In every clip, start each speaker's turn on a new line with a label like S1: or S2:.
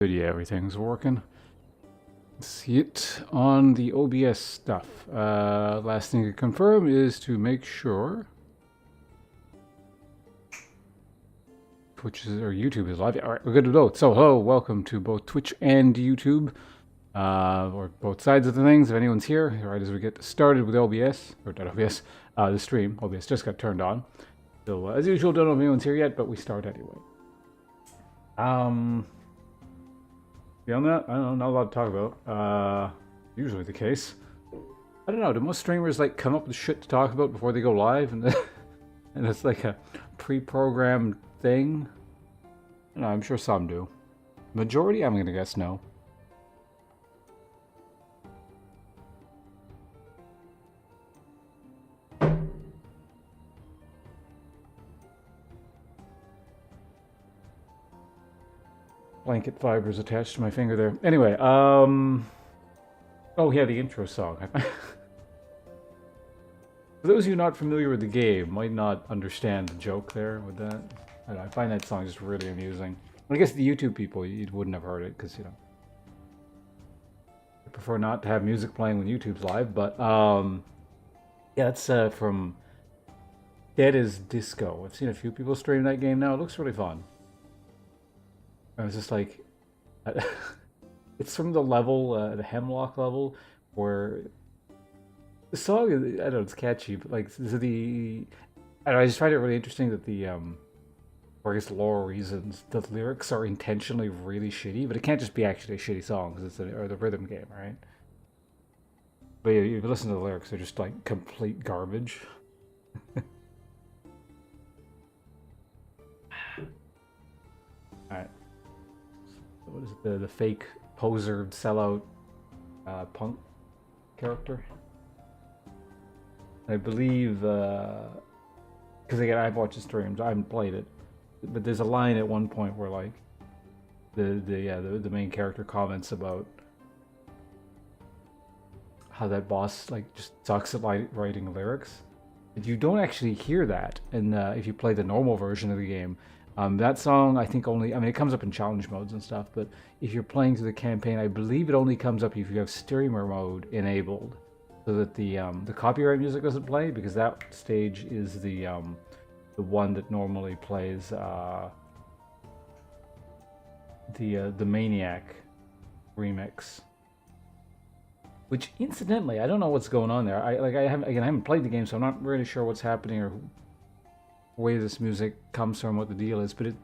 S1: Good, yeah, everything's working. See it on the OBS stuff. Last thing to confirm is to make sure Twitch is, or YouTube is live. All right, we're good to go. So, hello, welcome to both Twitch and YouTube, or both sides of the things. If anyone's here, right as we get started with OBS, or not OBS, the stream. OBS just got turned on. So, as usual, don't know if anyone's here yet, but we start anyway. Beyond that, I don't know, not a lot to talk about. Usually the case. I don't know, do most streamers like come up with shit to talk about before they go live? And, and it's like a pre-programmed thing? No, I'm sure some do. Majority, I'm gonna guess no. Blanket fibers attached to my finger there. Anyway, oh yeah, the intro song. For those of you not familiar with the game, might not understand the joke there with that. I don't know, I find that song just really amusing. I guess the YouTube people, you wouldn't have heard it, because, you know, I prefer not to have music playing when YouTube's live, but, yeah, it's from Dead is Disco. I've seen a few people stream that game now. It looks really fun. I was just like, it's from the level, the Hemlock level, where the song, I don't know, it's catchy, but like, I don't know, I just find it really interesting that the, for I guess lore reasons, the lyrics are intentionally really shitty, but it can't just be actually a shitty song, because it's or the rhythm game, right? But yeah, you listen to the lyrics, they're just like complete garbage. Alright. What is it? The fake poser sellout punk character? I believe, because again, I've watched the streams, I haven't played it, but there's a line at one point where like the main character comments about how that boss like just sucks at writing lyrics. But you don't actually hear that, and if you play the normal version of the game. That song, I think only, I mean, it comes up in challenge modes and stuff, but if you're playing through the campaign, I believe it only comes up if you have streamer mode enabled, so that the copyright music doesn't play, because that stage is the one that normally plays the Maniac remix. Which, incidentally, I don't know what's going on there. I haven't played the game, so I'm not really sure what's happening or where this music comes from, what the deal is, but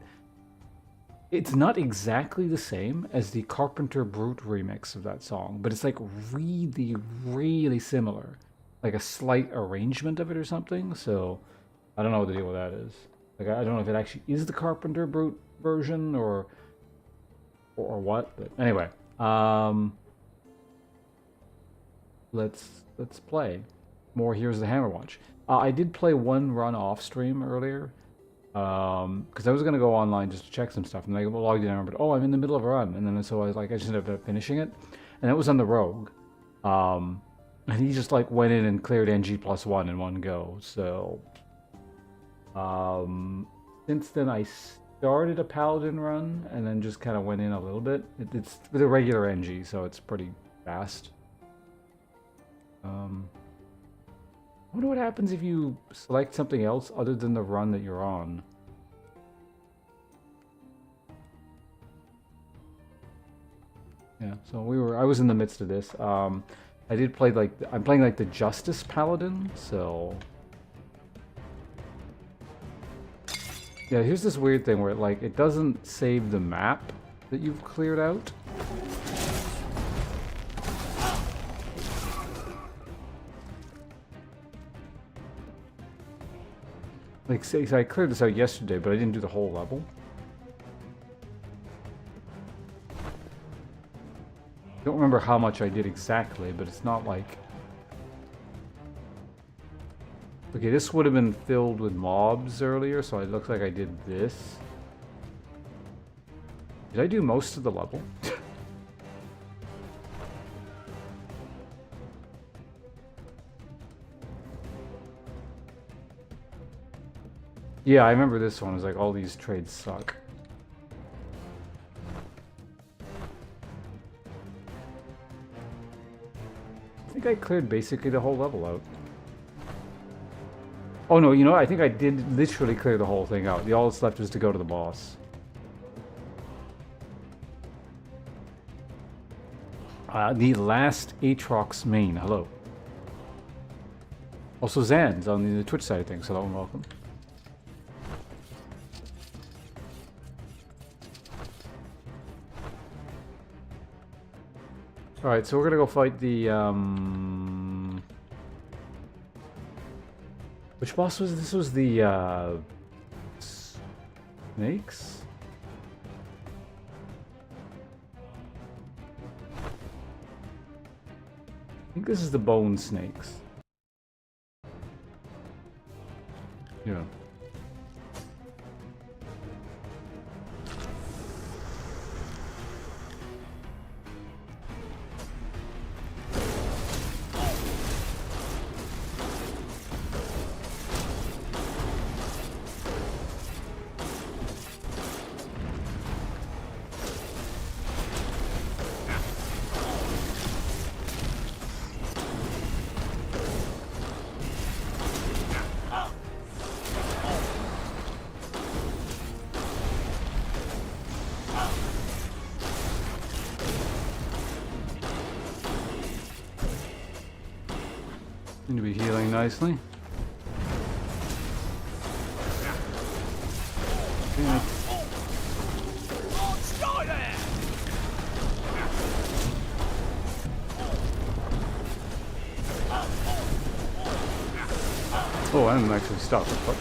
S1: it's not exactly the same as the Carpenter Brute remix of that song, but it's like really, really similar, like a slight arrangement of it or something. So I don't know what the deal with that is. Like, I don't know if it actually is the Carpenter Brute version or what. But anyway, let's play more Here's the Hammerwatch. I did play one run off stream earlier, because I was gonna go online just to check some stuff, and I logged in and remembered, oh, I'm in the middle of a run, and then so I was like, I just ended up finishing it, and it was on the Rogue, and he just like went in and cleared NG+1 in one go. So, since then I started a Paladin run, and then just kind of went in a little bit. It's with a regular NG, so it's pretty fast. I wonder what happens if you select something else other than the run that you're on. Yeah, so I was in the midst of this. I did play like, I'm playing like the Justice Paladin, so... Yeah, here's this weird thing where it doesn't save the map that you've cleared out. Like, say, I cleared this out yesterday, but I didn't do the whole level. I don't remember how much I did exactly, but it's not like... Okay, this would have been filled with mobs earlier, so it looks like I did this. Did I do most of the level? Yeah, I remember this one. It was like, all these trades suck. I think I cleared basically the whole level out. Oh no, you know what? I think I did literally clear the whole thing out. All that's left is to go to the boss. The last Aatrox main. Hello. Also Zan's on the Twitch side of things. Hello and welcome. Alright, so we're gonna go fight the, which boss was this? This was the, snakes? I think this is the bone snakes. Yeah. Seem to be healing nicely. Yeah. Oh, I'm actually stuck. But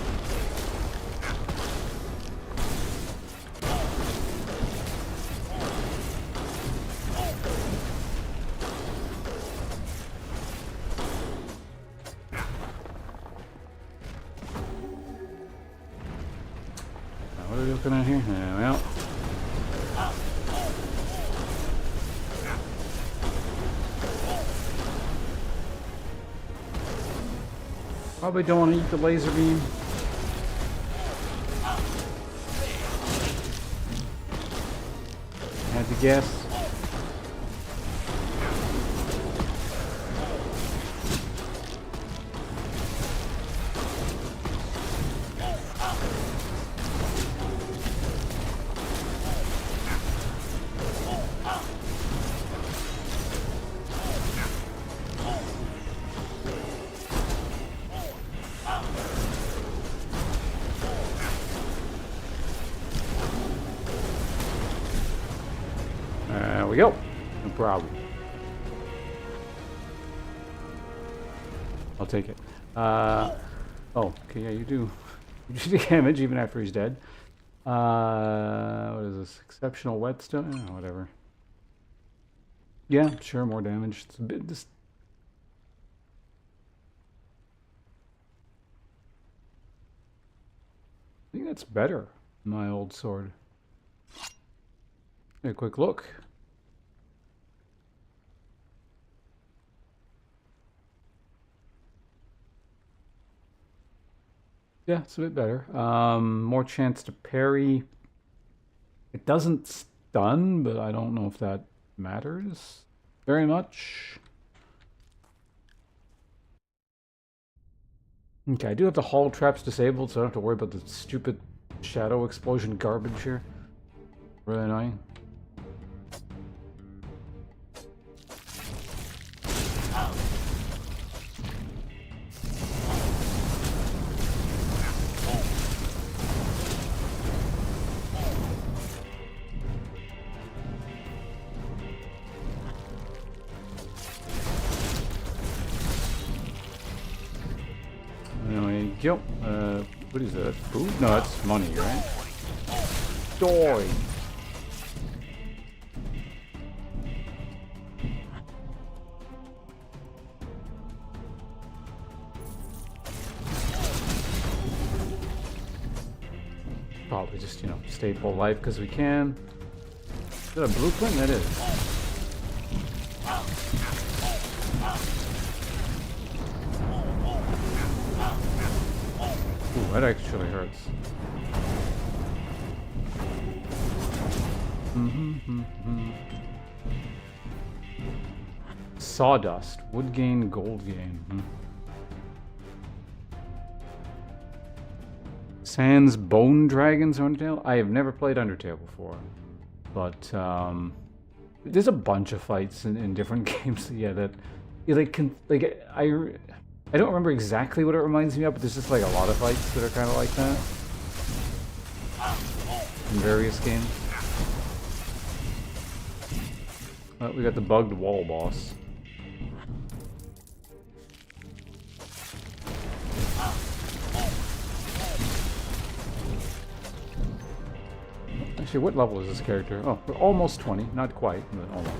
S1: what are we looking at here? Yeah, well. Probably don't want to eat the laser beam. Had to guess. There we go. No problem. I'll take it. Oh, okay, yeah, you do. You do damage even after he's dead. What is this? Exceptional whetstone? Oh, whatever. Yeah, sure, more damage. It's a bit just. I think that's better than my old sword. A quick look. Yeah, it's a bit better. More chance to parry. It doesn't stun, but I don't know if that matters very much. Okay, I do have the hull traps disabled, so I don't have to worry about the stupid shadow explosion garbage here. Really annoying. Yo, what is that? Food? No, that's money, right? Die! Probably just, you know, stay full life because we can. Is that a blueprint? That is. Ooh, that actually hurts. Sawdust. Wood gain, gold gain. Sans Bone Dragons Undertale? I have never played Undertale before. But, there's a bunch of fights in different games, yeah, that... I don't remember exactly what it reminds me of, but there's just like a lot of fights that are kind of like that. In various games. We got the bugged wall boss. Actually, what level is this character? Oh, we're almost 20. Not quite, but almost.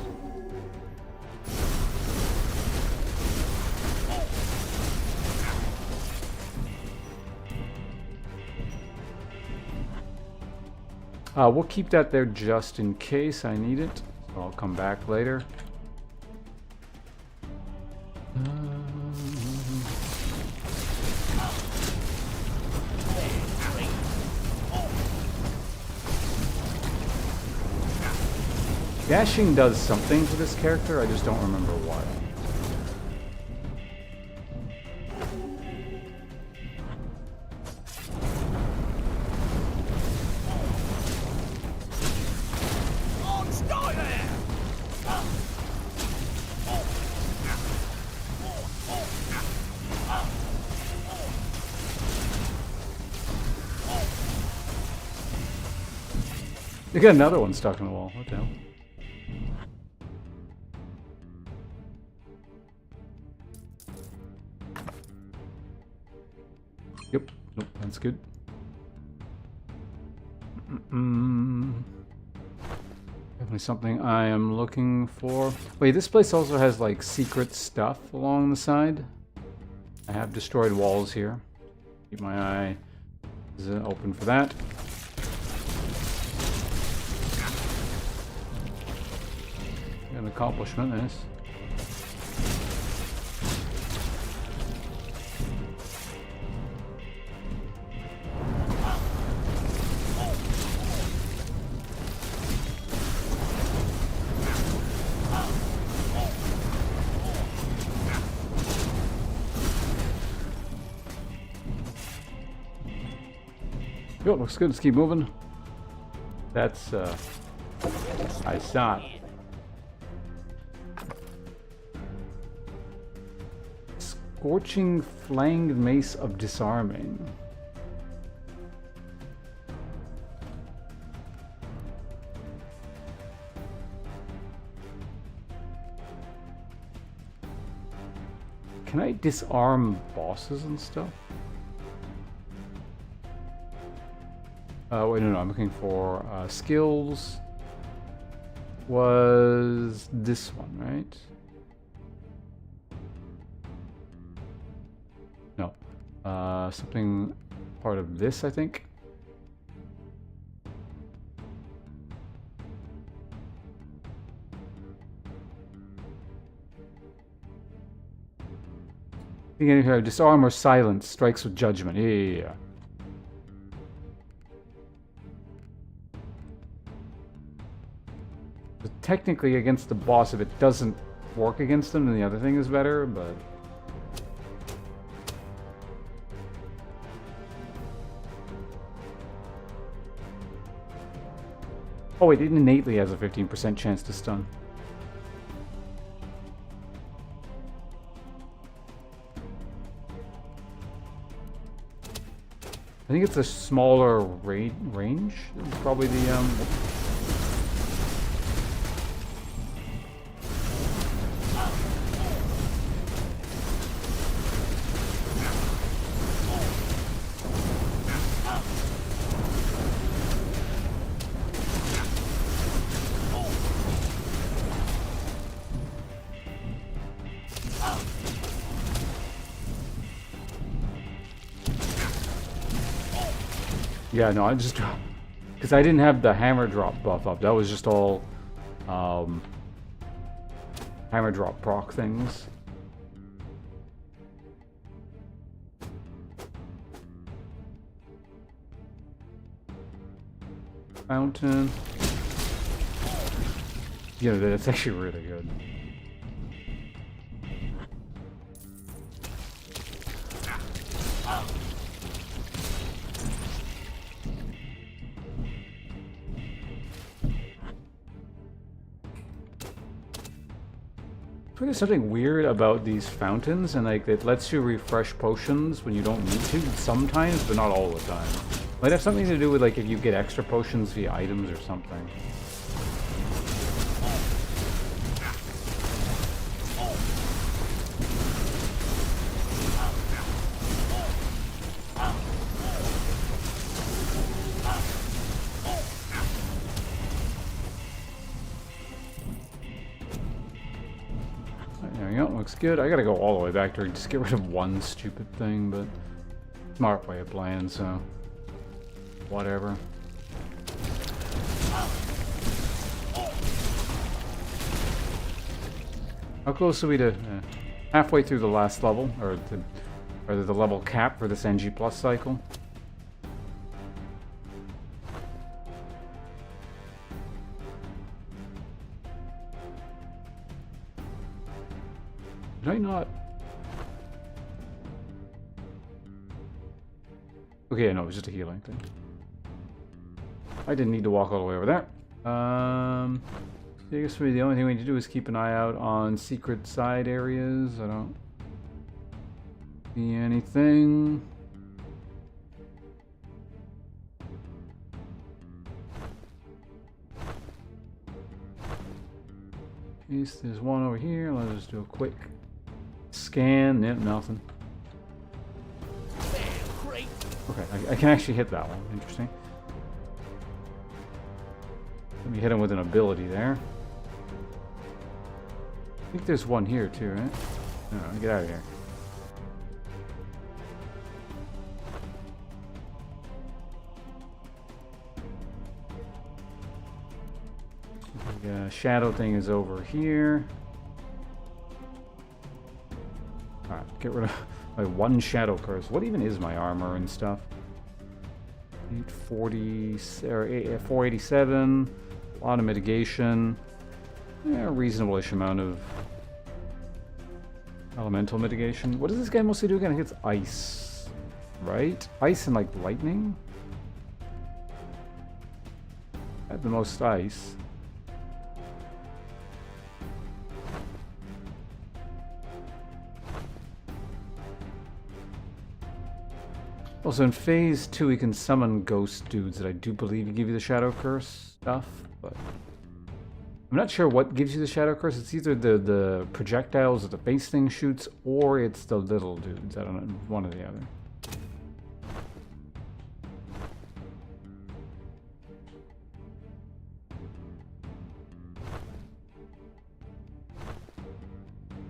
S1: We'll keep that there just in case I need it. So I'll come back later. Dashing does something to this character, I just don't remember what. You got another one stuck in the wall. What the hell? Yep. Nope. That's good. Definitely something I am looking for. Wait, this place also has like secret stuff along the side. I have destroyed walls here. Keep my eye open for that. An accomplishment, yes. Yo, looks good. Let's keep moving. That's I saw it. Scorching Flanged Mace of Disarming. Can I disarm bosses and stuff? Wait, no, I'm looking for skills. Was this one, right? No. Something part of this, I think. Beginning here, disarm or silence strikes with judgment. Yeah. So technically, against the boss, if it doesn't work against them, then the other thing is better, but. Oh, it innately has a 15% chance to stun. I think it's a smaller range. It's probably the Yeah, no, I just because I didn't have the hammer drop buff up. That was just all hammer drop proc things. Fountain. Yeah, that's actually really good. There's something weird about these fountains, and like it lets you refresh potions when you don't need to sometimes, but not all the time. Might have something to do with like if you get extra potions via items or something. There we go, looks good. I gotta go all the way back to just get rid of one stupid thing, but smart way of playing, so whatever. How close are we to halfway through the last level, or the level cap for this NG+ cycle? Did I not? Okay, no, it was just a healing thing. I didn't need to walk all the way over there. I guess maybe the only thing we need to do is keep an eye out on secret side areas. I don't see anything. In case there's one over here, let's just do a quick scan. Yep, nothing. Okay, I can actually hit that one. Interesting. Let me hit him with an ability there. I think there's one here too, right? No, get out of here. The shadow thing is over here. Alright, get rid of my one shadow curse. What even is my armor and stuff? 840 or 487. A lot of mitigation. Yeah, a reasonable-ish amount of elemental mitigation. What does this guy mostly do again? I think it's ice, right? Ice and like lightning? I have the most ice. Also, in Phase 2, we can summon ghost dudes that I do believe give you the Shadow Curse stuff, but I'm not sure what gives you the Shadow Curse. It's either the projectiles that the base thing shoots, or it's the little dudes. I don't know, one or the other.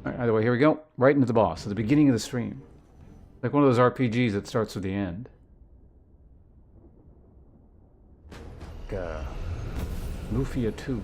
S1: Alright, either way, here we go. Right into the boss, at the beginning of the stream. Like one of those RPGs that starts with the end. Lufia 2.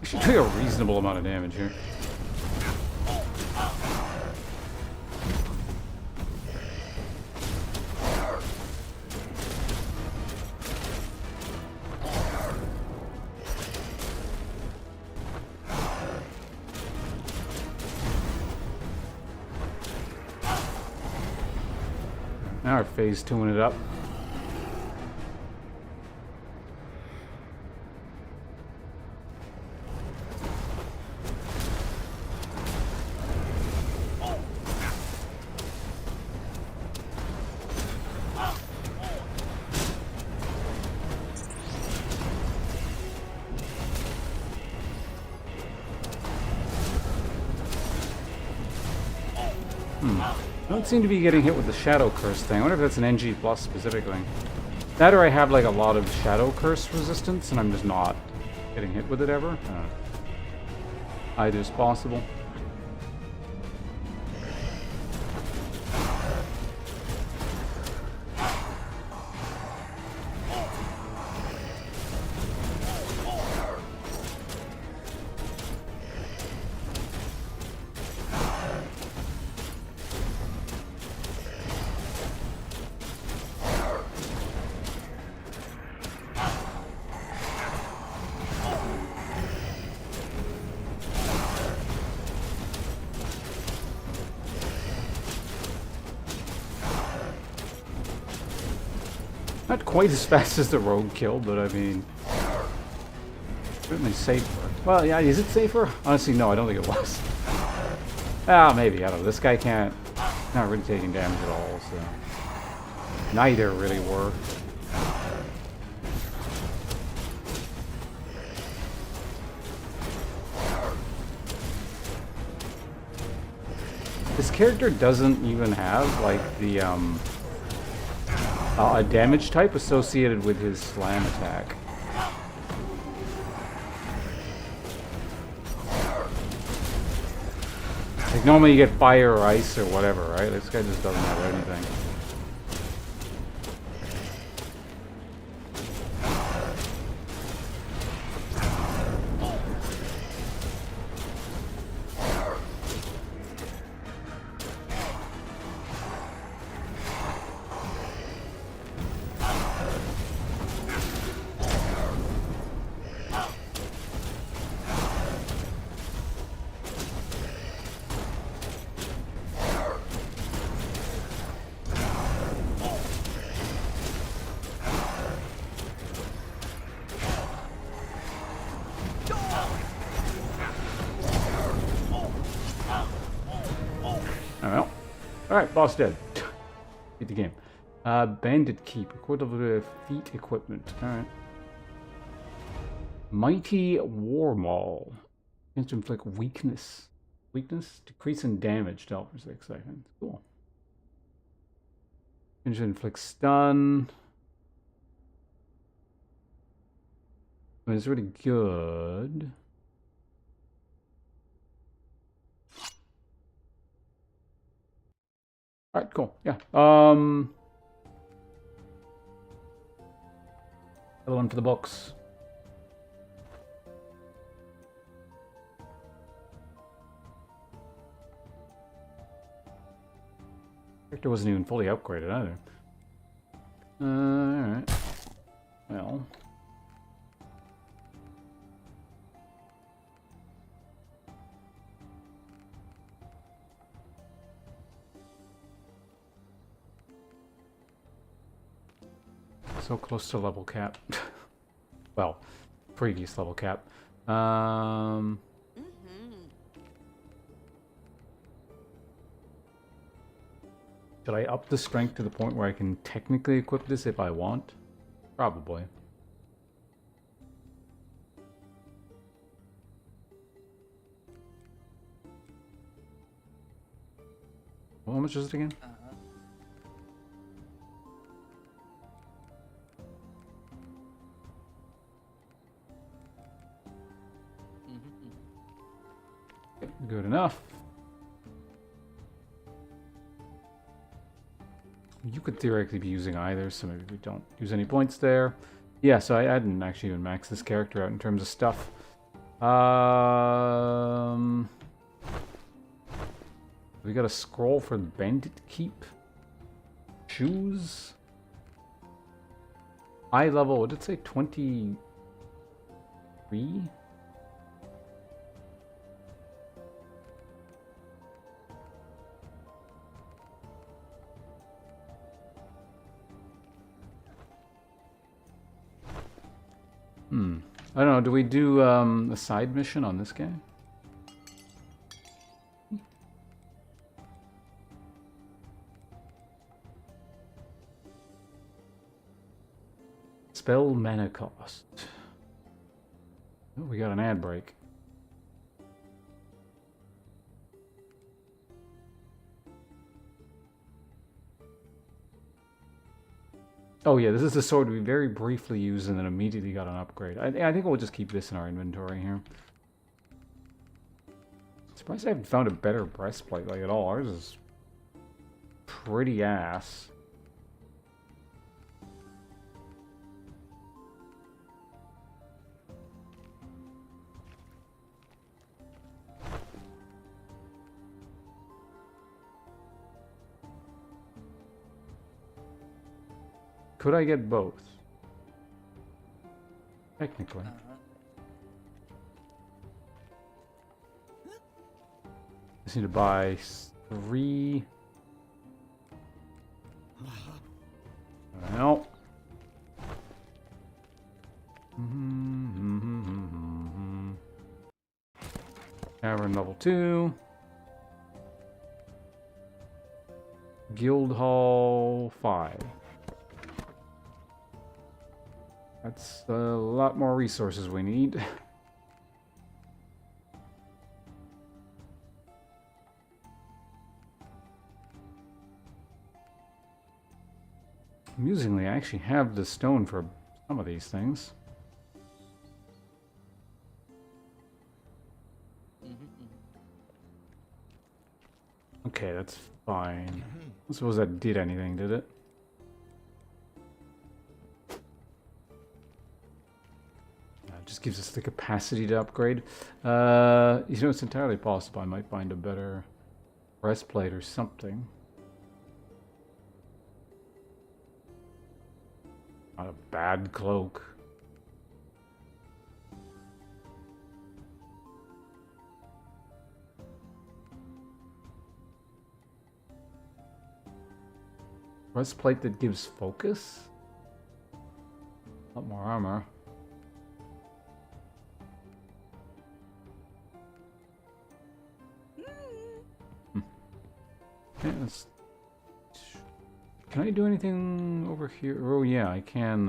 S1: Should do a reasonable amount of damage here. Now our Phase 2ing it up. I don't seem to be getting hit with the Shadow Curse thing. I wonder if that's an NG+ specifically. That or I have like a lot of Shadow Curse resistance and I'm just not getting hit with it ever. Either is possible. Not quite as fast as the rogue kill, but I mean, certainly safer. Well, yeah, is it safer? Honestly, no, I don't think it was. Ah, maybe, I don't know. This guy not really taking damage at all, so. Neither really were. This character doesn't even have, like, the, a damage type associated with his slam attack. Like normally you get fire or ice or whatever, right? This guy just doesn't have anything. Well, alright, boss dead. Beat the game. Bandit Keep, equivalent to feat equipment. Alright. Mighty War Maul. Against inflict weakness. Weakness? Decrease in damage dealt for 6 seconds. Cool. Inflict stun. I mean, it's really good. Alright, cool. Yeah. Another one for the books. Character wasn't even fully upgraded either. Alright. Well. So close to level cap. Well, previous level cap. Should I up the strength to the point where I can technically equip this if I want? Probably. Well, how much is it again? Good enough. You could theoretically be using either, so maybe we don't use any points there. Yeah, so I didn't actually even max this character out in terms of stuff. We got a scroll for Bandit Keep. Shoes. Eye level, what did it say? 23? I don't know, do we do a side mission on this guy? Spell mana cost. Oh, we got an ad break. Oh yeah, this is the sword we very briefly used and then immediately got an upgrade. I think we'll just keep this in our inventory here. Surprised I haven't found a better breastplate like at all. Ours is pretty ass. Could I get both? Technically. Just need to buy 3. Well. Tavern level 2. Guild Hall 5. That's a lot more resources we need. Amusingly, I actually have the stone for some of these things. Okay, that's fine. I suppose that did anything, did it? Just gives us the capacity to upgrade. You know, it's entirely possible I might find a better breastplate or something. Not a bad cloak. Breastplate that gives focus? A lot more armor. Okay, let's... Can I do anything over here? Oh yeah, I can,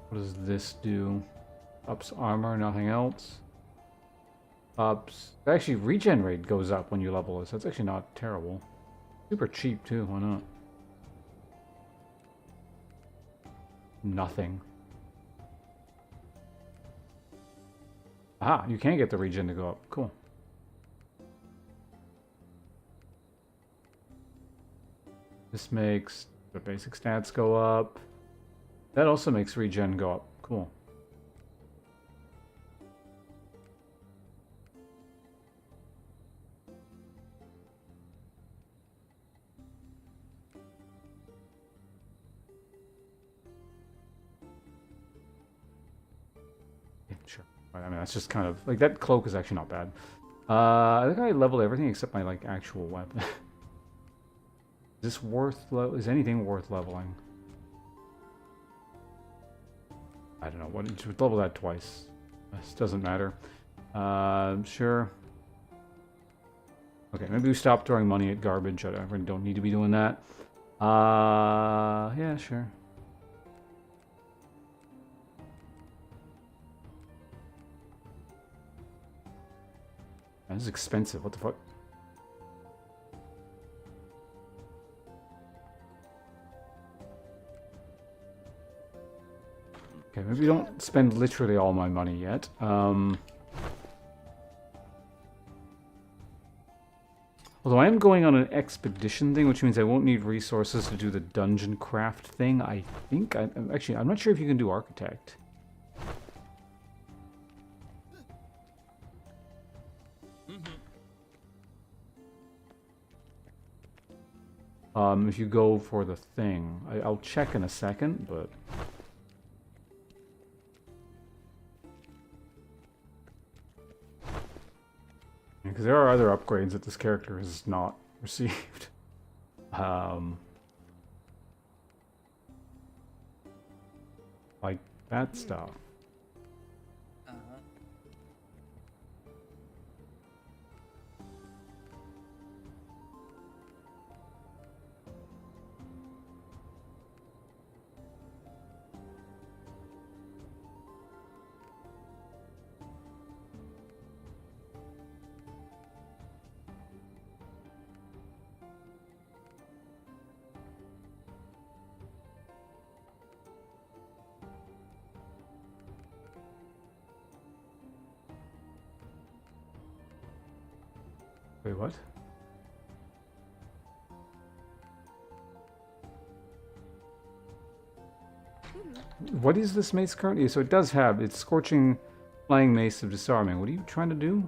S1: what does this do? Ups armor, nothing else. Ups... Actually, regen rate goes up when you level this. That's actually not terrible. Super cheap, too. Why not? Nothing. Ah, you can get the regen to go up. Cool. This makes the basic stats go up. That also makes regen go up. Cool. Yeah, sure. I mean, that's just kind of... Like, that cloak is actually not bad. I think I leveled everything except my, like, actual weapon. Is this worth... Is anything worth leveling? I don't know. What did you level that twice? This doesn't matter. Sure. Okay, maybe we stop throwing money at garbage. I really don't need to be doing that. Yeah, sure. This is expensive. What the fuck? Okay, maybe don't spend literally all my money yet. Although I am going on an expedition thing, which means I won't need resources to do the dungeon craft thing, I think. I'm not sure if you can do architect. If you go for the thing. I'll check in a second, but... Because there are other upgrades that this character has not received. Like that stuff. Wait, what? What is this mace currently? So it does have, it's Scorching Flying Mace of Disarming. What are you trying to do?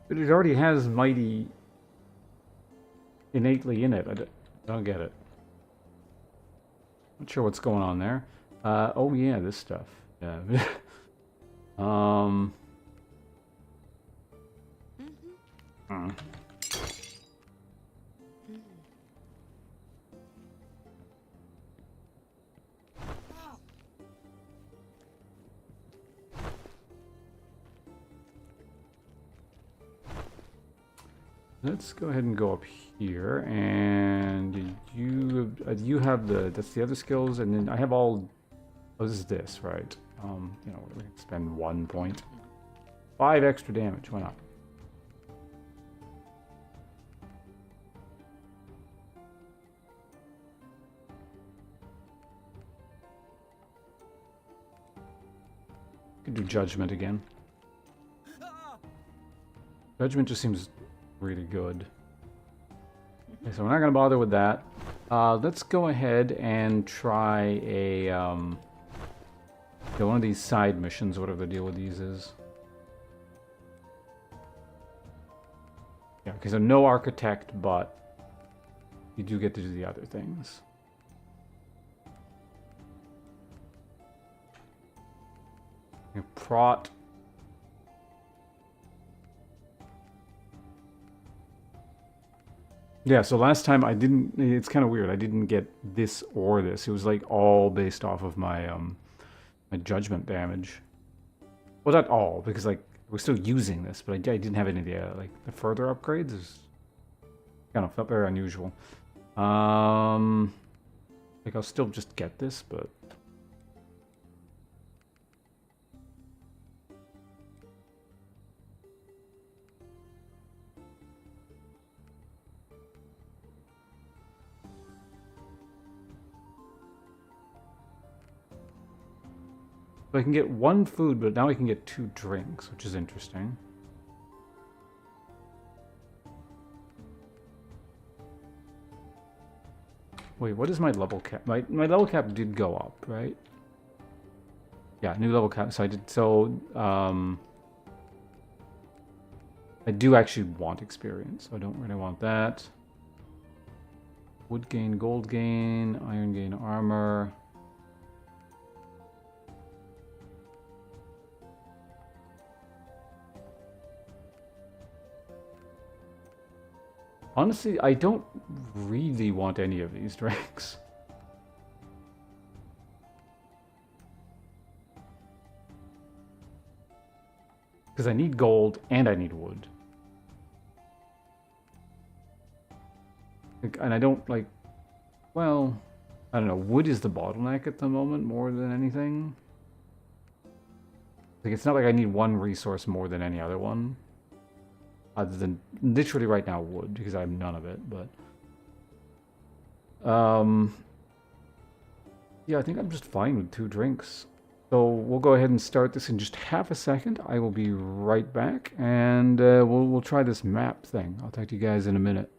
S1: But it already has Mighty innately in it. I don't get it. Not sure what's going on there. Oh yeah, this stuff. Yeah. Hmm. Let's go ahead and go up here, and you have that's the other skills, and then I have all. Oh, this is this, right? You know, we can spend 1 point, 5 extra damage. Why not? Could do Judgment again. Judgment just seems really good. Okay, so we're not going to bother with that. Let's go ahead and try a one of these side missions, whatever the deal with these is. Yeah, okay, so no Architect, but you do get to do the other things. Prot. Yeah, so last time I didn't, it's kind of weird, I didn't get this or this. It was like all based off of my my judgment damage. Well, not all, because like we're still using this, but I didn't have any of the like the further upgrades. Is kind of felt very unusual. Like I'll still just get this, but so I can get 1 food, but now I can get 2 drinks, which is interesting. Wait, what is my level cap? My level cap did go up, right? Yeah, new level cap. So I did. So I do actually want experience. So I don't really want that. Wood gain, gold gain, iron gain, armor. Honestly, I don't really want any of these drinks. Because I need gold and I need wood. And I don't like, well, I don't know, wood is the bottleneck at the moment more than anything. Like, it's not like I need one resource more than any other one. Other than literally right now wood, because I have none of it, but yeah, I think I'm just fine with 2 drinks. So we'll go ahead and start this in just half a second. I will be right back, and we'll try this map thing. I'll talk to you guys in a minute.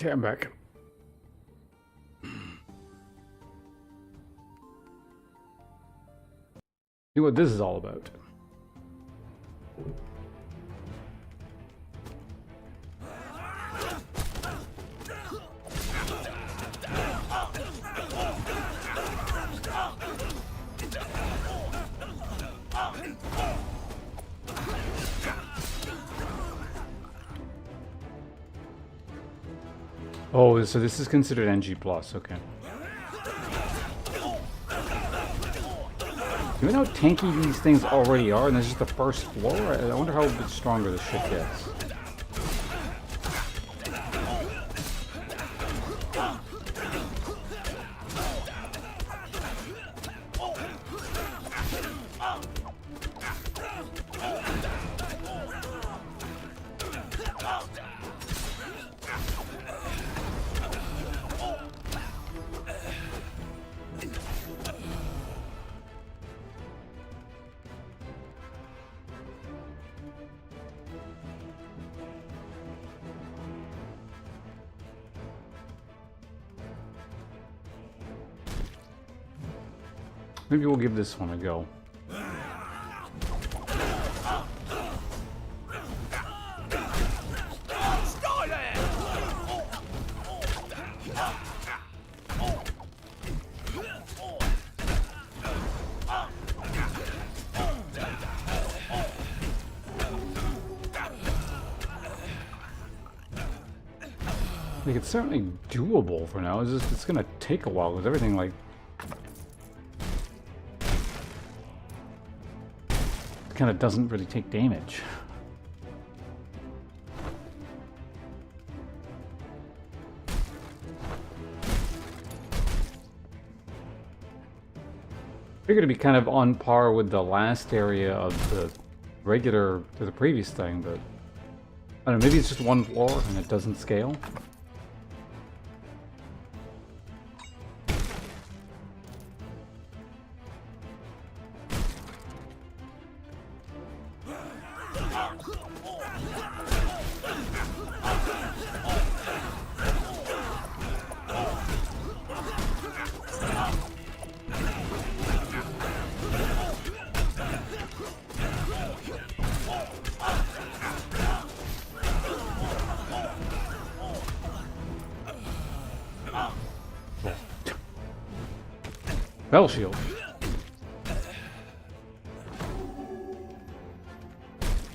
S1: Okay, I'm back. See what this is all about. Oh, so this is considered NG+, okay. Even how tanky these things already are, and this is just the first floor, I wonder how much stronger this shit gets. Maybe we'll give this one a go. Like, it's certainly doable for now. It's just, it's gonna take a while because everything, like, kind of doesn't really take damage. Figured to be kind of on par with the last area of the regular, to the previous thing, but I don't know, maybe it's just one floor and it doesn't scale. Battle shield.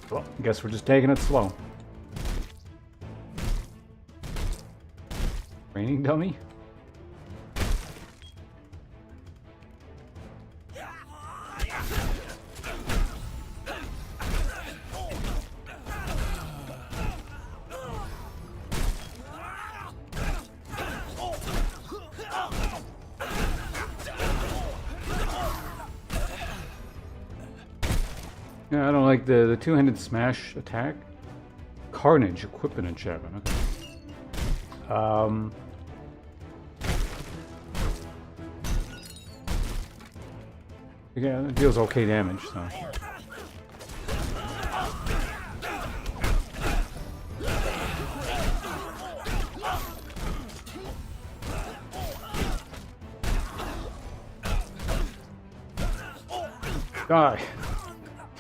S1: Well, I guess we're just taking it slow. Raining dummy? Yeah, I don't like the two-handed smash attack. Carnage equipment enchantment. Okay. Yeah, it deals okay damage, so. Die.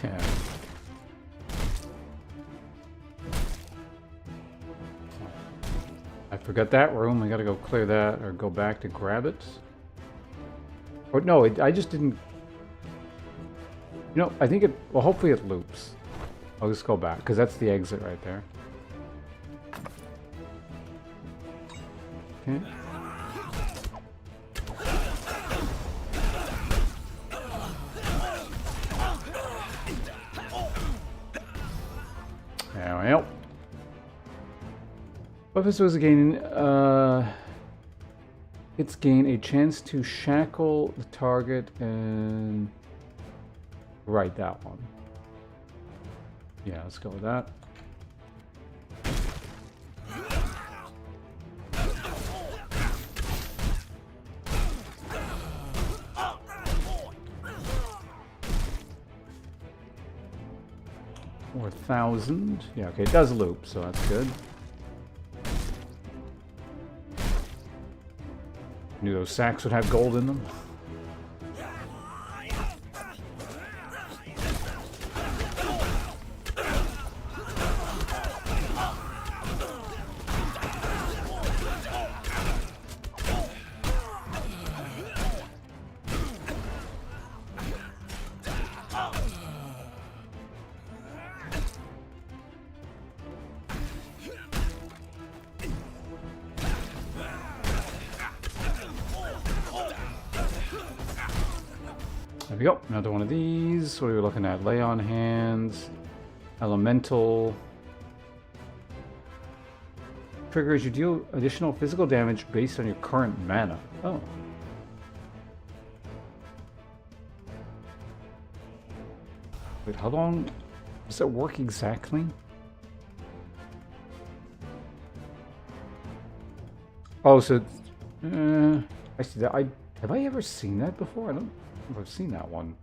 S1: Yeah. I forgot that room. I gotta go clear that or go back to grab it. Or no, I just didn't. You know, I think it. Well, hopefully it loops. I'll just go back because that's the exit right there. Okay. Well, what if this was gaining? It's gain a chance to shackle the target and right, that one. Yeah, let's go with that. Or 1,000. Yeah, okay, it does loop, so that's good. Knew those sacks would have gold in them. There we go. Another one of these. What are we looking at? Lay on hands. Elemental. Triggers you deal additional physical damage based on your current mana. Oh. Wait, how long does that work exactly? Oh, so I see that. Have I ever seen that before? I don't think I've seen that one.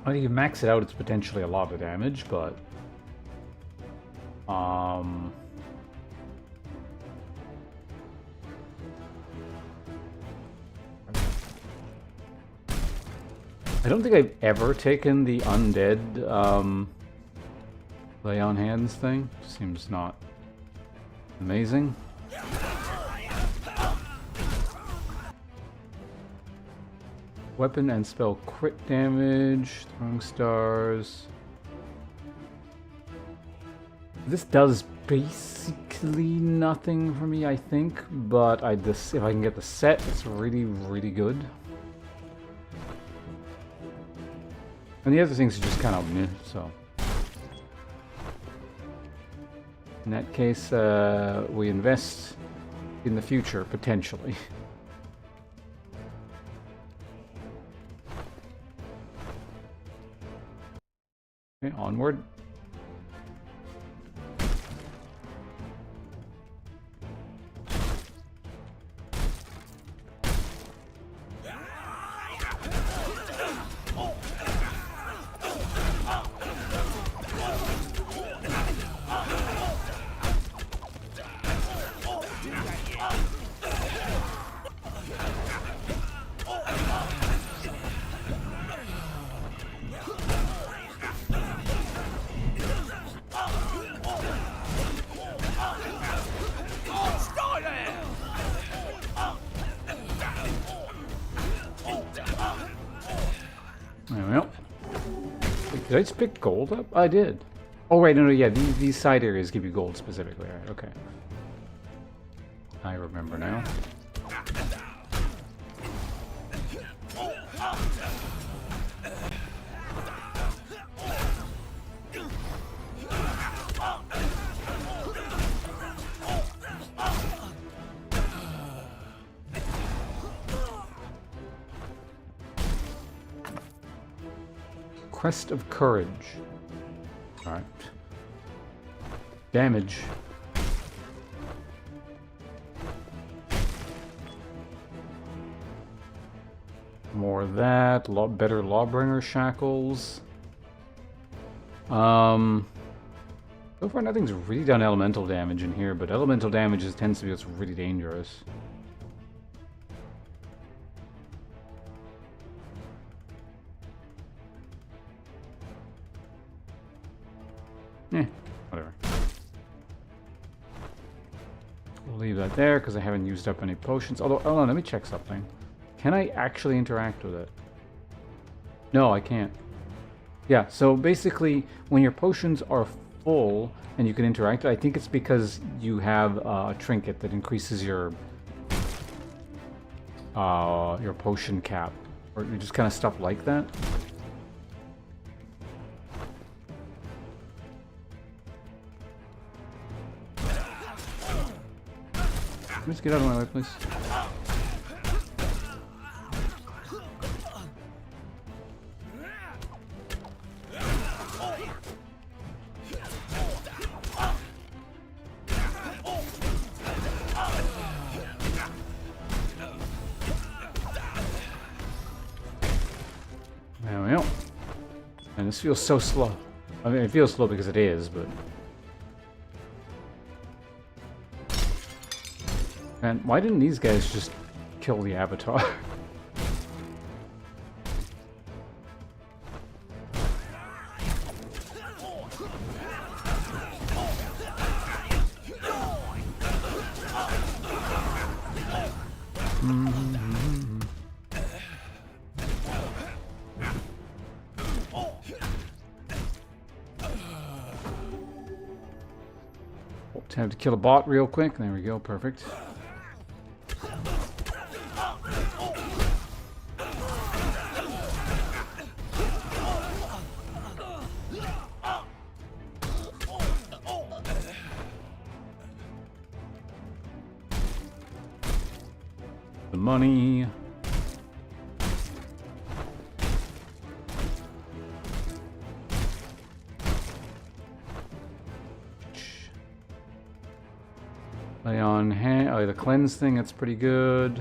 S1: I think if you max it out, it's potentially a lot of damage, but I don't think I've ever taken the undead lay on hands thing. Seems not amazing. Weapon and spell crit damage, throwing stars. This does basically nothing for me, I think, but if I can get the set, it's really, really good. And the other things are just kind of meh, so. In that case, we invest in the future, potentially. Okay, onward. There we go. Wait, did I just pick gold up? I did. Oh, right, no, yeah, these side areas give you gold specifically. Right, okay. I remember now. Crest of Courage. Alright. Damage. More of that. Better Lawbringer shackles. So far nothing's really done elemental damage in here, but elemental damage tends to be what's really dangerous. Whatever. We'll leave that there because I haven't used up any potions. Although, hold on, let me check something. Can I actually interact with it? No, I can't. Yeah, so basically, when your potions are full and you can interact, I think it's because you have a trinket that increases your potion cap, or just kind of stuff like that. Just get out of my way, please. this feels so slow. I mean, it feels slow because it is, but... Man, why didn't these guys just kill the Avatar? Time to kill a bot real quick. There we go, perfect. The money. Lay on hand. Oh, the cleanse thing, that's pretty good.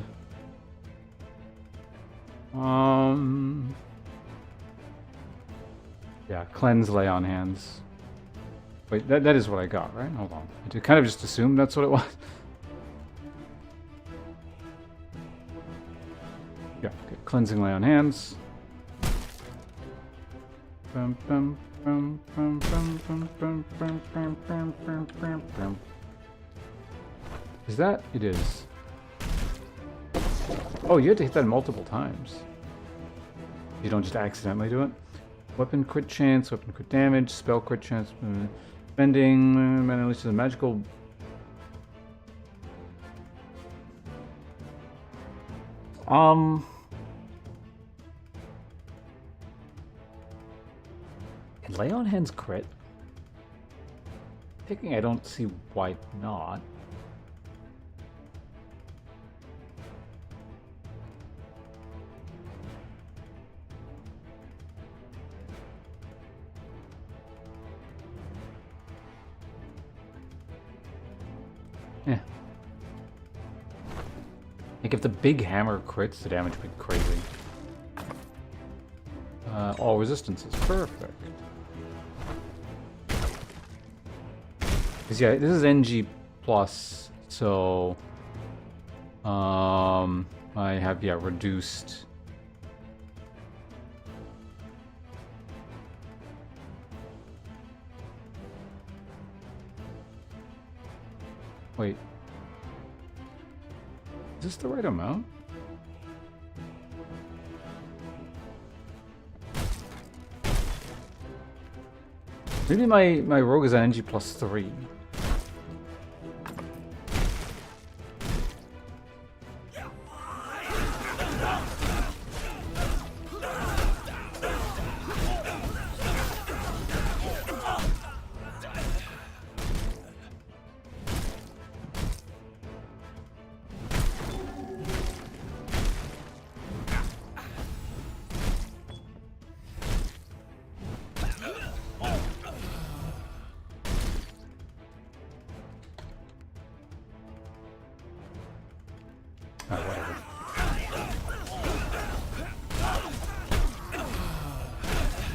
S1: Yeah, cleanse, lay on hands. Wait, that is what I got, right? Hold on. I kind of just assumed that's what it was. Yeah, okay. Cleansing, lay on hands. Bum, bum, bum, bum, bum, bum, bum, bum, bum, bum, bum, bum, bum. Is that? It is. Oh, you had to hit that multiple times. You don't just accidentally do it. Weapon crit chance, weapon crit damage, spell crit chance, bending, unleashes a magical. Can lay on hands crit? Thinking I don't see why not. Yeah. Like if the big hammer crits, the damage would be crazy. All resistances, perfect. Cause yeah, this is NG+, so I have reduced. Wait. Is this the right amount? Maybe my rogue is an NG+3.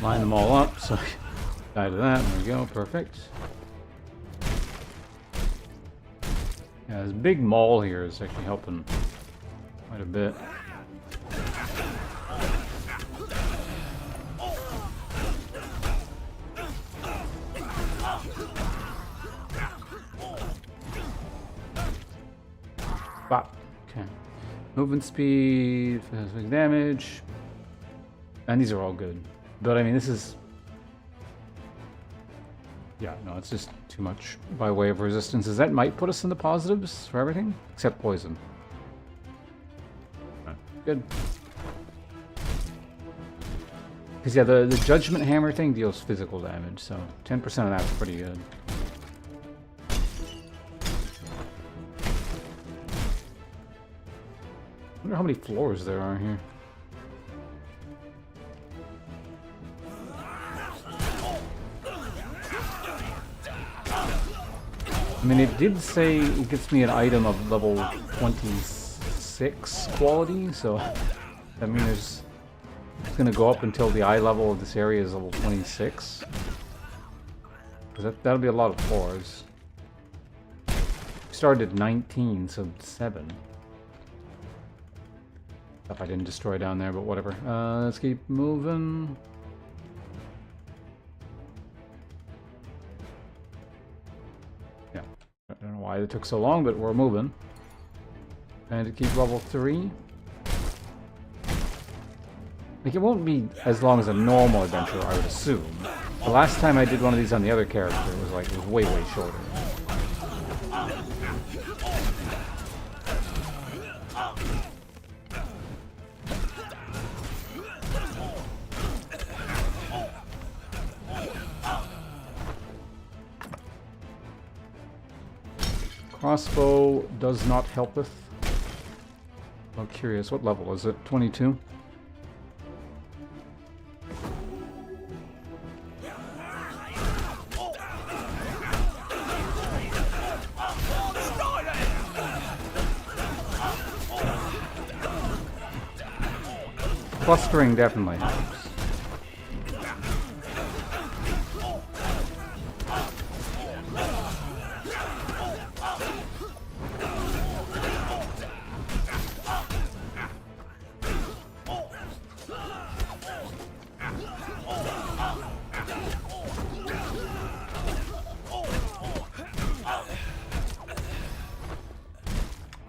S1: Line them all up, so die to that. There we go, perfect. Yeah, this big maul here is actually helping quite a bit. Bop. Okay. Movement speed, physical damage. And these are all good. But I mean, this is... Yeah, no, it's just too much by way of resistances. That might put us in the positives for everything, except poison. Right. Good. Because, yeah, the Judgment Hammer thing deals physical damage, so 10% of that's pretty good. I wonder how many floors there are here. I mean, it did say it gets me an item of level 26 quality, so that means there's It's going to go up until the eye level of this area is level 26. That'll be a lot of floors. We started at 19, so 7. Stuff I didn't destroy down there, but whatever. Let's keep moving. Yeah, I don't know why it took so long, but we're moving. And to keep level 3. Like, it won't be as long as a normal adventure, I would assume. The last time I did one of these on the other character, it was way, way shorter. Crossbow does not helpeth. I'm curious, what level is it? 22? Clustering definitely helps.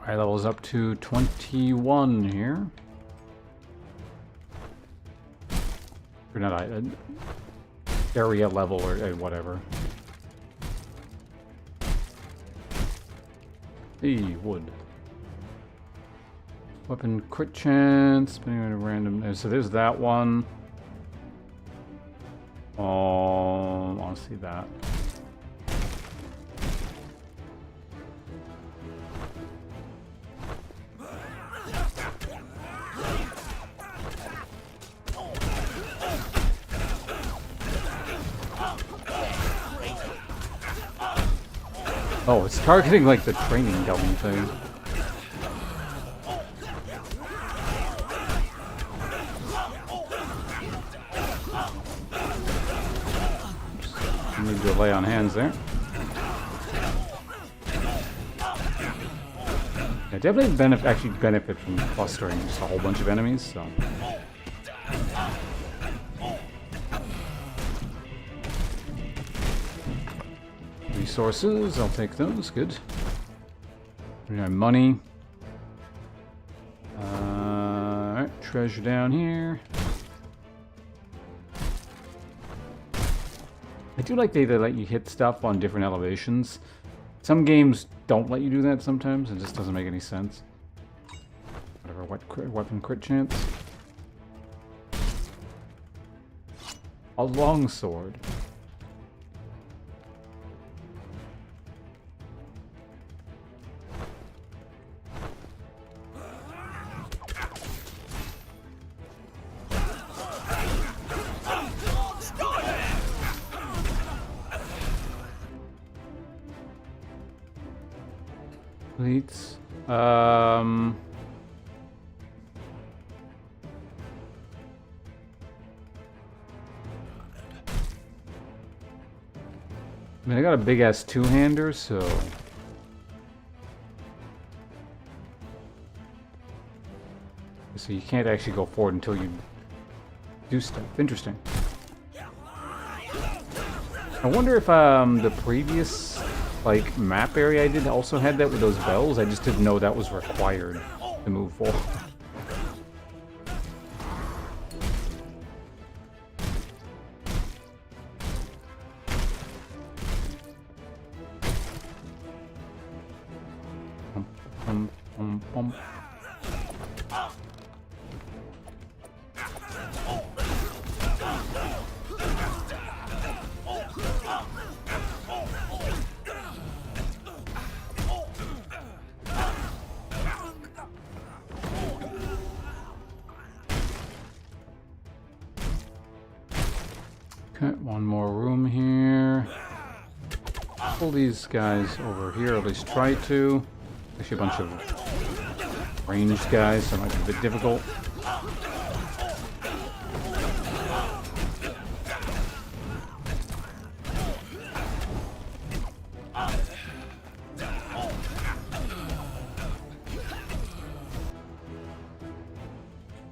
S1: Eye level's up to 21 here. Or not area level or whatever. Hey, wood. Weapon crit chance, spinning at a random. So there's that one. I want to see that. Oh, it's targeting like the training dummy thing. Need to lay on hands there. Yeah, definitely actually benefit from clustering just a whole bunch of enemies, so. Resources, I'll take those, good. We have money. Alright, treasure down here. I do like they let you hit stuff on different elevations. Some games don't let you do that sometimes, it just doesn't make any sense. Whatever, weapon crit chance. A longsword. Leads. I mean, I got a big ass two-hander, so you can't actually go forward until you do stuff. Interesting. I wonder if the previous map area I did also had that with those bells. I just didn't know that was required to move forward. Okay, one more room here. Pull these guys over here, at least try to. Actually, a bunch of ranged guys, so it might be a bit difficult.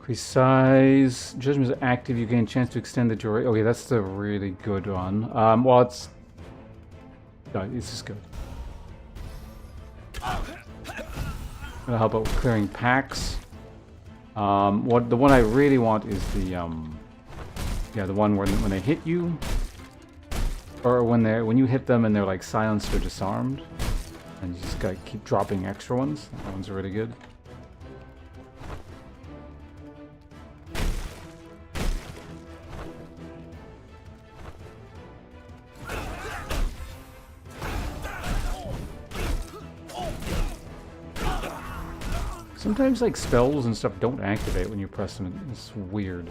S1: Increase size. Judgment is active. You gain chance to extend the duration. Okay, that's the really good one. Well, it's... No, this is good. Gonna help out with clearing packs. The one I really want is the yeah, the one when they hit you, or when you hit them and they're like silenced or disarmed, and you just gotta keep dropping extra ones. That one's really good. Sometimes, like, spells and stuff don't activate when you press them. It's weird.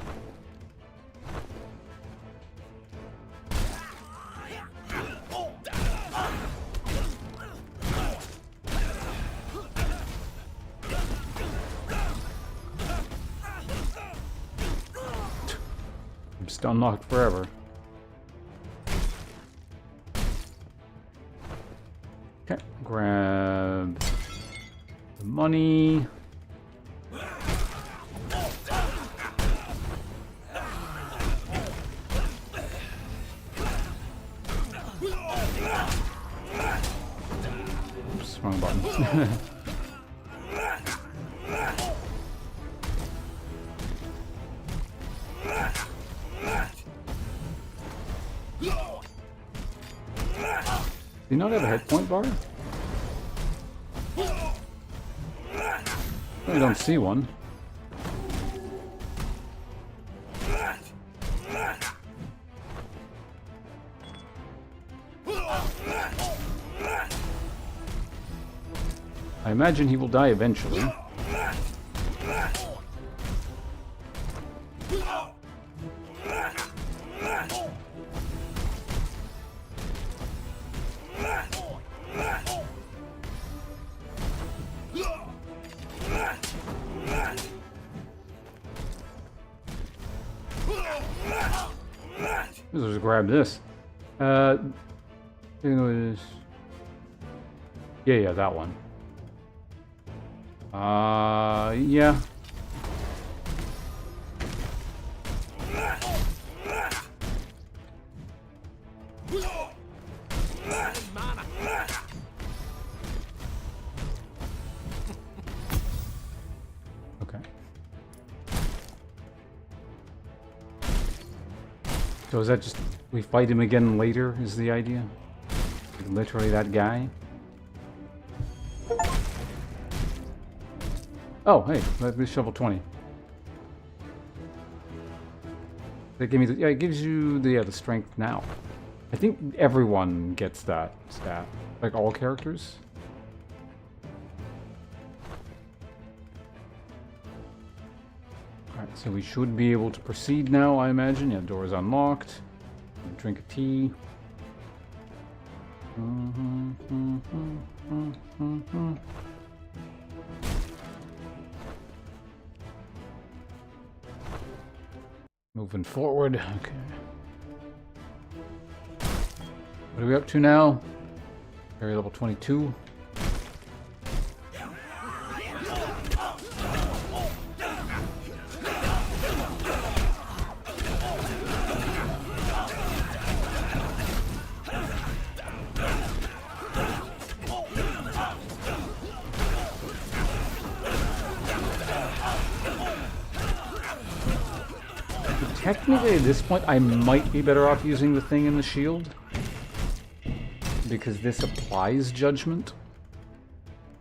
S1: I'm stun locked forever. Okay, grab the money. Wrong button. Do you not have a hit point bar? I don't see one. I imagine he will die eventually. Let's just grab this. Yeah, that one. Yeah. Okay. So is that just we fight him again later is the idea? Literally that guy? Oh, hey, let me shovel 20. That gave me the, yeah, it gives you the strength now. I think everyone gets that stat, like all characters. Alright, so we should be able to proceed now, I imagine. Yeah, door is unlocked. Drink a tea. Moving forward. Okay. What are we up to now? Area level 22. Technically, at this point, I might be better off using the thing in the shield. Because this applies judgment.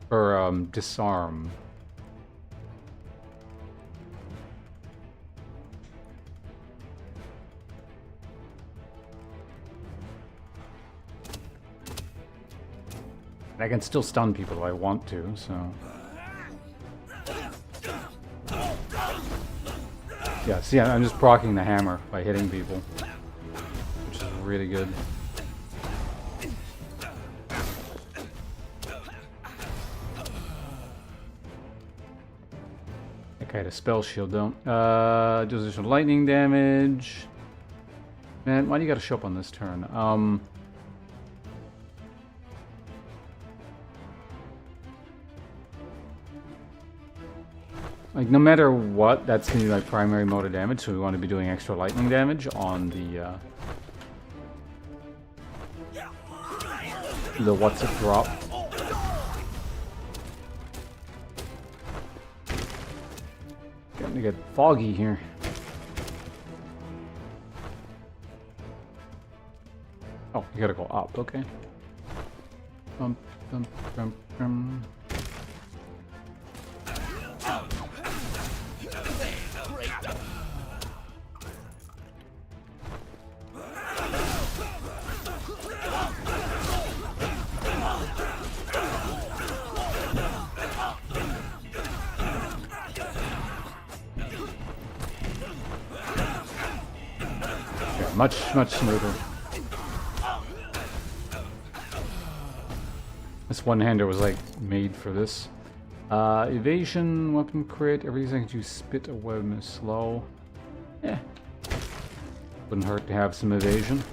S1: Or, disarm. I can still stun people if I want to, so... Yeah, see, I'm just proccing the hammer by hitting people, which is really good. Okay, the spell shield don't. Does additional lightning damage. Man, why do you gotta show up on this turn? Like, no matter what, that's going to be my primary mode of damage, so we want to be doing extra lightning damage on the what's it drop. Getting to get foggy here. Oh, you gotta go up, okay. Bum, bum, bum, bum. Much smoother. This one-hander was like made for this. Evasion, weapon crit, everything you spit a weapon is slow. Yeah. Wouldn't hurt to have some evasion.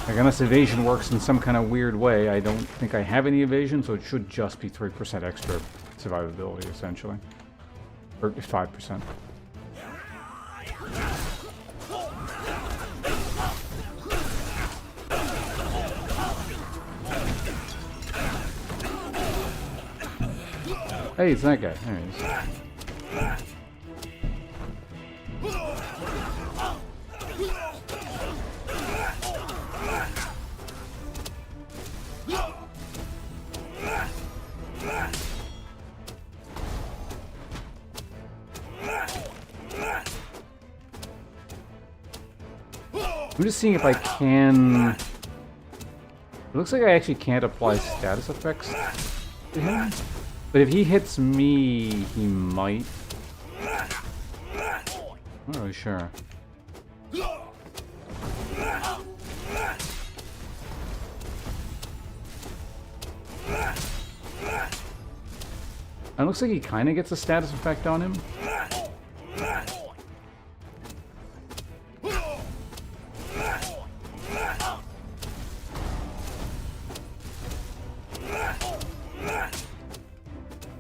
S1: Like, unless evasion works in some kind of weird way, I don't think I have any evasion, so it should just be 3% extra survivability, essentially. Or 5%. Hey, it's that guy. There he is. I'm just seeing if I can... It looks like I actually can't apply status effects to him. But if he hits me, he might. I'm not really sure. It looks like he kind of gets a status effect on him.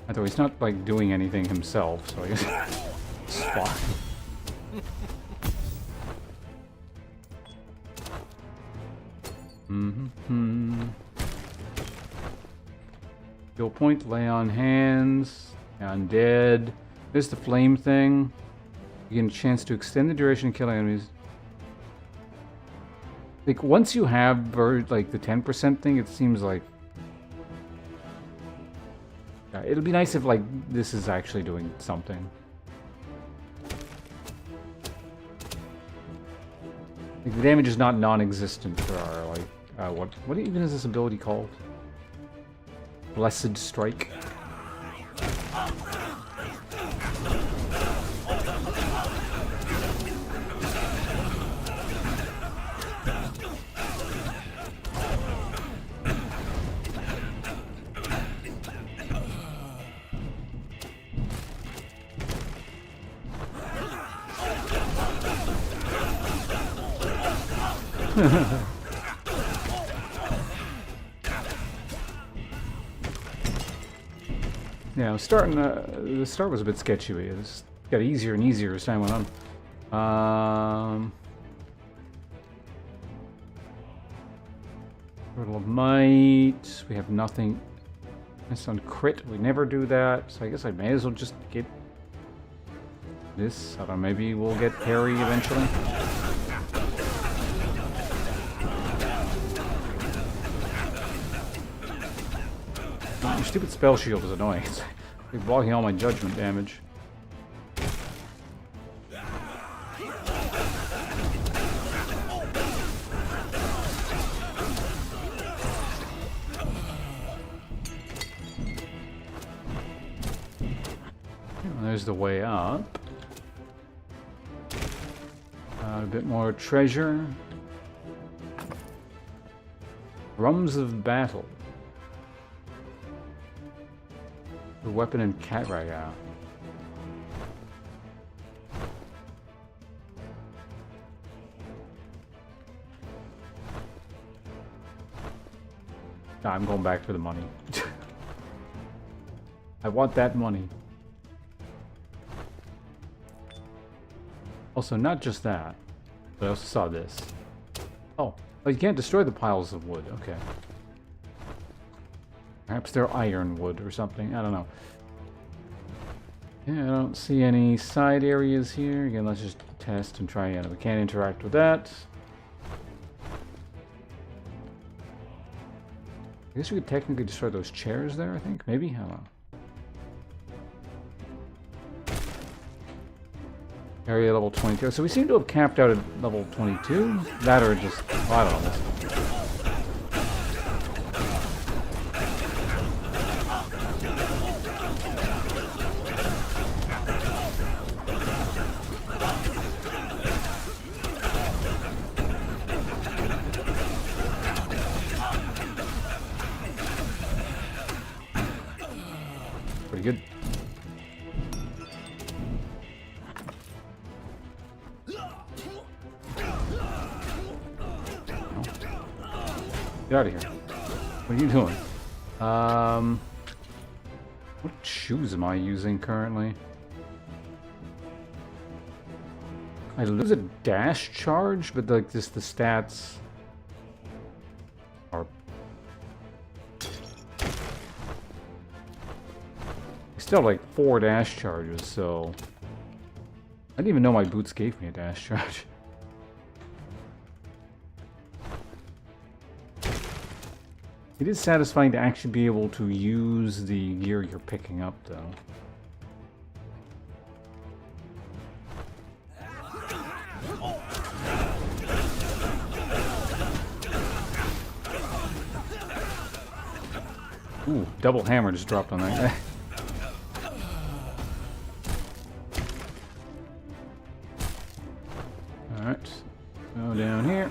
S1: Although he's not, like, doing anything himself, so I guess it's fine. Skill point, lay on hands, undead. There's the flame thing. You get a chance to extend the duration of killing enemies. Like, once you have, like, the 10% thing, it seems like... it'll be nice if, like, this is actually doing something. Like, the damage is not non-existent for our, like, what even is this ability called? Blessed Strike. Yeah, I was starting. The start was a bit sketchy. It got easier and easier as time went on. Riddle of Might. We have nothing. It's on crit. We never do that. So I guess I may as well just get this. I don't know. Maybe we'll get parry eventually. Your stupid spell shield is annoying. It's like blocking all my judgment damage. There's the way up. A bit more treasure. Drums of Battle. The weapon and cat right out. Nah, I'm going back for the money. I want that money. Also, not just that, but I also saw this. Oh, you can't destroy the piles of wood. Okay. Perhaps they're ironwood or something. I don't know. Yeah, I don't see any side areas here. Again, let's just test and try it. We can't interact with that. I guess we could technically destroy those chairs there, I think. Maybe? I don't know. Area level 22. So we seem to have capped out at level 22. That or just... Oh, I don't know. Pretty good. Get out of here. What are you doing? What shoes am I using currently? I lose a dash charge, but like just the stats are... I still have like 4 dash charges, so... I didn't even know my boots gave me a dash charge. It is satisfying to actually be able to use the gear you're picking up, though. Ooh, double hammer just dropped on that guy. Alright, go down here.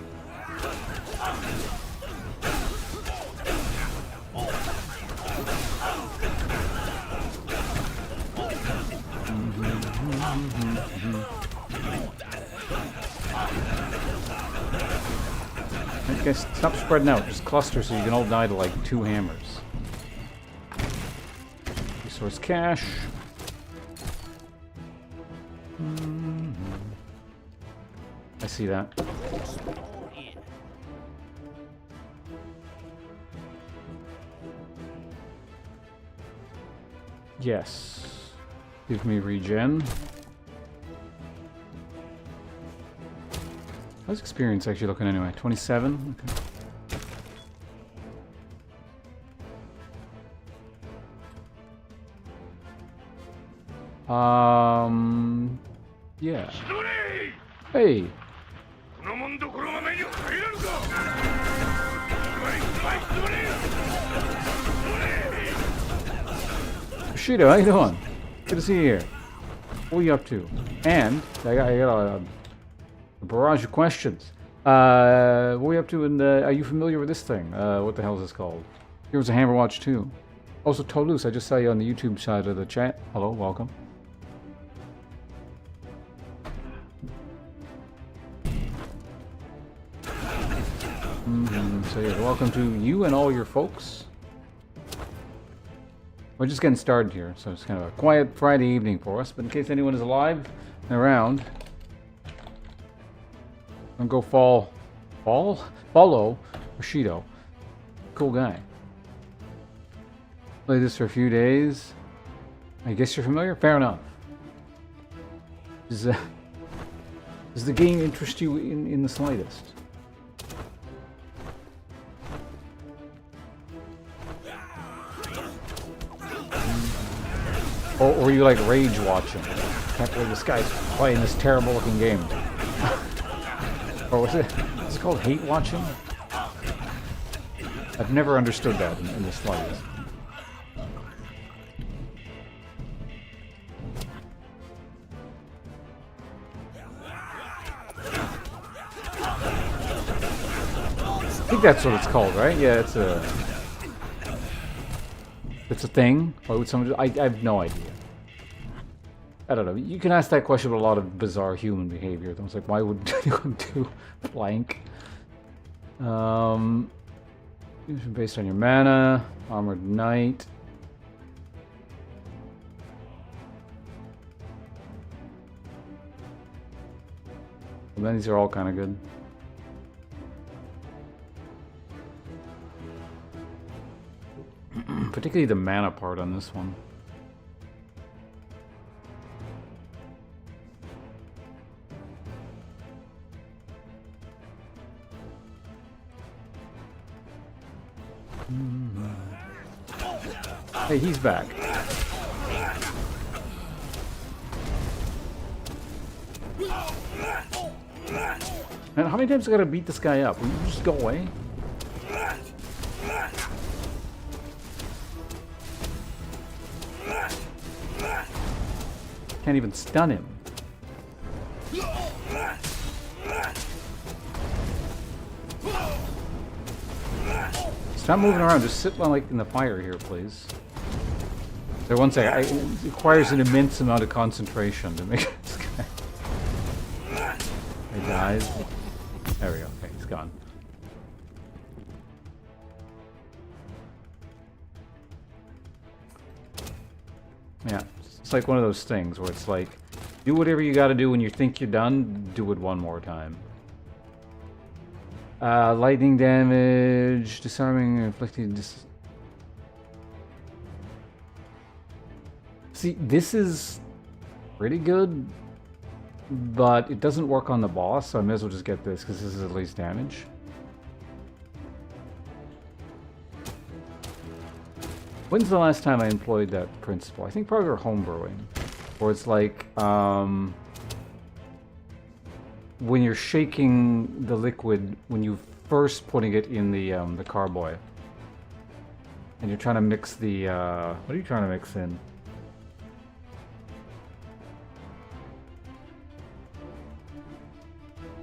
S1: Guys, stop spreading out. Just cluster so you can all die to like 2 hammers. Resource cache. I see that. Yes. Give me regen. How's experience actually looking anyway? 27? Okay. Yeah. Hey! Bushido, how you doing? Good to see you here. What are you up to? And, I got a barrage of questions. What are you up to, and are you familiar with this thing? What the hell is this called? Here was a Hammerwatch 2. Also, Toulouse, I just saw you on the YouTube side of the chat. Hello, welcome. So yeah, welcome to you and all your folks. We're just getting started here, so it's kind of a quiet Friday evening for us, but in case anyone is alive and around, I'm gonna go follow Bushido. Cool guy. Play this for a few days. I guess you're familiar? Fair enough. Does the game interest you in the slightest? Or you like rage watching? Can't believe this guy's playing this terrible looking game. Or was it called hate watching? I've never understood that in the slightest. I think that's what it's called, right? Yeah, it's a thing. Why would someone do? I have no idea. I don't know. You can ask that question about a lot of bizarre human behavior. I was like, why would anyone do blank? Based on your mana, Armored Knight. Well, then these are all kind of good. Particularly the mana part on this one. Hey, he's back. Man, how many times I gotta beat this guy up? Will you just go away? Can't even stun him. Stop moving around. Just sit like in the fire here, please. So one second. It requires an immense amount of concentration to make this guy. He dies. There we go. Okay, he's gone. Yeah, it's like one of those things where it's like, do whatever you got to do when you think you're done. Do it one more time. Lightning damage, disarming, inflicting. See, this is pretty good, but it doesn't work on the boss, so I may as well just get this because this is at least damage. When's the last time I employed that principle? I think probably for homebrewing, where it's like when you're shaking the liquid when you first putting it in the carboy, and you're trying to mix the what are you trying to mix in?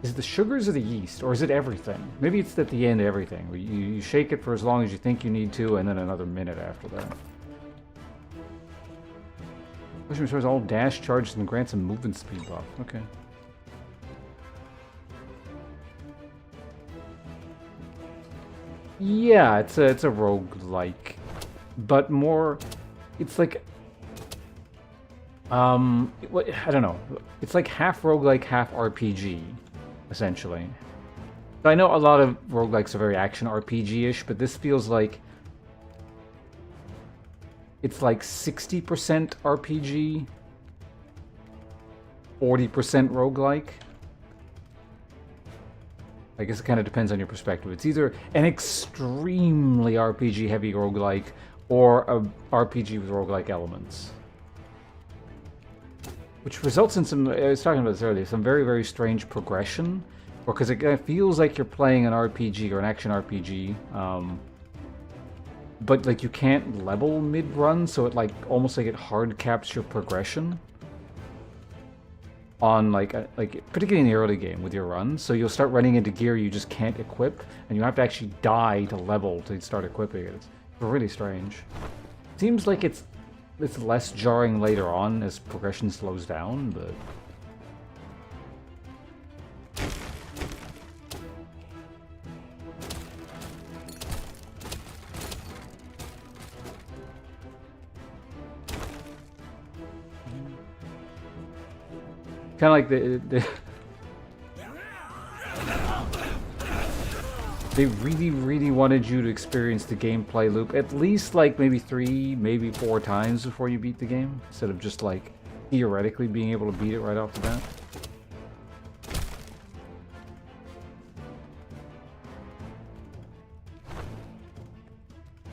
S1: Is it the sugars or the yeast, or is it everything? Maybe it's at the end everything. You shake it for as long as you think you need to, and then another minute after that. Push restores all dash charges and grants a movement speed buff. Okay. Yeah, it's a roguelike, but more, it's like, I don't know. It's like half roguelike, half RPG, essentially. I know a lot of roguelikes are very action RPG-ish, but this feels like it's like 60% RPG, 40% roguelike. I guess it kind of depends on your perspective. It's either an extremely RPG-heavy roguelike or a RPG with roguelike elements. Which results in some, I was talking about this earlier, some very, very strange progression. Because it feels like you're playing an RPG or an action RPG. But like you can't level mid-run, so it like almost like it hard caps your progression. On like particularly in the early game with your runs, so you'll start running into gear you just can't equip, and you have to actually die to level to start equipping it. It's really strange. Seems like it's less jarring later on as progression slows down, but kind of like they really, really wanted you to experience the gameplay loop at least like maybe 3, maybe 4 times before you beat the game, instead of just like theoretically being able to beat it right off the bat.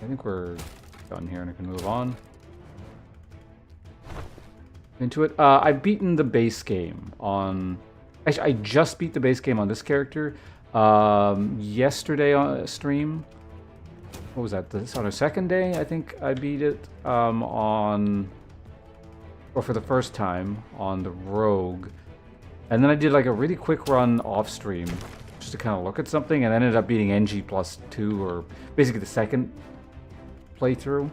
S1: I think we're done here and I can move on into it. I've beaten the base game on... Actually, I just beat the base game on this character yesterday on stream. What was that? This on a second day, I think I beat it or for the first time on the Rogue. And then I did like a really quick run off stream just to kind of look at something, and ended up beating NG+2, or basically the second playthrough.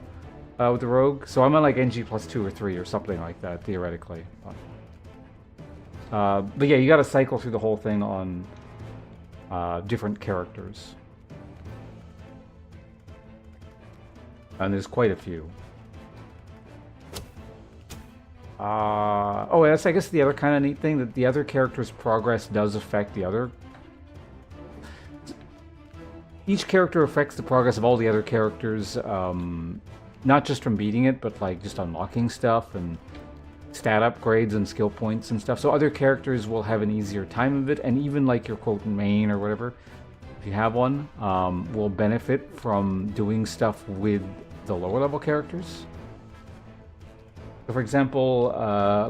S1: With the Rogue, so I'm on like NG+2 or 3 or something like that, theoretically. But yeah, you gotta cycle through the whole thing on different characters. And there's quite a few. Oh, that's, I guess, the other kind of neat thing, that the other character's progress does affect the other. Each character affects the progress of all the other characters, not just from beating it, but like just unlocking stuff and stat upgrades and skill points and stuff. So other characters will have an easier time of it, and even like your quote main or whatever, if you have one, will benefit from doing stuff with the lower level characters. So for example,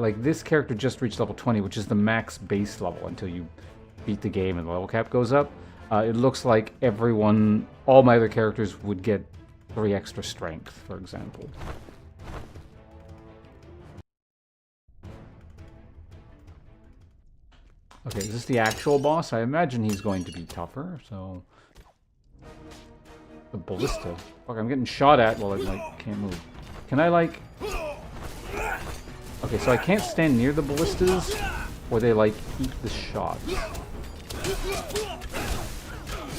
S1: like this character just reached level 20, which is the max base level until you beat the game and the level cap goes up. It looks like all my other characters would get 3 extra strength, for example. Okay, is this the actual boss? I imagine he's going to be tougher, so... The ballista. Fuck, I'm getting shot at while I, like, can't move. Can I, like... Okay, so I can't stand near the ballistas, or they, like, eat the shots.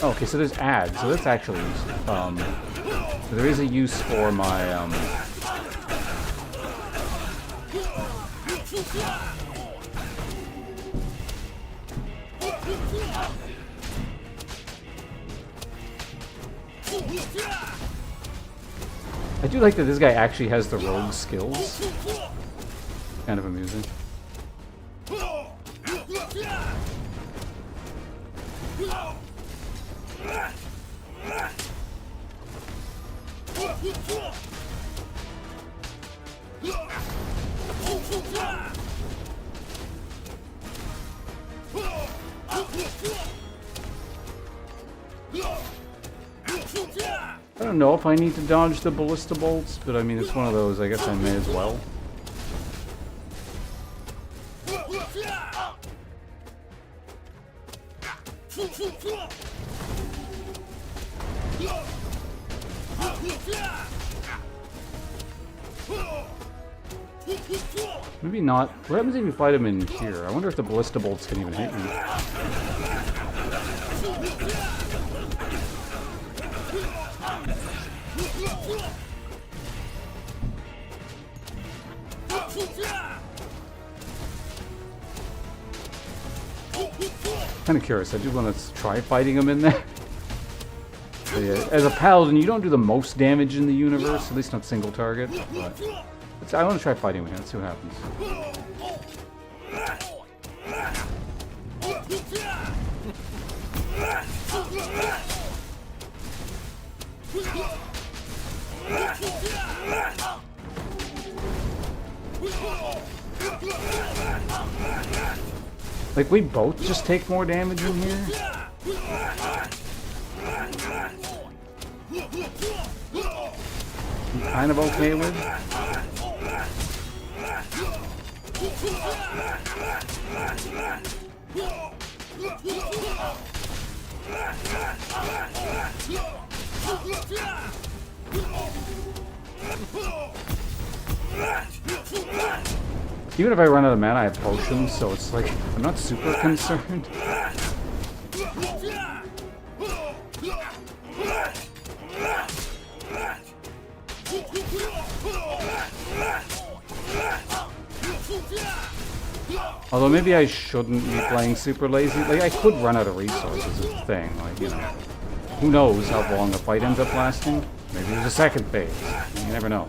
S1: Oh, okay, so there's ads, so that's actually useful. So there is a use for my, I do like that this guy actually has the rogue skills. Kind of amusing. I don't know if I need to dodge the ballista bolts, but I mean, it's one of those, I guess I may as well. Maybe not. What happens if you fight him in here? I wonder if the ballista bolts can even hit me. Kind of curious. I do want to try fighting him in there. So yeah, as a paladin, you don't do the most damage in the universe, at least not single target. But I want to try fighting with him. Let's see what happens. Like, we both just take more damage in here? I'm kind of okay with. Even if I run out of mana, I have potions, so it's like, I'm not super concerned. Although maybe I shouldn't be playing super lazy. Like, I could run out of resources is the thing. Like, you know, who knows how long the fight ends up lasting? Maybe there's a second phase. You never know.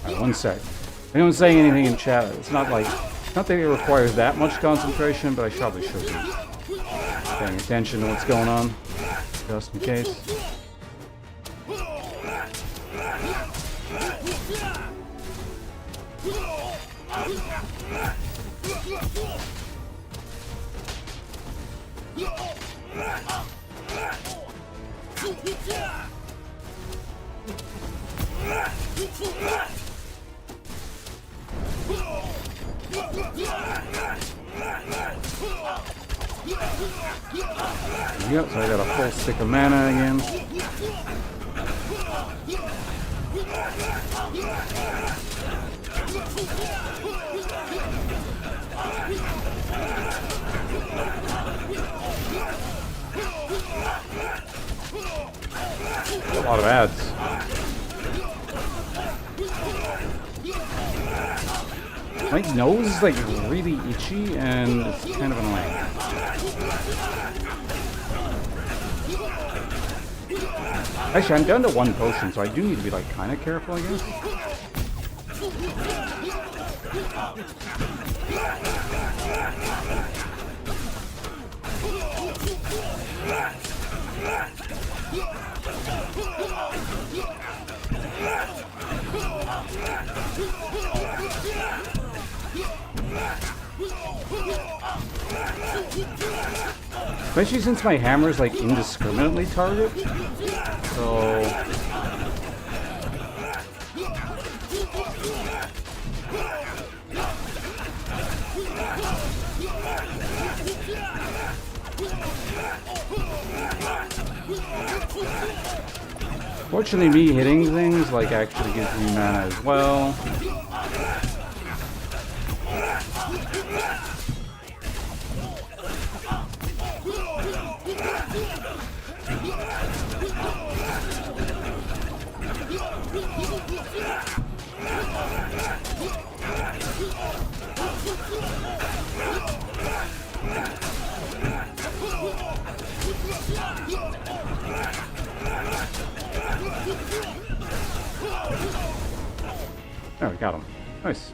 S1: Alright, one sec. Anyone saying anything in chat? It's not like, not that it requires that much concentration, but I probably should be paying attention to what's going on, just in case. Yep, so I got a full stick of mana again. A lot of ads. My nose is like really itchy and it's kind of annoying. Actually, I'm down to 1 potion, so I do need to be like kind of careful, I guess. Especially since my hammer's like indiscriminately target. So fortunately me hitting things like actually gives me mana as well. There, we got him. Nice.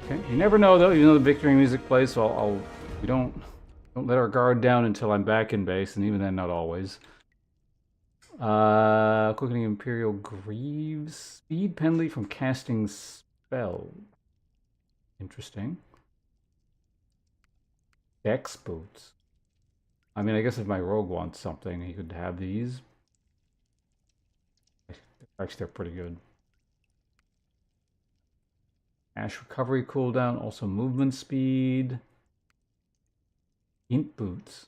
S1: Okay, you never know though, even though the victory music plays, so we don't let our guard down until I'm back in base, and even then not always. Quickening Imperial Greaves. Speed penalty from casting spell. Interesting. Dex boots. I mean, I guess if my rogue wants something, he could have these. Actually, they're pretty good. Ash recovery cooldown, also movement speed. Int boots.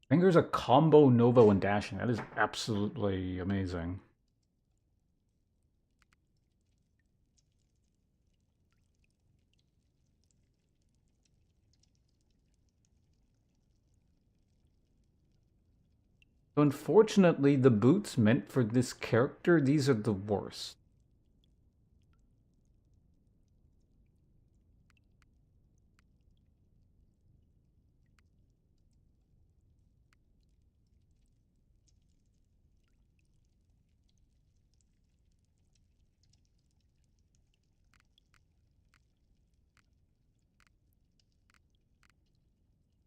S1: Fingers a combo Nova when dashing. That is absolutely amazing. Unfortunately, the boots meant for this character, these are the worst.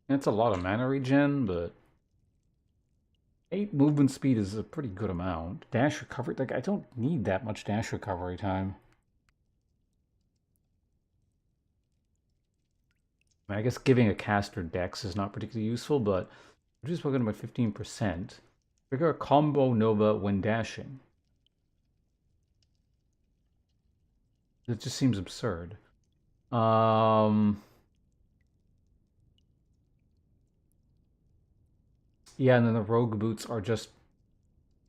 S1: It's a lot of mana regen, but 8 movement speed is a pretty good amount. Dash recovery, like I don't need that much dash recovery time. I mean, I guess giving a caster dex is not particularly useful, but I'm just looking at my 15%. Trigger a combo Nova when dashing. It just seems absurd. Yeah, and then the rogue boots are just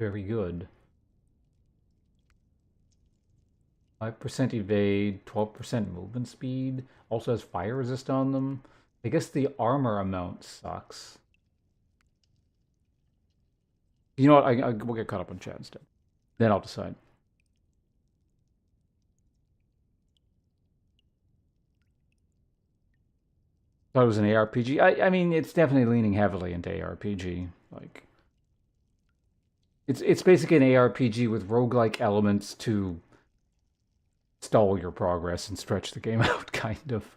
S1: very good. 5% evade, 12% movement speed. Also has fire resist on them. I guess the armor amount sucks. You know what? We'll get caught up on chat instead. Then I'll decide. Thought it was an ARPG. I mean, it's definitely leaning heavily into ARPG. Like, it's basically an ARPG with roguelike elements to stall your progress and stretch the game out, kind of.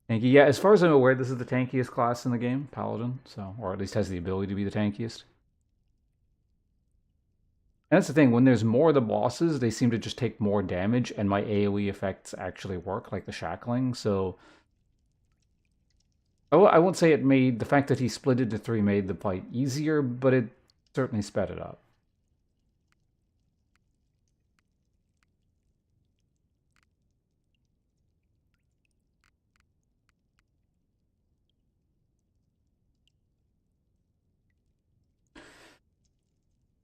S1: Tanky, yeah, as far as I'm aware, this is the tankiest class in the game, Paladin, so, or at least has the ability to be the tankiest. And that's the thing, when there's more of the bosses, they seem to just take more damage, and my AoE effects actually work, like the shackling, so... I won't say it made... The fact that he split into three made the fight easier, but it certainly sped it up.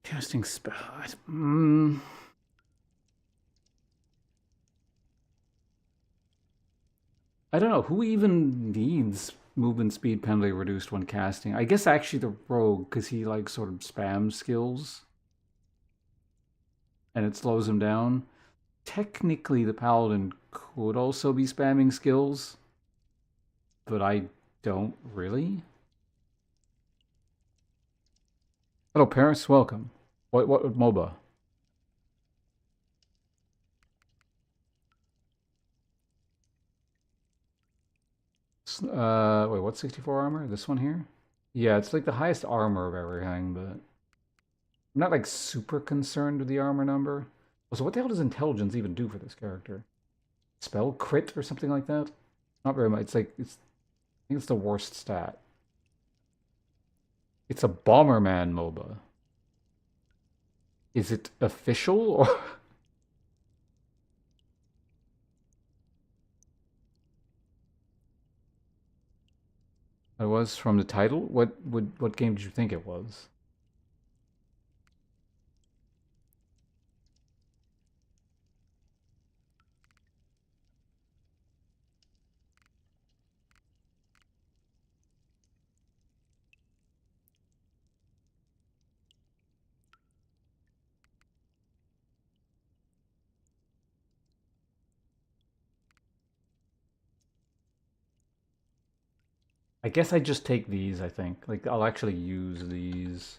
S1: Casting spell... I don't know, who even needs movement speed penalty reduced when casting? I guess actually the rogue, because he like sort of spams skills and it slows him down. Technically the paladin could also be spamming skills, but I don't really. Hello Paris, welcome. What MOBA? Wait, what's 64 armor? This one here? Yeah, it's like the highest armor of everything, but I'm not like super concerned with the armor number. Also, what the hell does intelligence even do for this character? Spell crit or something like that? Not very much. It's like I think it's the worst stat. It's a Bomberman MOBA. Is it official or it was from the title? What game did you think it was? I guess I just take these, I think. Like I'll actually use these.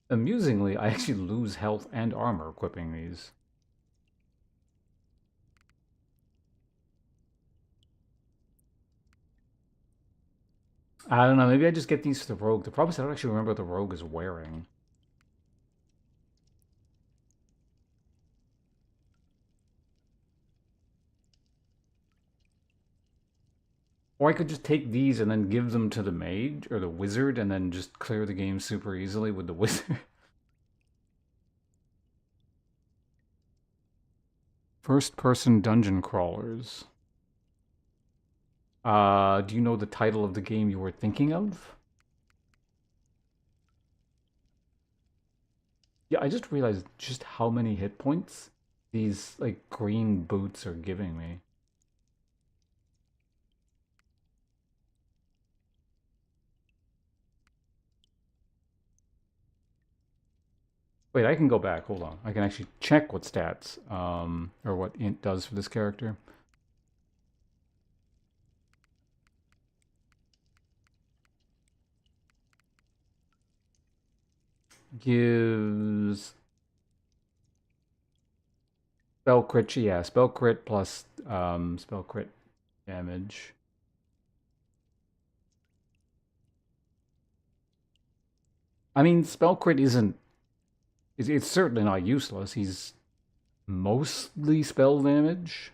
S1: Amusingly, I actually lose health and armor equipping these. I don't know, maybe I just get these for the rogue. The problem is I don't actually remember what the rogue is wearing. Or I could just take these and then give them to the mage or the wizard and then just clear the game super easily with the wizard. First person dungeon crawlers. Do you know the title of the game you were thinking of? Yeah, I just realized just how many hit points these like green boots are giving me. Wait, I can go back. Hold on. I can actually check what stats, or what int does for this character. Gives spell crit, yeah, spell crit plus spell crit damage. I mean, spell crit isn't. It's certainly not useless. He's mostly spell damage.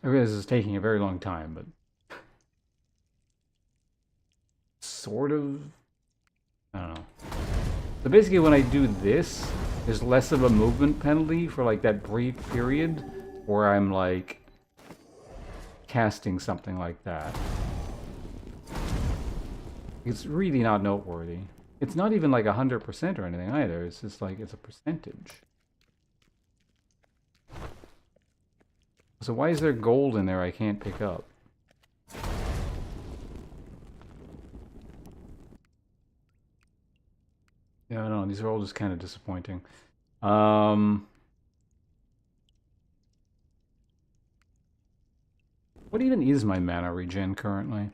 S1: I realize this is taking a very long time, but sort of. I don't know. So basically, when I do this, there's less of a movement penalty for like that brief period where I'm like casting something like that. It's really not noteworthy. It's not even like 100% or anything either. It's just like it's a percentage. So why is there gold in there I can't pick up? Yeah, I don't know. These are all just kind of disappointing. Um, what even is my mana regen currently?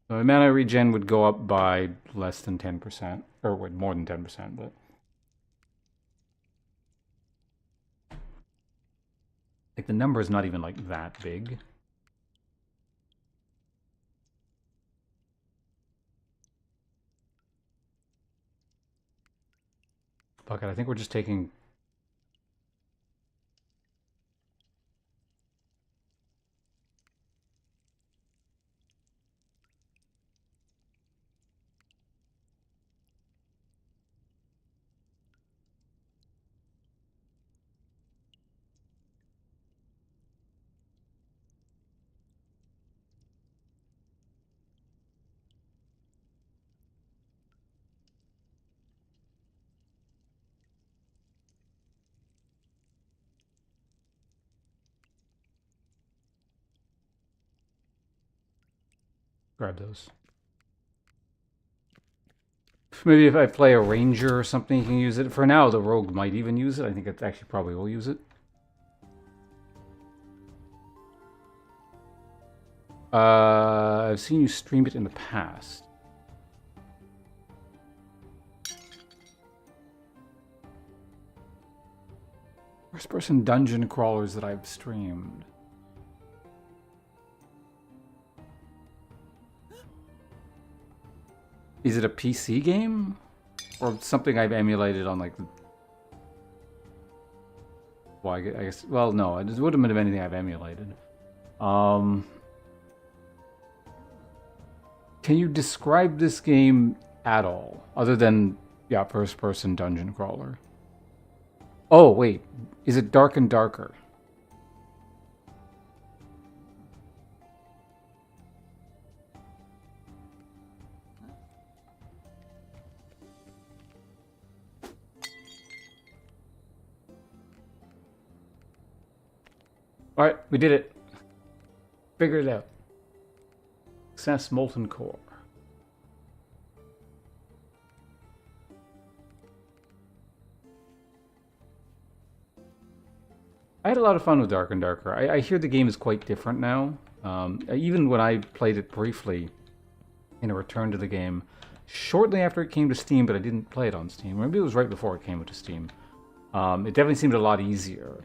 S1: So my mana regen would go up by less than 10%, or wait, more than 10%, but like the number is not even like that big. Fuck it, I think we're just taking... Grab those. Maybe if I play a ranger or something, you can use it. For now, the rogue might even use it. I think it actually probably will use it. I've seen you stream it in the past. First-person dungeon crawlers that I've streamed. Is it a PC game? Or something I've emulated on, like... Well, I guess... Well, no, it wouldn't have been anything I've emulated. Can you describe this game at all? Other than, yeah, first-person dungeon crawler. Oh, wait. Is it Dark and Darker? Alright, we did it. Figured it out. Success Molten Core. I had a lot of fun with Dark and Darker. I hear the game is quite different now. Even when I played it briefly in a return to the game, shortly after it came to Steam, but I didn't play it on Steam. Maybe it was right before it came to Steam. It definitely seemed a lot easier.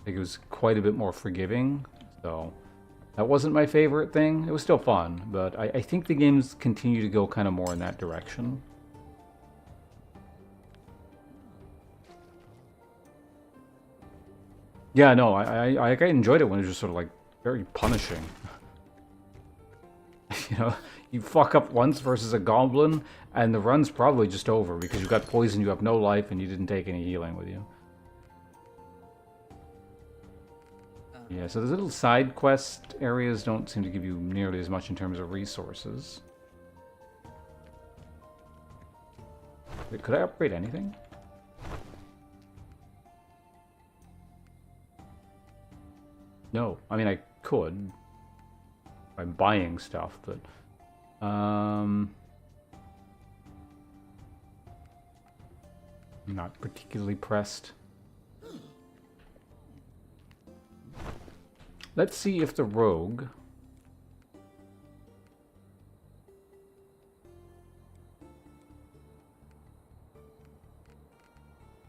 S1: I think it was quite a bit more forgiving, so that wasn't my favorite thing. It was still fun, but I think the games continue to go kind of more in that direction. Yeah, no, I enjoyed it when it was just sort of like very punishing. You know, you fuck up once versus a goblin, and the run's probably just over because you got poison, you have no life, and you didn't take any healing with you. Yeah, so the little side quest areas don't seem to give you nearly as much in terms of resources. Wait, could I upgrade anything? No, I mean I could by buying stuff, but I'm not particularly pressed. Let's see if the rogue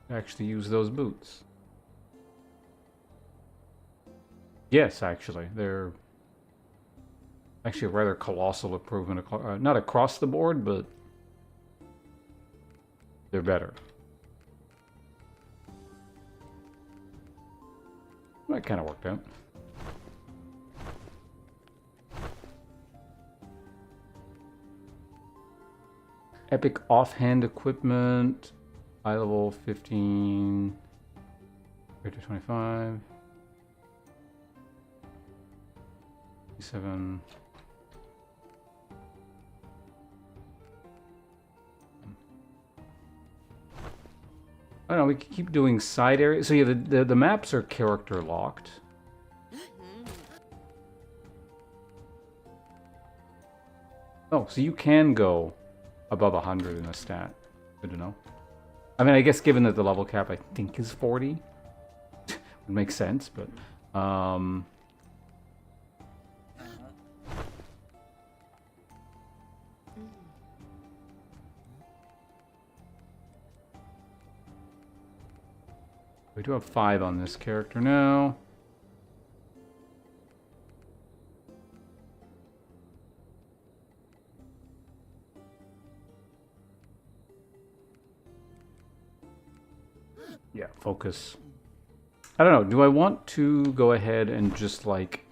S1: actually use those boots. Yes, actually, they're actually a rather colossal improvement. Not across the board, but they're better. That kind of worked out. Epic offhand equipment, high level 15, to 25, 7. I don't know, we can keep doing side areas. So yeah, the maps are character locked. Oh, so you can go above 100 in a stat. Good to know. I mean, I guess given that the level cap I think is 40, would make sense, but we do have 5 on this character now. Yeah, focus. I don't know. Do I want to go ahead and just like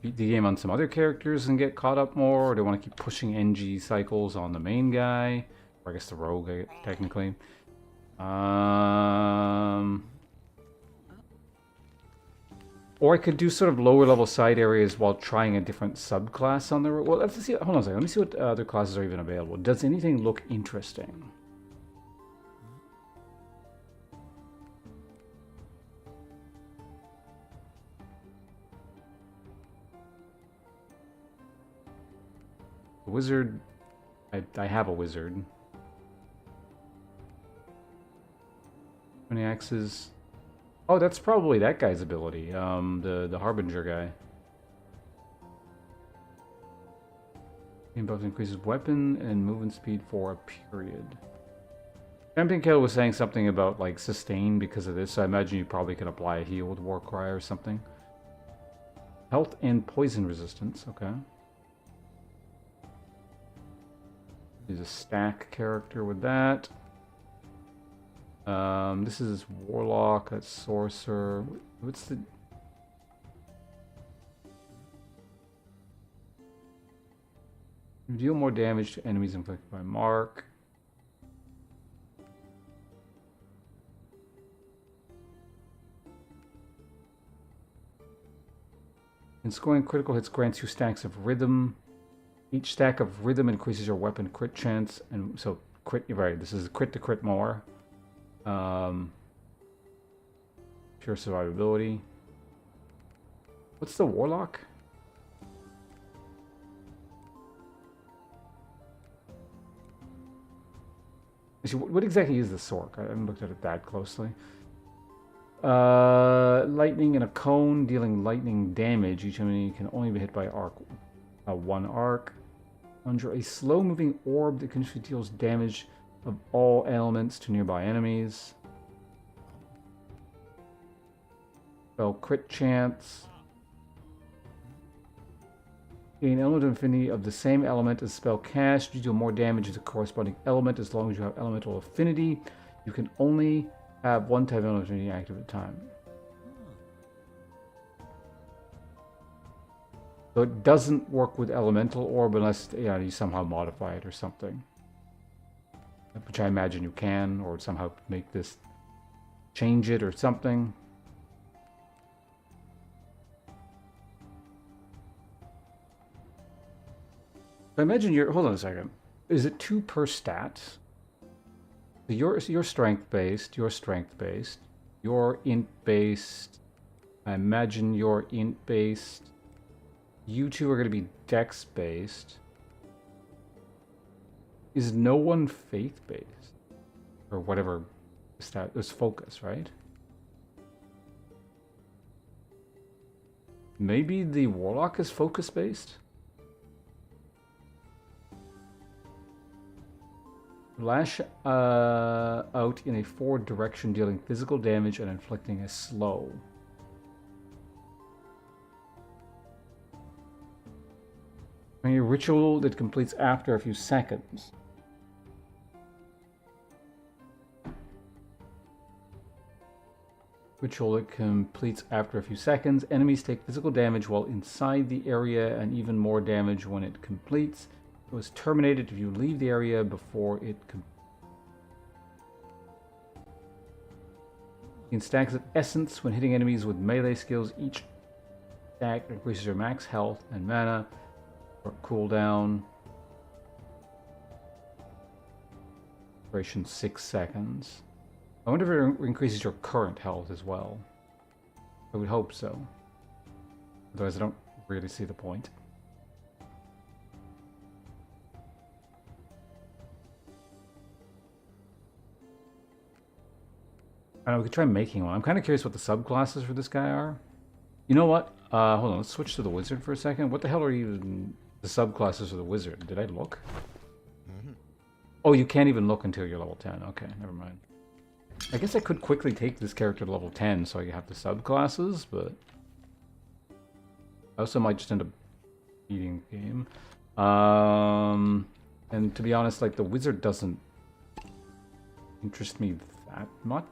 S1: beat the game on some other characters and get caught up more, or do I want to keep pushing NG cycles on the main guy, or I guess the rogue technically? Or I could do sort of lower level side areas while trying a different subclass on the rogue. Well, let's see. Hold on a second. Let me see what other classes are even available. Does anything look interesting? Wizard, I have a wizard. How many axes? Oh, that's probably that guy's ability. The Harbinger guy. Game buff increases weapon and movement speed for a period. Champion Kill was saying something about like sustain because of this, so I imagine you probably can apply a heal with Warcry or something. Health and poison resistance, okay. He's a stack character with that. This is Warlock, that's Sorcerer. What's the... Deal more damage to enemies inflicted by Mark. And scoring critical hits grants you stacks of rhythm. Each stack of rhythm increases your weapon crit chance, and so crit. Right, this is crit to crit more. Pure survivability. What's the Warlock? Actually, what exactly is the Sork? I haven't looked at it that closely. Lightning in a cone, dealing lightning damage. Each enemy can only be hit by arc. One arc. Under a slow-moving orb that continuously deals damage of all elements to nearby enemies. Spell crit chance. Gain element of infinity of the same element as spell cast. You deal more damage to the corresponding element as long as you have elemental affinity. You can only have one type of element of affinity active at a time. So it doesn't work with elemental orb unless you somehow modify it or something. Which I imagine you can, or somehow make this change it or something. I imagine you're... Hold on a second. Is it 2 per stat? You're strength based, you're strength based. You're int based. I imagine you're int based. You two are going to be dex based. Is no one faith based? Or whatever stat is focus, right? Maybe the Warlock is focus based? Lash out in a forward direction, dealing physical damage and inflicting a slow. A ritual that completes after a few seconds. Ritual that completes after a few seconds. Enemies take physical damage while inside the area and even more damage when it completes. It was terminated if you leave the area before it in stacks of essence when hitting enemies with melee skills. Each stack increases your max health and mana. Or cooldown. Duration 6 seconds. I wonder if it increases your current health as well. I would hope so. Otherwise I don't really see the point. I don't know, we could try making one. I'm kind of curious what the subclasses for this guy are. You know what? Hold on, let's switch to the wizard for a second. What the hell are even the subclasses of the wizard? Did I look? Oh, you can't even look until you're level 10. Okay, never mind. I guess I could quickly take this character to level 10 so I have the subclasses, but I also might just end up beating the game. And to be honest, like, the wizard doesn't interest me that much.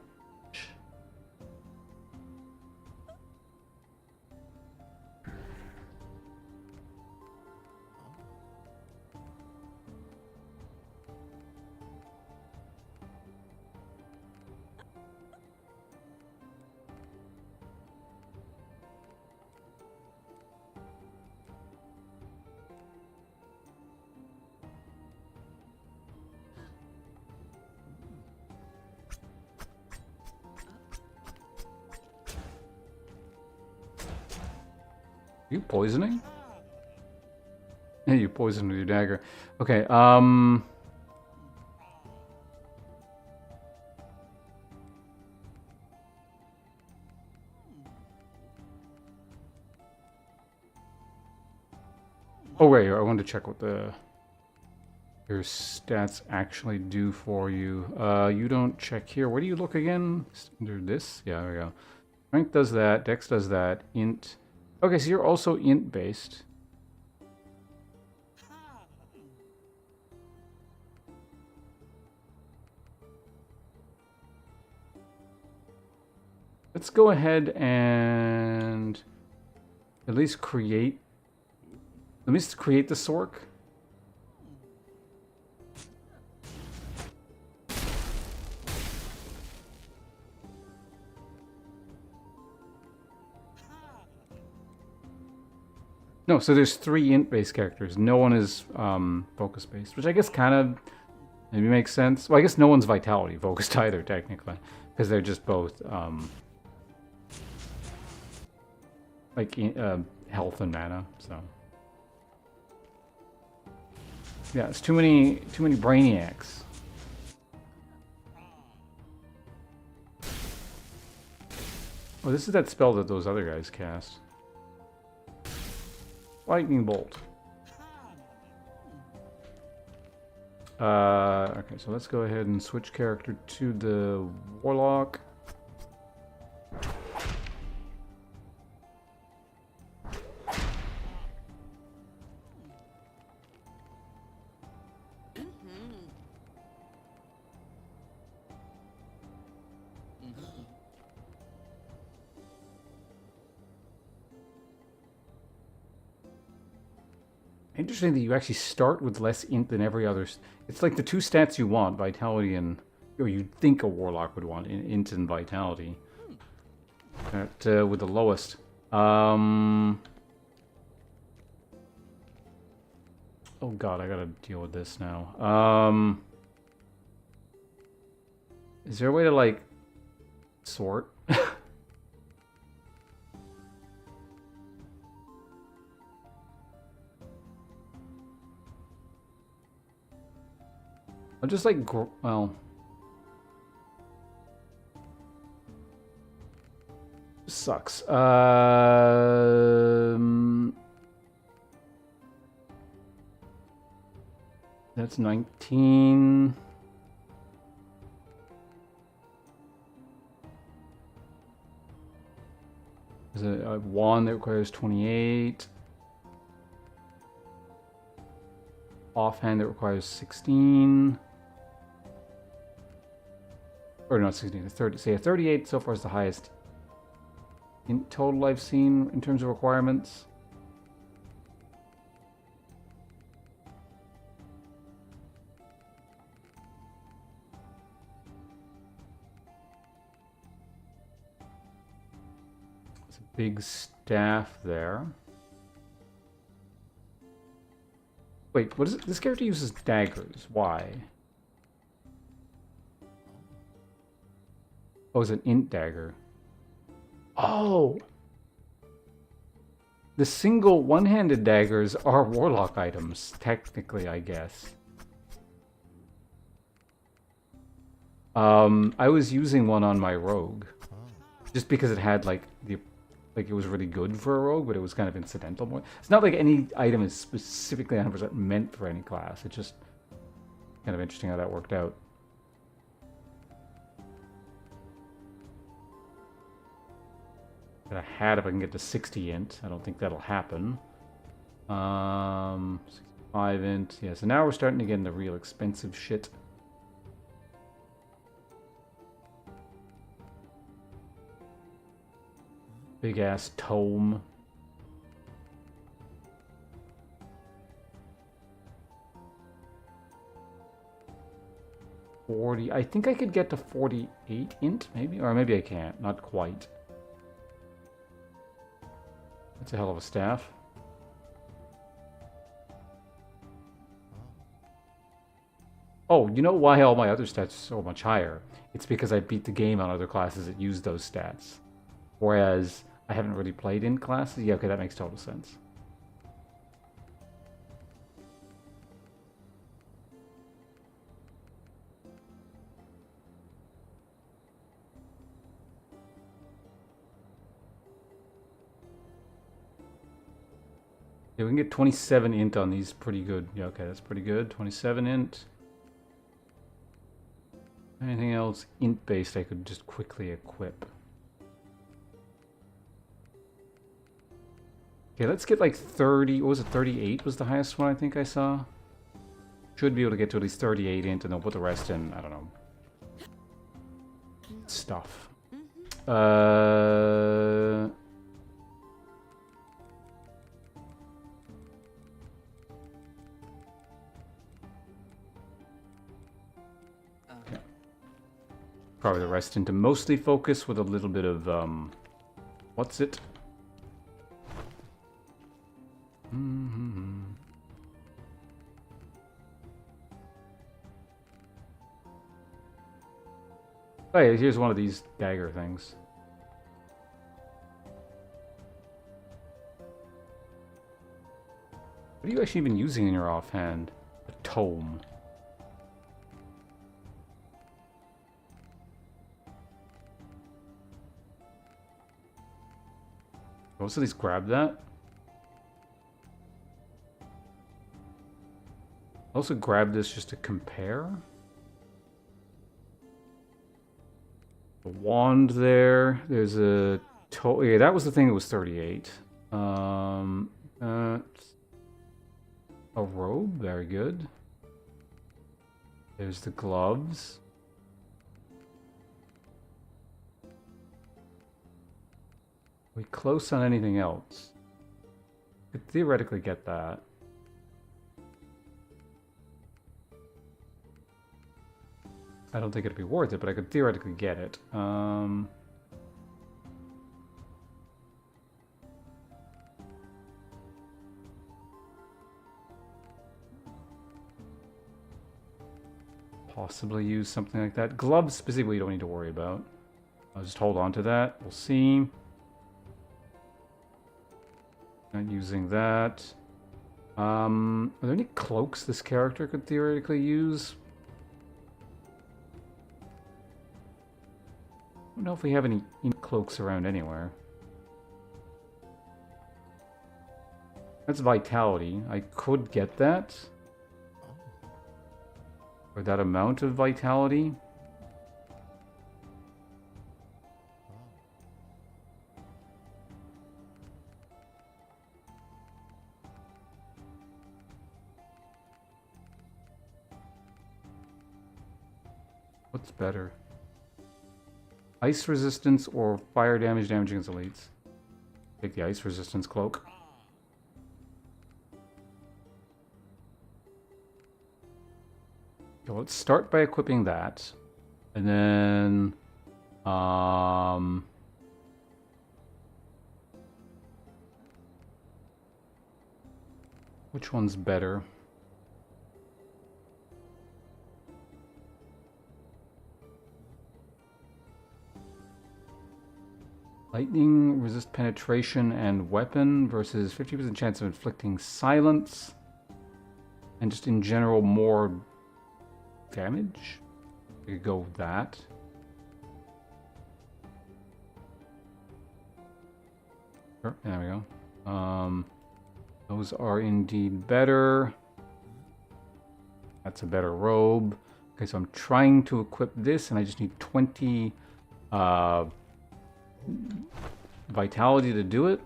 S1: Are you poisoning? Yeah, you poisoned with your dagger. Okay, oh wait, I wanted to check what your stats actually do for you. You don't check here. Where do you look again? Under this? Yeah, there we go. Strength does that, Dex does that, Int. Okay, so you're also Int based. Let's go ahead and at least create the Sork. No, so there's 3 int-based characters. No one is focus-based, which I guess kind of maybe makes sense. Well, I guess no one's vitality focused either, technically, because they're just both like health and mana. So yeah, it's too many brainiacs. Oh, this is that spell that those other guys cast. Lightning bolt. Okay, so let's go ahead and switch character to the warlock. Interesting that you actually start with less int than every other. It's like the 2 stats you want, vitality and, or you'd think a warlock would want, int and vitality. With the lowest. Oh god, I gotta deal with this now. Is there a way to, like, sort? I'll just like, well, sucks. That's 19. There's a wand that requires 28. Offhand that requires 16. Or not 16, 30. Say a 38 so far is the highest in total I've seen in terms of requirements. It's a big staff there. Wait, what is it? This character uses daggers. Why? Oh, it's an int dagger. Oh! The single one-handed daggers are warlock items, technically, I guess. I was using one on my rogue, just because it had like it was really good for a rogue, but it was kind of incidental more. It's not like any item is specifically 100% meant for any class. It's just kind of interesting how that worked out. Got a hat if I can get to 60 int. I don't think that'll happen. 65 int. Yeah, so now we're starting to get into real expensive shit. Big ass tome. I think I could get to 48 int, maybe? Or maybe I can't. Not quite. That's a hell of a staff. Oh, you know why all my other stats are so much higher? It's because I beat the game on other classes that use those stats. Whereas I haven't really played in classes. Yeah, okay, that makes total sense. Yeah, we can get 27 int on these pretty good. Yeah, okay, that's pretty good. 27 int. Anything else int-based I could just quickly equip? Okay, let's get like 30. What was it? 38 was the highest one I think I saw. Should be able to get to at least 38 int and then put the rest in, I don't know, stuff. Probably the rest into mostly focus with a little bit of, what's it? Oh yeah, here's one of these dagger things. What are you actually even using in your offhand? A tome. Most of these grab that. Also grab this just to compare. The wand there. There's a yeah, that was the thing that was 38. A robe, very good. There's the gloves. Are we close on anything else? Could theoretically get that. I don't think it'd be worth it, but I could theoretically get it. Possibly use something like that. Gloves specifically you don't need to worry about. I'll just hold on to that. We'll see. Not using that. Are there any cloaks this character could theoretically use? I don't know if we have any cloaks around anywhere. That's vitality. I could get that. Or that amount of vitality. What's better? Ice resistance or fire damage against elites? Take the ice resistance cloak. So let's start by equipping that. And then which one's better? Lightning, resist penetration and weapon versus 50% chance of inflicting silence. And just in general more damage? We could go with that. Sure, there we go. Those are indeed better. That's a better robe. Okay, so I'm trying to equip this, and I just need 20 vitality to do it.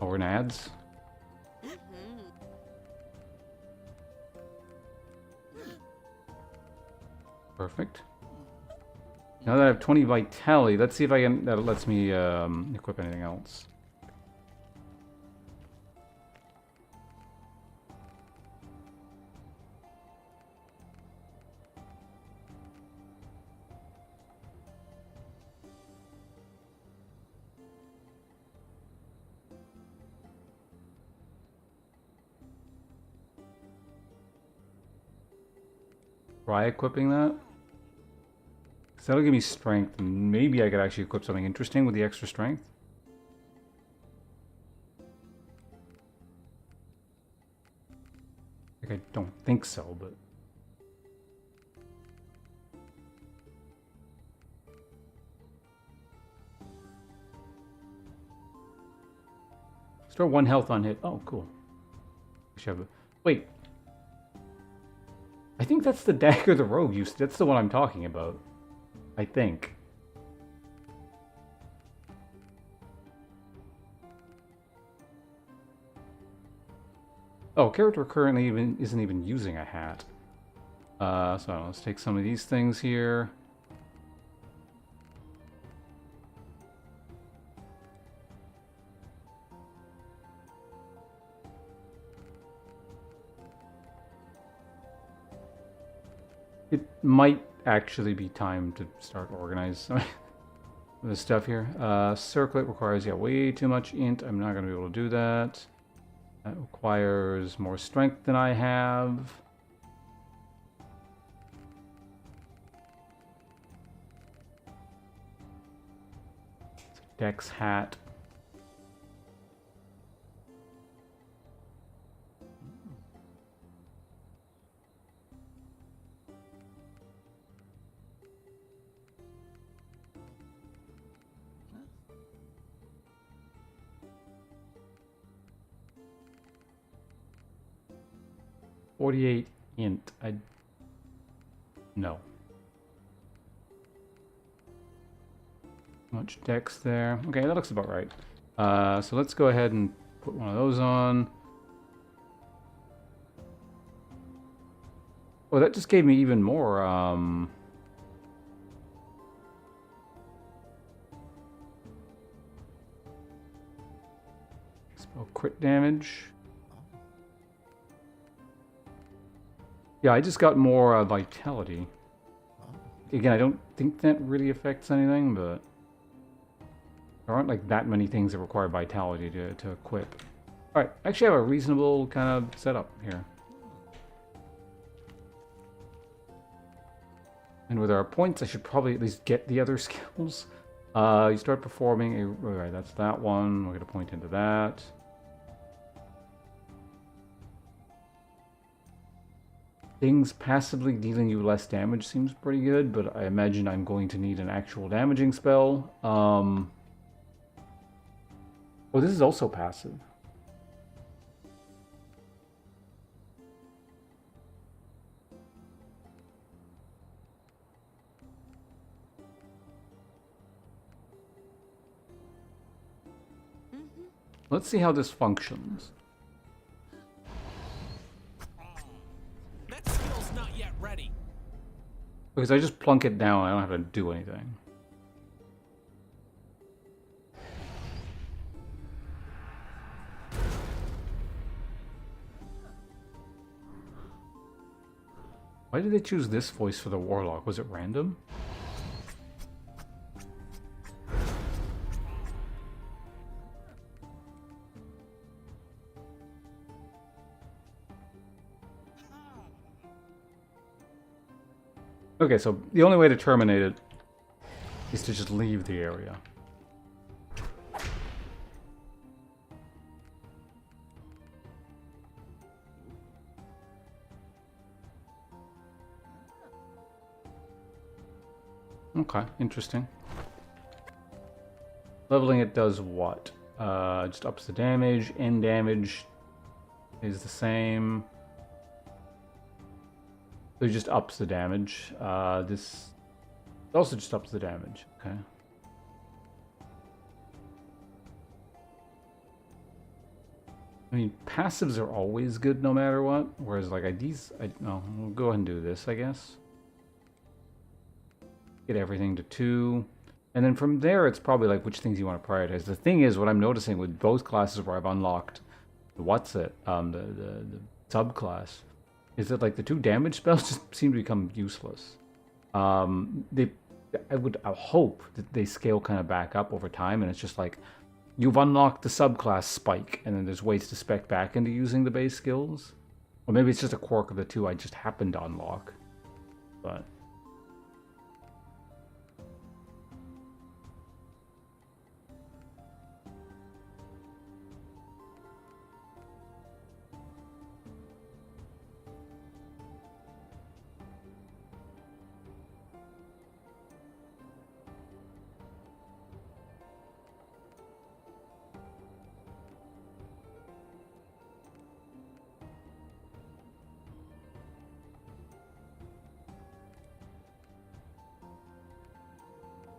S1: Oh, we're in ads. Perfect. Now that I have 20 vitality, let's see if I can. That lets me equip anything else. Try equipping that. So that'll give me strength, and maybe I could actually equip something interesting with the extra strength. Like, I don't think so, but... Store 1 health on hit. Oh, cool. Wait. I think that's the dagger the rogue used. That's the one I'm talking about. I think. Oh, character currently isn't even using a hat. So let's take some of these things here. It might actually be time to start organizing the stuff here. Circlet requires, yeah, way too much int. I'm not going to be able to do that. That requires more strength than I have. Dex hat. .48 int. No. Much dex there. Okay, that looks about right. So let's go ahead and put one of those on. Oh, that just gave me even more. Spell crit damage. Yeah, I just got more vitality. Again, I don't think that really affects anything, but there aren't like that many things that require vitality to equip. Alright, actually I have a reasonable kind of setup here. And with our points, I should probably at least get the other skills. You start performing a... Alright, that's that one. We'll get a point into that. Things passively dealing you less damage seems pretty good, but I imagine I'm going to need an actual damaging spell. Oh, this is also passive. Let's see how this functions.
S2: That skill's not yet ready.
S1: Because I just plunk it down, I don't have to do anything. Why did they choose this voice for the Warlock? Was it random? Okay, so the only way to terminate it is to just leave the area. Okay, interesting. Leveling it does what? Just ups the damage. End damage is the same. So it just ups the damage. This also just ups the damage. Okay. I mean, passives are always good no matter what. Whereas, like, no, we'll go ahead and do this, I guess. Get everything to 2. And then from there, it's probably like which things you want to prioritize. The thing is, what I'm noticing with both classes where I've unlocked the the subclass, is that like the 2 damage spells just seem to become useless. I hope that they scale kind of back up over time, and it's just like you've unlocked the subclass spike, and then there's ways to spec back into using the base skills, or maybe it's just a quirk of the 2 I just happened to unlock, but.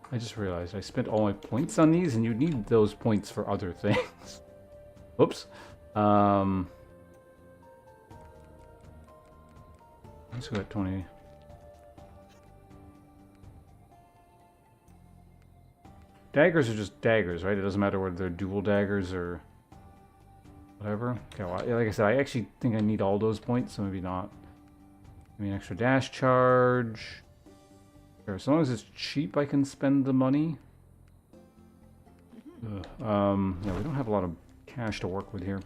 S1: I just realized I spent all my points on these, and you need those points for other things. Oops. I just got 20. Daggers are just daggers, right? It doesn't matter whether they're dual daggers or whatever. Okay, well, like I said, I actually think I need all those points, so maybe not. I mean, extra dash charge. Sure, as long as it's cheap, I can spend the money. Yeah, we don't have a lot of cash to work with here.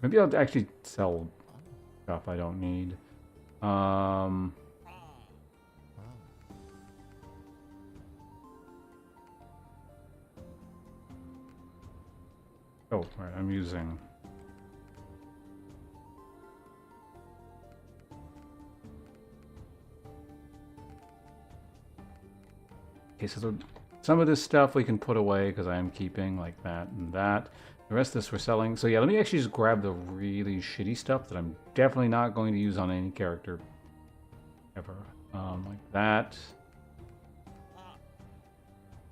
S1: Maybe I'll actually sell stuff I don't need. Oh, right, I'm using... Okay, so some of this stuff we can put away because I am keeping, like that and that. The rest of this we're selling. So yeah, let me actually just grab the really shitty stuff that I'm definitely not going to use on any character ever. Like that.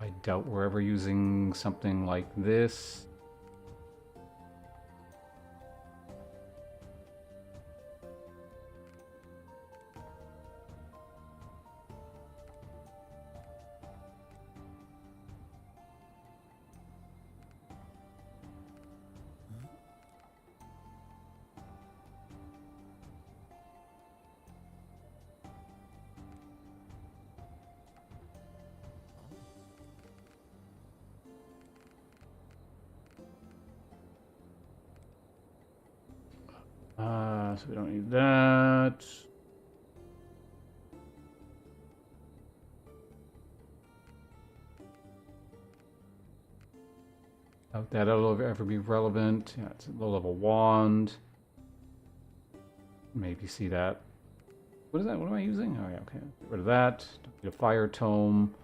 S1: I doubt we're ever using something like this. So we don't need that. Doubt that'll ever be relevant. Yeah, it's a low-level wand. Maybe see that. What is that? What am I using? Oh yeah, okay. Get rid of that. Don't need a fire tome.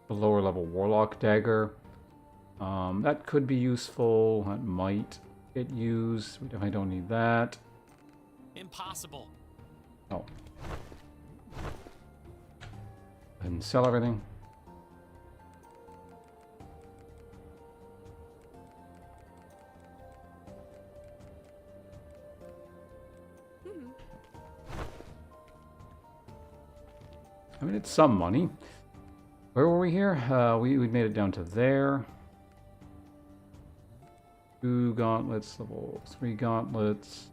S1: The lower level warlock dagger. That could be useful. That might get used. We definitely don't need that.
S2: Impossible.
S1: Oh. And sell everything. I mean, it's some money. Where were we here? We made it down to there. 2 gauntlets, level 3 gauntlets.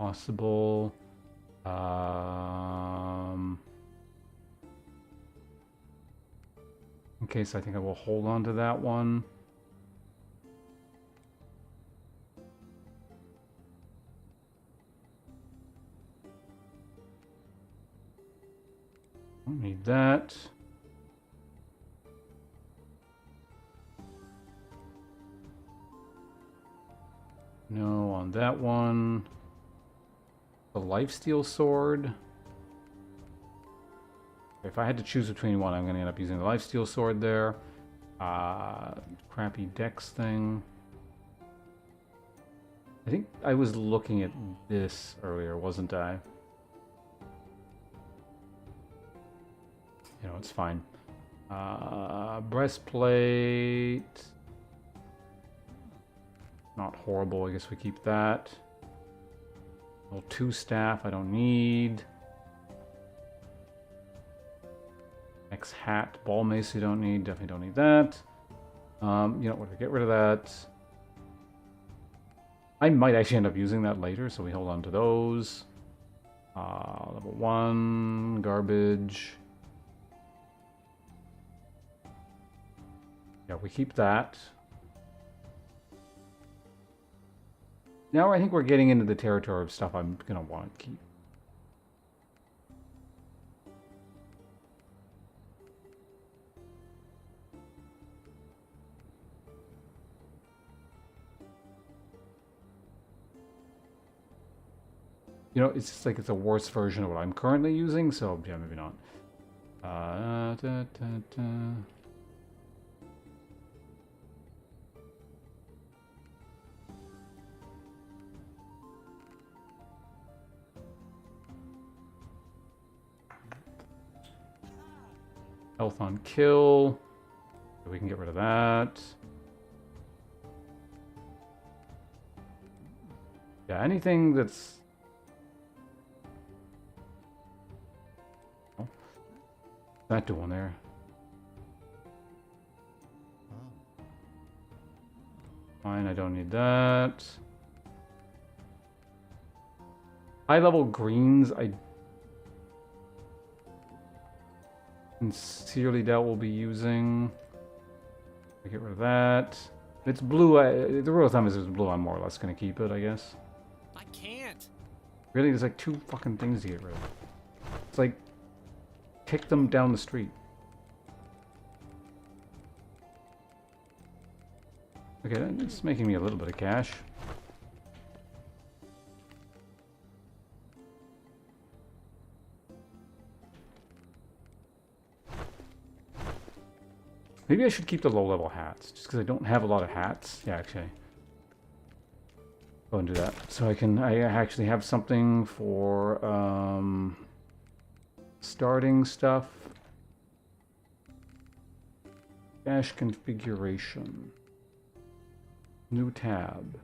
S1: possible. Okay, so I think I will hold on to that one. Don't need that. No on that one. The lifesteal sword. If I had to choose between one, I'm going to end up using the lifesteal sword there. Crappy dex thing. I think I was looking at this earlier, wasn't I? You know, it's fine. Breastplate. Not horrible. I guess we keep that. Level 2 staff I don't need. X hat. Ball mace you don't need. Definitely don't need that. You know what? Get rid of that. I might actually end up using that later, so we hold on to those. Level 1. Garbage. Yeah, we keep that. Now I think we're getting into the territory of stuff I'm going to want to keep. You know, it's just like it's a worse version of what I'm currently using, so yeah, maybe not. Health on kill. We can get rid of that. Yeah, anything that's... Oh, that doing there? Fine, I don't need that. High level greens, I sincerely doubt we'll be using. Get rid of that. If it's blue, the rule of thumb is if it's blue, I'm more or less going to keep it, I guess.
S2: I can't.
S1: Really, there's like 2 fucking things to get rid of. It's like, kick them down the street. Okay, that's making me a little bit of cash. Maybe I should keep the low-level hats, just because I don't have a lot of hats. Yeah, actually. Go and do that. So I actually have something for starting stuff. Dash configuration. New tab.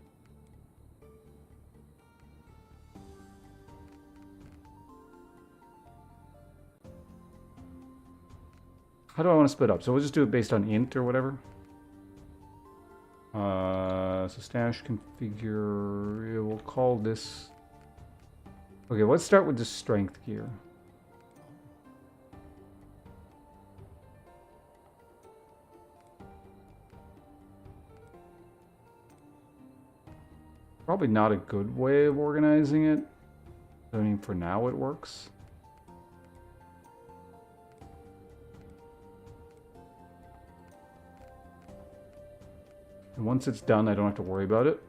S1: How do I want to split up? So we'll just do it based on int or whatever. So stash configure, we'll call this... Okay, let's start with the strength gear. Probably not a good way of organizing it. I mean, for now it works. And once it's done, I don't have to worry about it.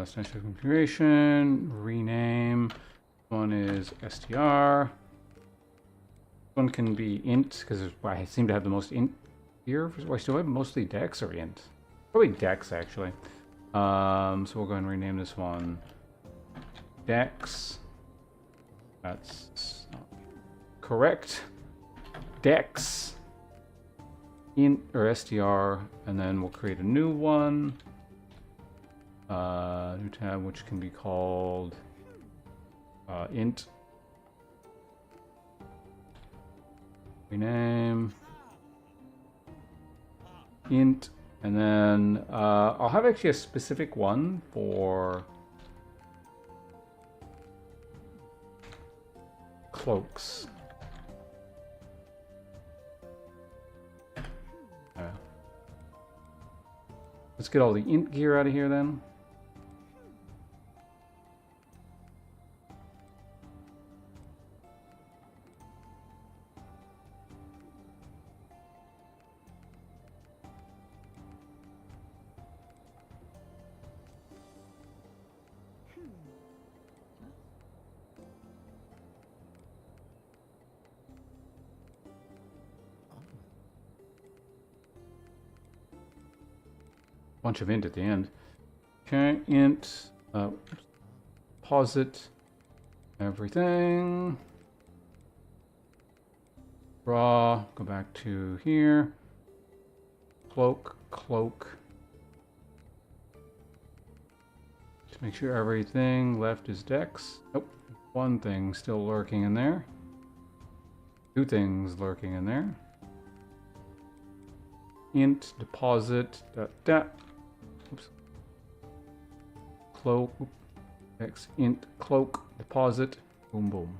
S1: Stash configuration, rename. One is str. One can be int because I seem to have the most int here? Wait, do I have mostly Dex or Int? Probably Dex, actually. So we'll go ahead and rename this one Dex. That's not correct. Dex. Int or str, and then we'll create a new one. New tab, which can be called int. Rename. Int. And then I'll have actually a specific one for cloaks. Let's get all the int gear out of here then. Bunch of int at the end. Okay, int, posit everything. Raw, go back to here. Cloak, cloak. Just make sure everything left is Dex. Nope, one thing still lurking in there. Two things lurking in there. Int, deposit, oops. Cloak, X, int, cloak, deposit, boom, boom.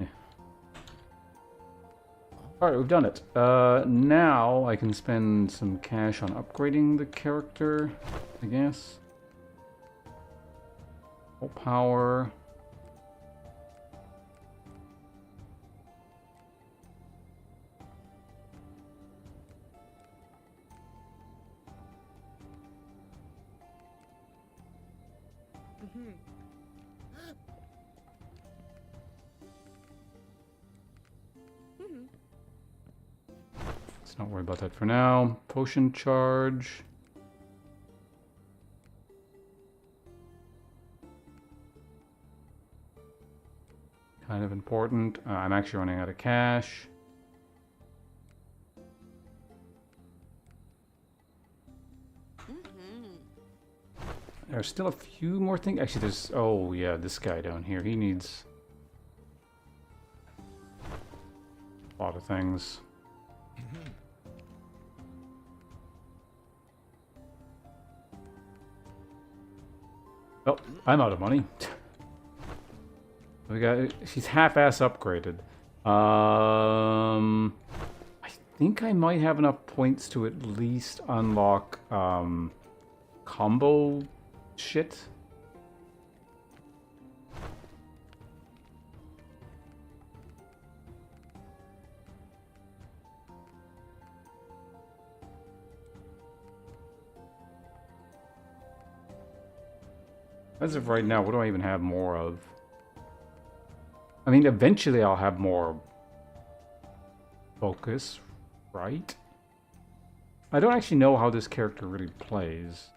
S1: Yeah. Alright, we've done it. Now I can spend some cash on upgrading the character, I guess. Full power. Let's not worry about that for now. Potion charge. Kind of important. I'm actually running out of cash. There's still a few more things. Actually, there's... Oh, yeah, this guy down here. He needs a lot of things. Oh, I'm out of money. We got... She's half-ass upgraded. I think I might have enough points to at least unlock combo shit. As of right now, what do I even have more of? I mean, eventually I'll have more focus, right? I don't actually know how this character really plays.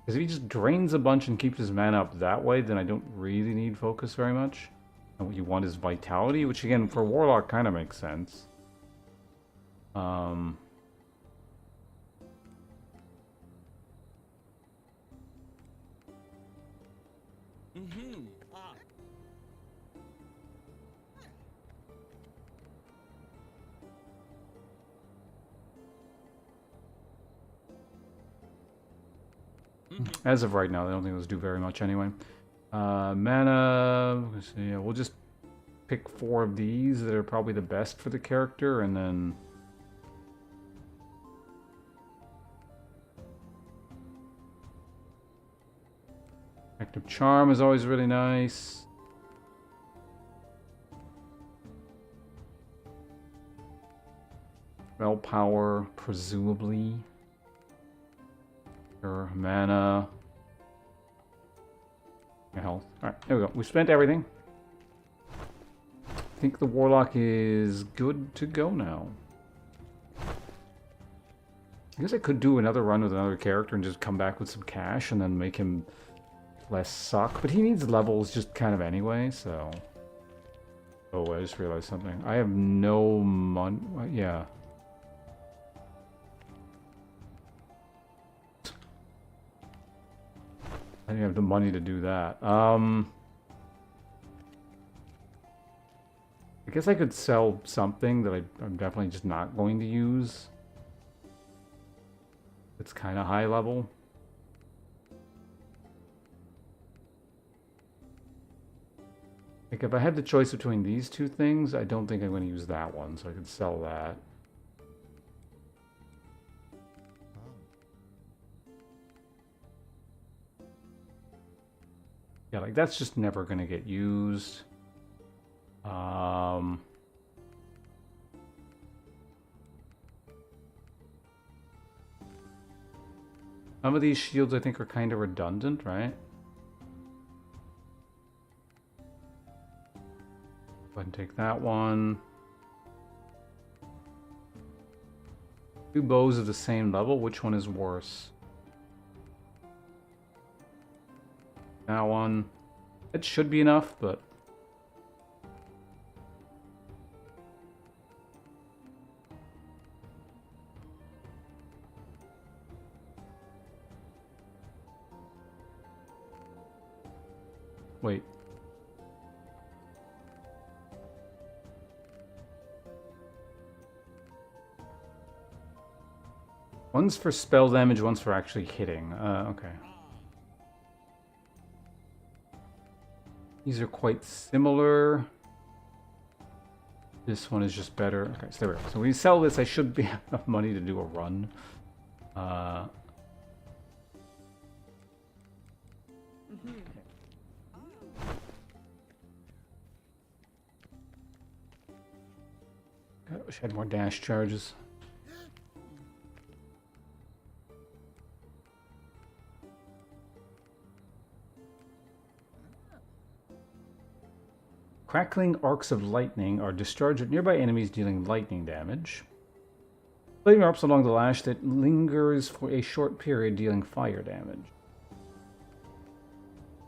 S1: Because if he just drains a bunch and keeps his mana up that way, then I don't really need focus very much. And what you want is vitality, which again, for Warlock kind of makes sense. As of right now, I don't think those do very much anyway. Mana, let's see, yeah, we'll just pick 4 of these that are probably the best for the character, and then... Active Charm is always really nice. Spell Power, presumably. Your mana. Your health. Alright, there we go. We spent everything. I think the Warlock is good to go now. I guess I could do another run with another character and just come back with some cash and then make him less suck. But he needs levels just kind of anyway, so... Oh, I just realized something. I have no money... Yeah. I didn't have the money to do that. I guess I could sell something that I'm definitely just not going to use. It's kind of high level. Like, if I had the choice between these two things, I don't think I'm going to use that one, so I could sell that. Yeah, like, that's just never going to get used. Some of these shields I think are kind of redundant, right? Go ahead and take that one. Two bows of the same level, which one is worse? That one. It should be enough, but... Wait. One's for spell damage, one's for actually hitting. Okay. These are quite similar. This one is just better. Okay, so there we go. So when we sell this, I should be enough money to do a run. I wish I had more dash charges. Crackling arcs of lightning are discharged at nearby enemies, dealing lightning damage. Flaming arcs along the lash that lingers for a short period, dealing fire damage.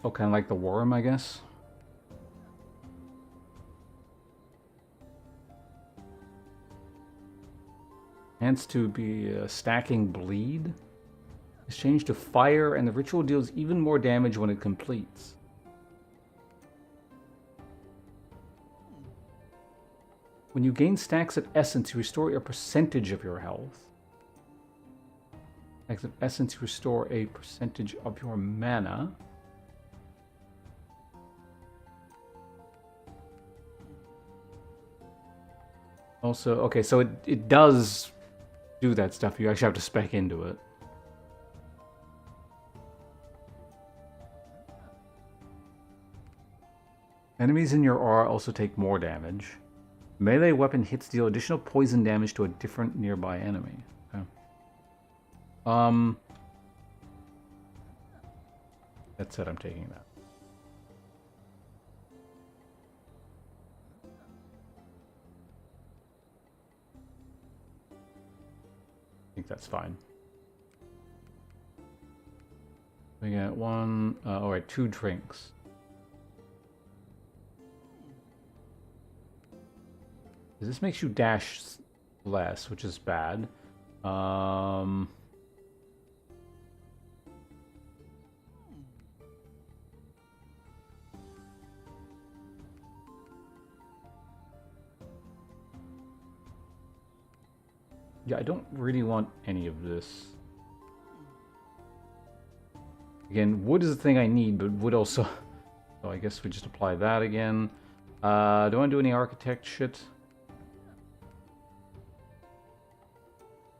S1: Oh, kind of like the worm, I guess. Chance to be stacking bleed. Is changed to fire, and the ritual deals even more damage when it completes. When you gain stacks of essence, you restore a percentage of your health. Stacks of essence, you restore a percentage of your mana. Also, okay, so it does do that stuff. You actually have to spec into it. Enemies in your aura also take more damage. Melee weapon hits deal additional poison damage to a different nearby enemy. Okay. That said, I'm taking that. I think that's fine. We got one, alright, 2 drinks. This makes you dash less, which is bad. Yeah, I don't really want any of this. Again, wood is the thing I need, but wood also... So I guess we just apply that again. Do I want to do any architect shit?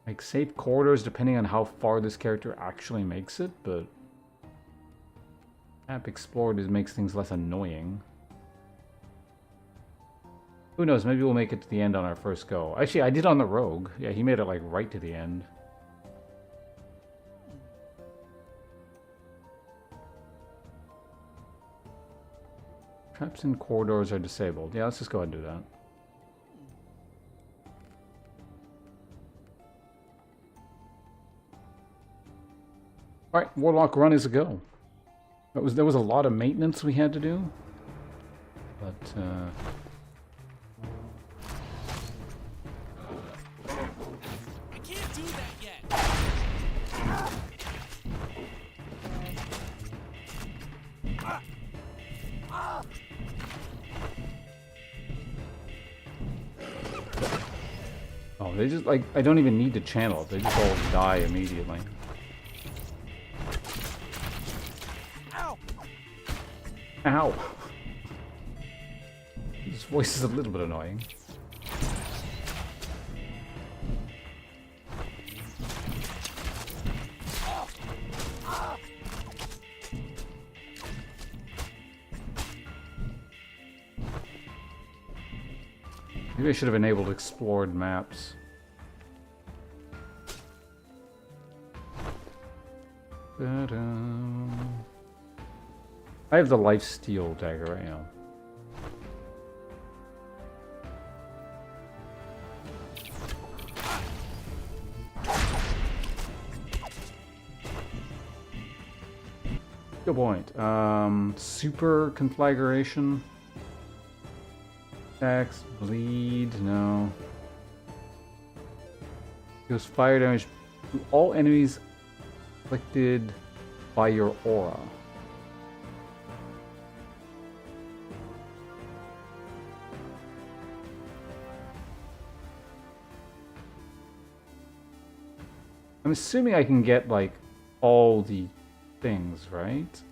S1: Like, safe corridors, depending on how far this character actually makes it, but... Map explored makes things less annoying. Who knows, maybe we'll make it to the end on our first go. Actually, I did on the rogue. Yeah, he made it, like, right to the end. Traps in corridors are disabled. Yeah, let's just go ahead and do that. Alright, Warlock Run is a go. There was a lot of maintenance we had to do. But,
S2: I can't do that yet.
S1: oh, they just, like, I don't even need to channel it. They just all die immediately.
S2: Ow!
S1: Ow! His voice is a little bit annoying. Maybe I should have enabled explored maps. I have the lifesteal dagger right now. Good point. Super conflagration. Attacks, bleed, no. Deals fire damage to all enemies afflicted by your aura. I'm assuming I can get, like, all the things, right?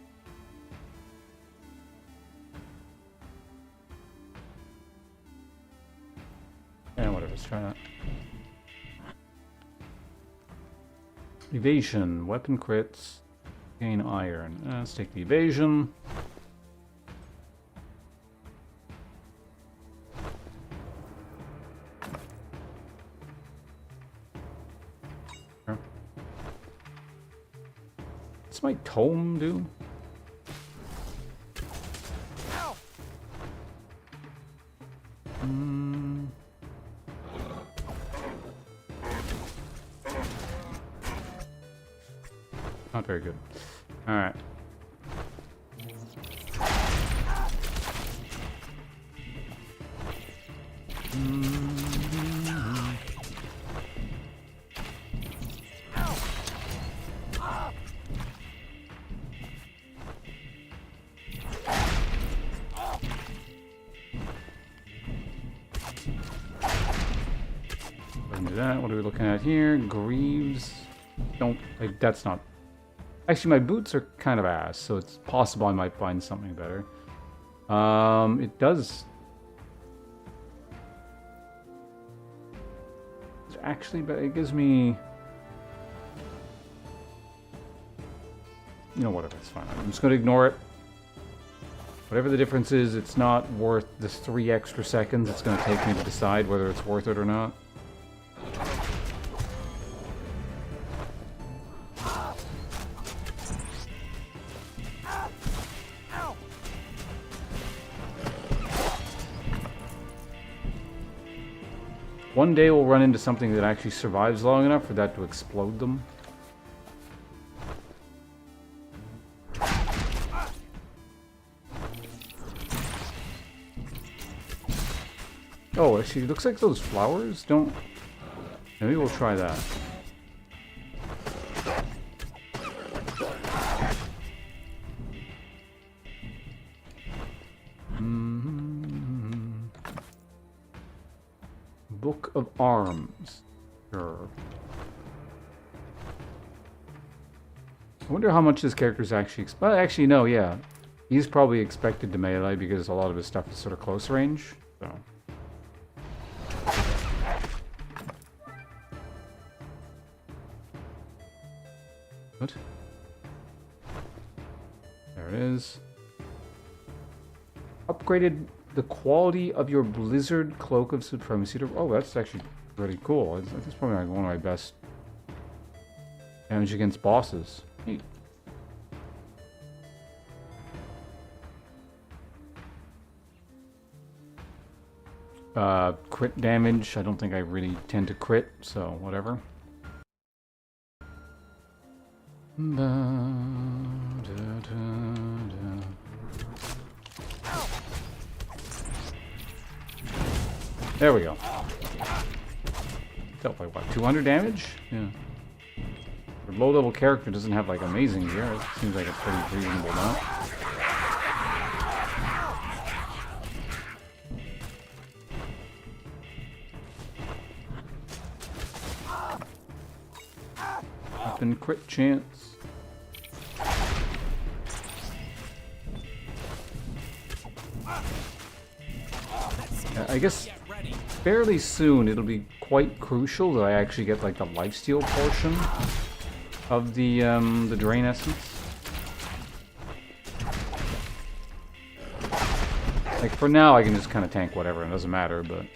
S1: And whatever, let's try that. Evasion, weapon crits, gain iron. Let's take the evasion. Sure. What's my tome do?
S2: Ow!
S1: Not very good. Alright. Do that. What are we looking at here? Greaves. Don't, like, that's not. Actually, my boots are kind of ass, so it's possible I might find something better. It does. It's actually, but it gives me. You know, whatever, it's fine. I'm just going to ignore it. Whatever the difference is, it's not worth the 3 extra seconds it's going to take me to decide whether it's worth it or not. One day we'll run into something that actually survives long enough for that to explode them. Oh, actually, it looks like those flowers don't... Maybe we'll try that. Book of Arms. Sure. I wonder how much this character's actually... Well, actually, no, yeah. He's probably expected to melee because a lot of his stuff is sort of close range, so... What? There it is. Upgraded the quality of your Blizzard Cloak of Supremacy. Oh, that's actually pretty cool. That's probably like one of my best damage against bosses. Neat. Crit damage. I don't think I really tend to crit, so whatever. There we go. Dealt like what, 200 damage? Yeah. A low-level character doesn't have like amazing gear. It seems like a pretty reasonable amount. Up and crit chance. I guess fairly soon it'll be quite crucial that I actually get like the lifesteal portion of the drain essence. Like for now I can just kind of tank whatever, it doesn't matter, but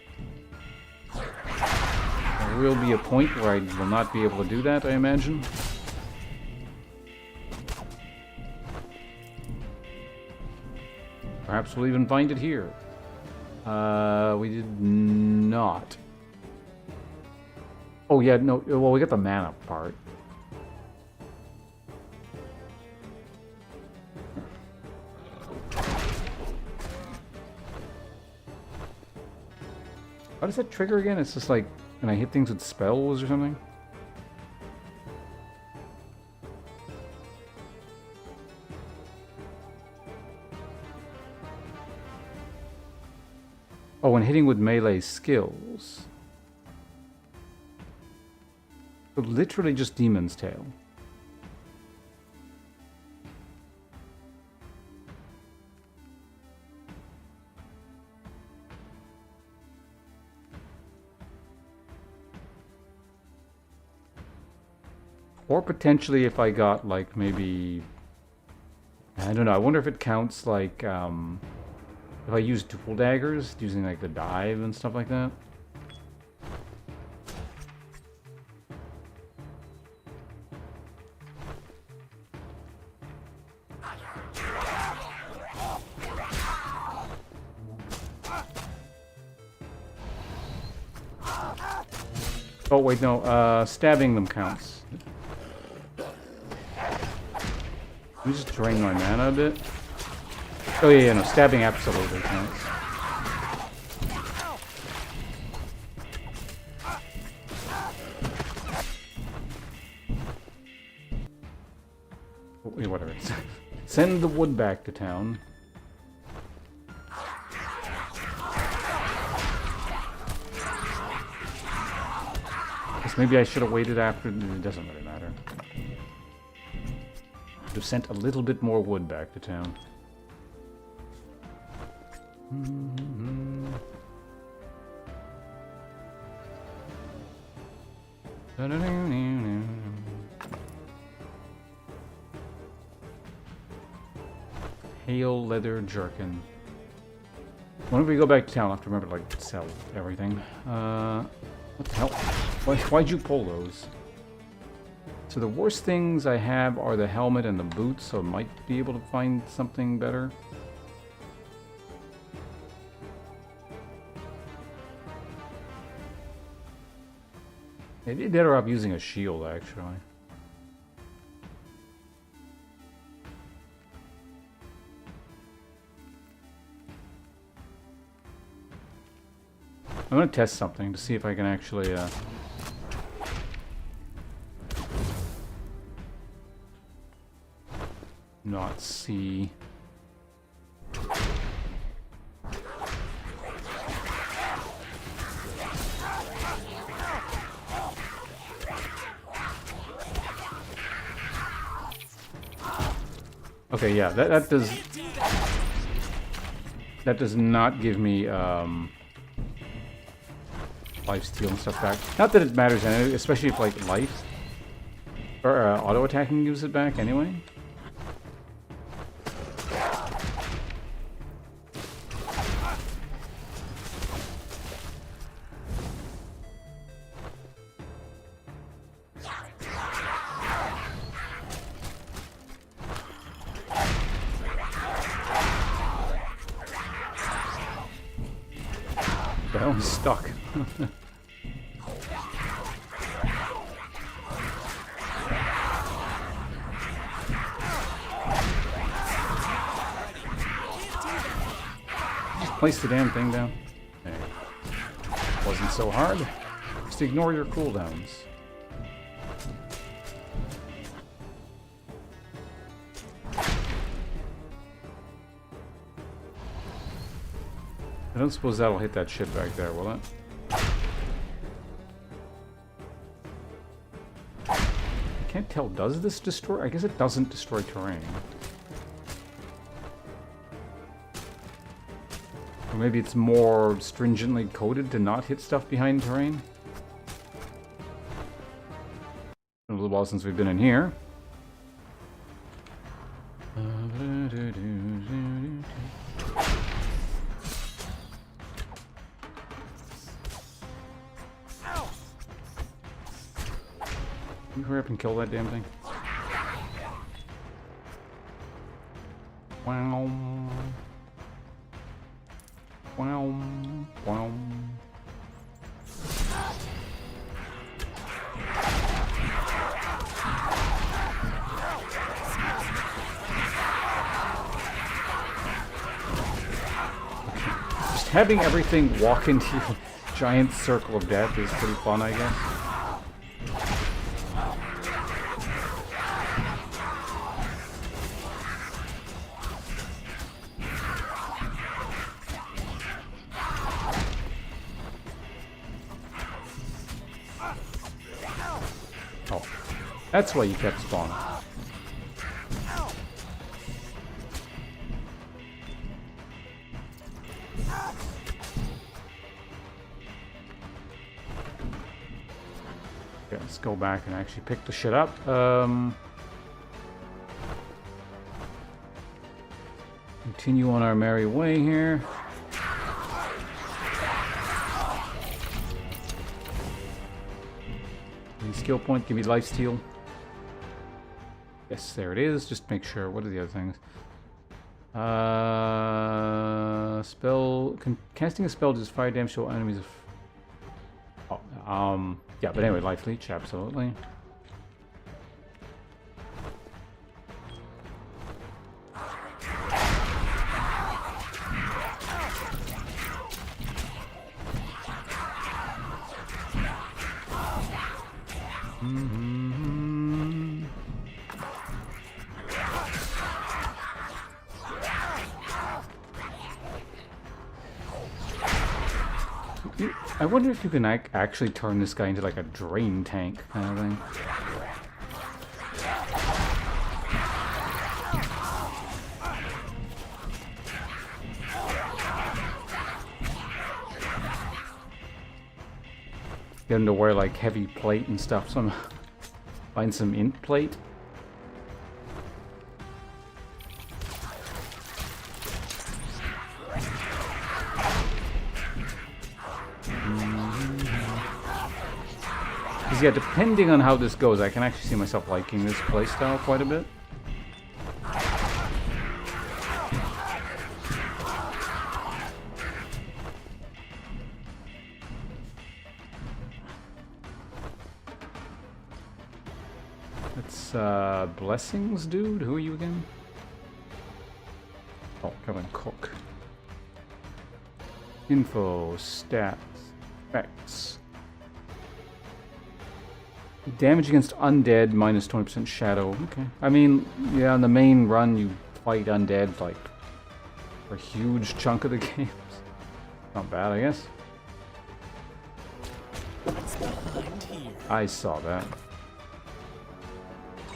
S1: there will be a point where I will not be able to do that, I imagine. Perhaps we'll even find it here. We did not. Oh yeah, no, well we got the mana part. How does that trigger again? It's just like, and I hit things with spells or something? Oh, when hitting with melee skills. So literally just Demon's Tail. Or potentially if I got like maybe, I don't know, I wonder if it counts like if I use dual daggers using like the dive and stuff like that. Oh wait, no, stabbing them counts. Let me just drain my mana a bit. Oh yeah, no, stabbing absolutely counts. Oh, yeah, whatever. Send the wood back to town. Guess maybe I should have waited after. It doesn't really matter. Should have sent a little bit more wood back to town. Hail leather jerkin. Whenever we go back to town, I'll have to remember to like sell everything. What the hell? Why'd you pull those? So the worst things I have are the helmet and the boots, so I might be able to find something better. Maybe better off using a shield, actually. I'm gonna test something to see if I can actually, not see. Okay, yeah, that does not give me lifesteal and stuff back. Not that it matters anyway, especially if like life or auto attacking gives it back anyway. The hell, I'm stuck. Just place the damn thing down. There. Wasn't so hard. Just ignore your cooldowns. I don't suppose that'll hit that shit back there, will it? I can't tell, does this destroy? I guess it doesn't destroy terrain. Or maybe it's more stringently coded to not hit stuff behind terrain? A little while since we've been in here. Can you hurry up and kill that damn thing? Wow. Wow. Wow. Just having everything walk into a giant circle of death is pretty fun, I guess. That's why you kept spawning. Okay, let's go back and actually pick the shit up. Continue on our merry way here. Skill point, give me life steal. Yes, there it is. Just make sure. What are the other things? Casting a spell does fire damage to all enemies. Yeah, but anyway, life leech, absolutely. I wonder if you can actually turn this guy into like a drain tank kind of thing. Get him to wear like heavy plate and stuff, so I'm find some int plate. Yeah, depending on how this goes, I can actually see myself liking this playstyle quite a bit. It's Blessings, dude? Who are you again? Oh, come and cook. Info, stats, effects. Damage against undead, minus 20% shadow. Okay. I mean, yeah, on the main run, you fight undead, like, for a huge chunk of the games. Not bad, I guess. I saw that.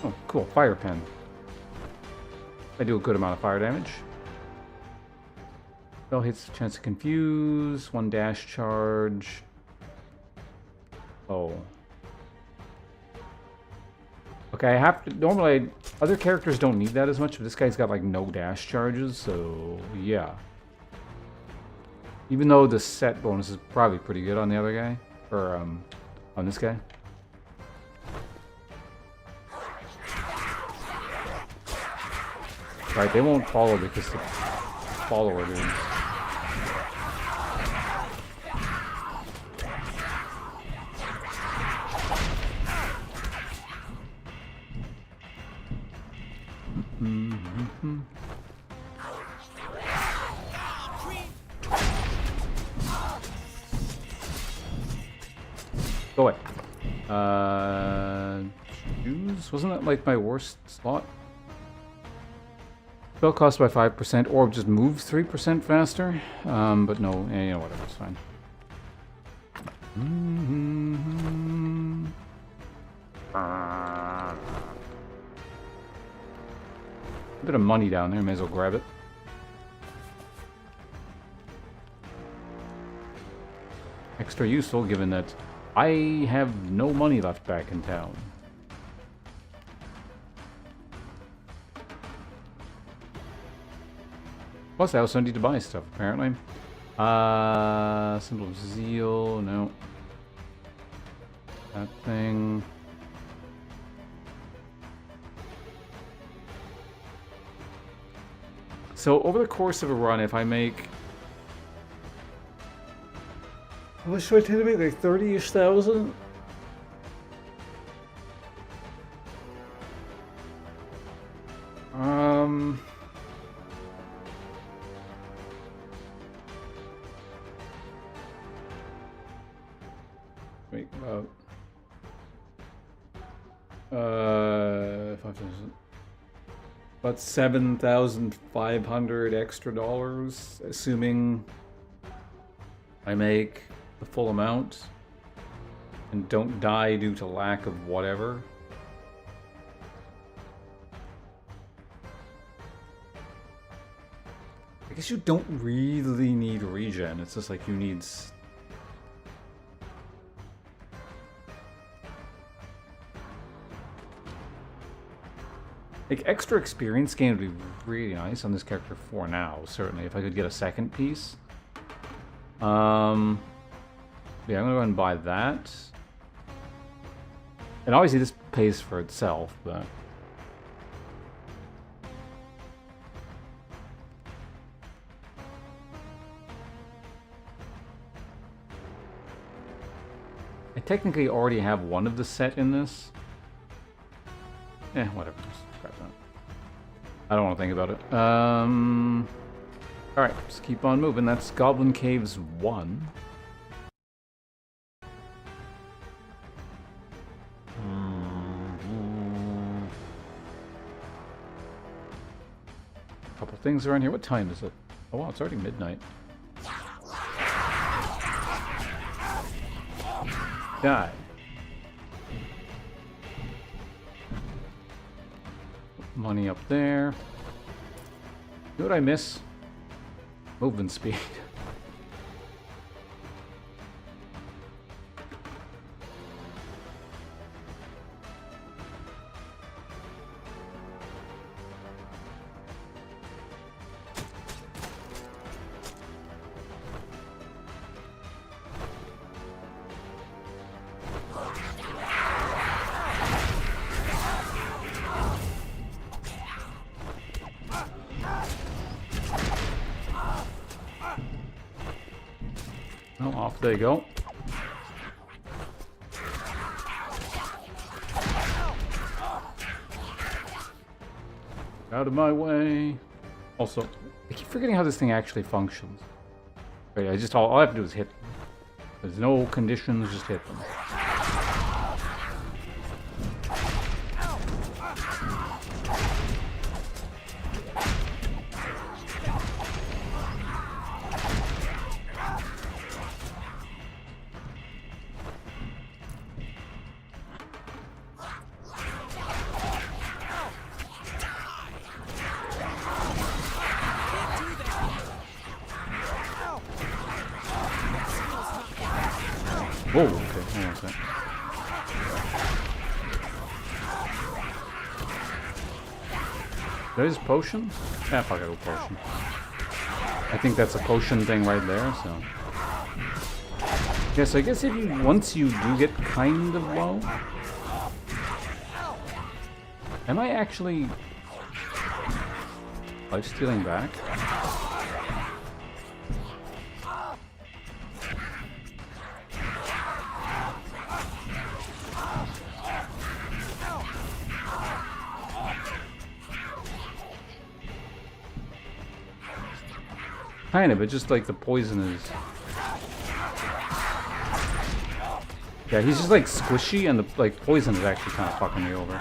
S1: Oh, cool. Fire pen. I do a good amount of fire damage. Spell hits, chance to confuse, 1 dash charge. Oh. Okay, I have to, normally, other characters don't need that as much, but this guy's got like no dash charges, so yeah. Even though the set bonus is probably pretty good on the other guy, or on this guy. Right, they won't follow because the follower didn't. Go away. Choose? Wasn't that like my worst slot? Spell cost by 5%, orb just moves 3% faster. But no, you know, whatever, it's fine. A bit of money down there, may as well grab it. Extra useful given that I have no money left back in town. Plus, I also need to buy stuff, apparently. Symbol of Zeal, no. That thing. So, over the course of a run, if I make... How much do I tend to make? Like 30-ish thousand? Wait, about 5,000. About 7,500 extra dollars, assuming I make the full amount and don't die due to lack of whatever. I guess you don't really need regen, it's just like you need... Like, extra experience gain would be really nice on this character for now, certainly, if I could get a second piece. Yeah, I'm gonna go ahead and buy that. And obviously this pays for itself, but... I technically already have one of the set in this. Whatever. Just grab that. I don't want to think about it. Alright, just keep on moving. That's Goblin Caves 1. Couple things around here. What time is it? Oh wow, it's already midnight. Die. Money up there. You know what I miss? Movement speed. Oh, off they go. Out of my way. Also, I keep forgetting how this thing actually functions. Wait, all I have to do is hit them. There's no conditions, just hit them. Whoa, okay, hang on a sec. There's potions? Ah, fuck it, potion. I think that's a potion thing right there, so... Yeah, so I guess if you, once you do get kind of low... Am I actually... life-stealing back? Kind of, but just like the poison is... Yeah, he's just like squishy, and the like poison is actually kind of fucking me over.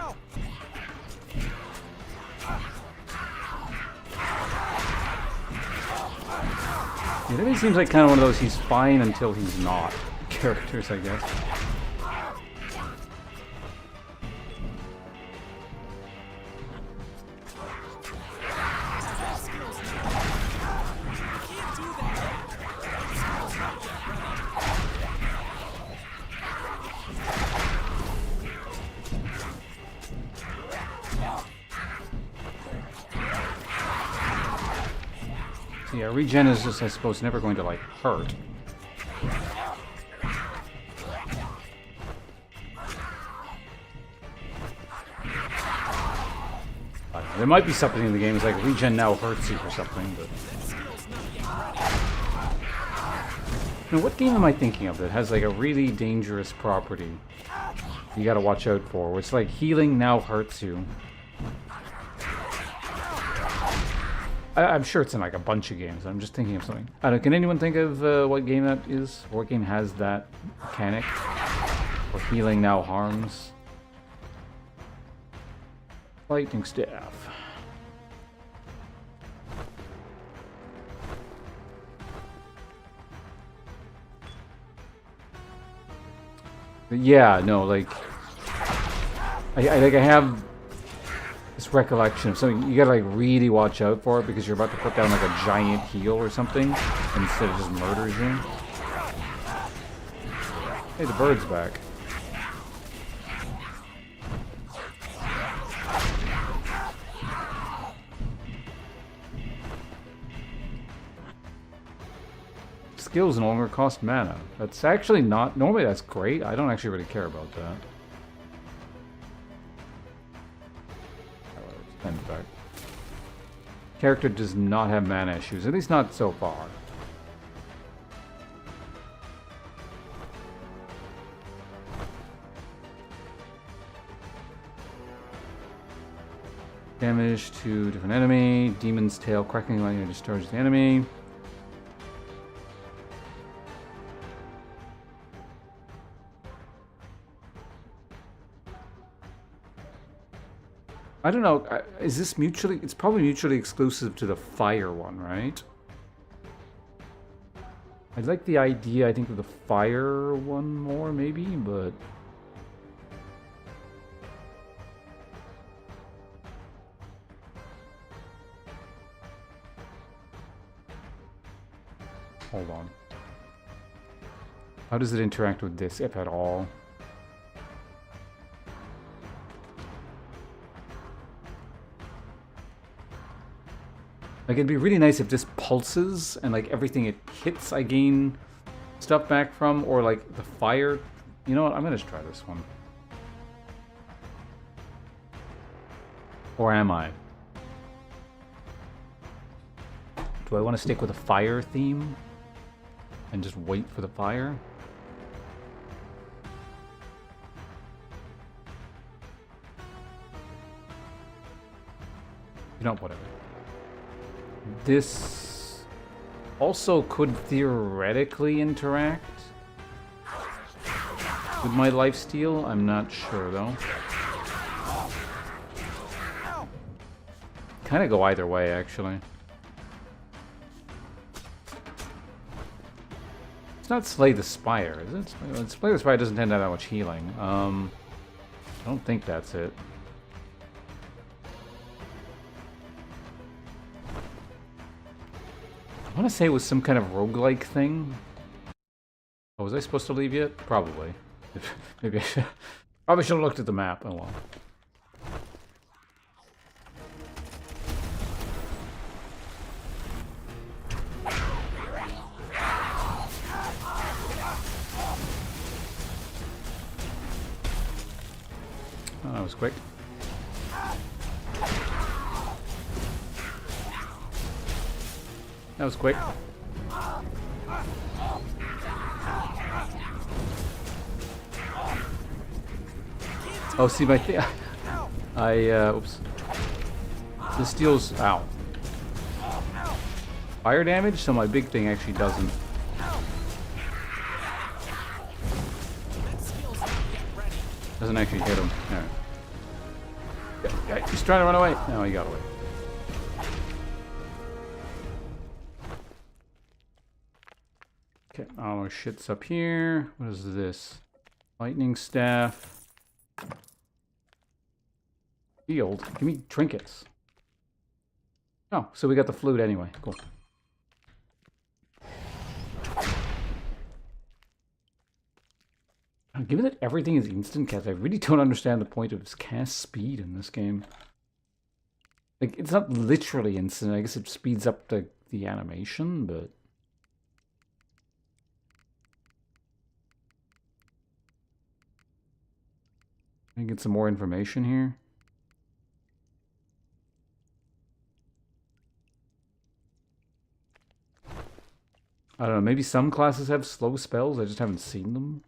S1: Yeah, he seems like kind of one of those he's fine until he's not characters, I guess. Yeah, regen is just, I suppose, never going to, like, hurt. There might be something in the game that's like, regen now hurts you or something, but... Now, what game am I thinking of that has, like, a really dangerous property you gotta watch out for, where it's like, healing now hurts you? I'm sure it's in like a bunch of games. I'm just thinking of something. I don't know, can anyone think of what game that is? What game has that mechanic? Where healing now harms? Lightning staff. But yeah, no, like I have this recollection of something. You gotta like really watch out for it because you're about to put down like a giant heal or something instead of just murders you. Hey, the bird's back. Skills no longer cost mana. That's actually not... Normally that's great. I don't actually really care about that. Back. Character does not have mana issues, at least not so far. Damage to different enemy. Demon's tail cracking lightning discharges the enemy. I don't know, is this mutually... It's probably mutually exclusive to the fire one, right? I like the idea, I think, of the fire one more, maybe, but... Hold on. How does it interact with this, if at all? Like, it'd be really nice if this pulses and, like, everything it hits I gain stuff back from, or, like, the fire... You know what? I'm gonna just try this one. Or am I? Do I want to stick with a fire theme? And just wait for the fire? You know, whatever. This also could theoretically interact with my lifesteal. I'm not sure though. Kind of go either way, actually. It's not Slay the Spire, is it? Slay the Spire doesn't tend to have that much healing. I don't think that's it. I want to say it was some kind of roguelike thing. Oh, was I supposed to leave yet? Probably. Maybe I should. Probably should have looked at the map. Oh well. Oh, that was quick. That was quick. Oh, see my thing. Oops. This deals, ow. Fire damage, so my big thing actually doesn't. Doesn't actually hit him. Alright. Yeah, he's trying to run away. No, he got away. Okay, all our shit's up here. What is this? Lightning staff. Shield. Give me trinkets. Oh, so we got the flute anyway. Cool. Given that everything is instant cast, I really don't understand the point of cast speed in this game. Like, it's not literally instant. I guess it speeds up the animation, but... Can I get some more information here? I don't know, maybe some classes have slow spells, I just haven't seen them.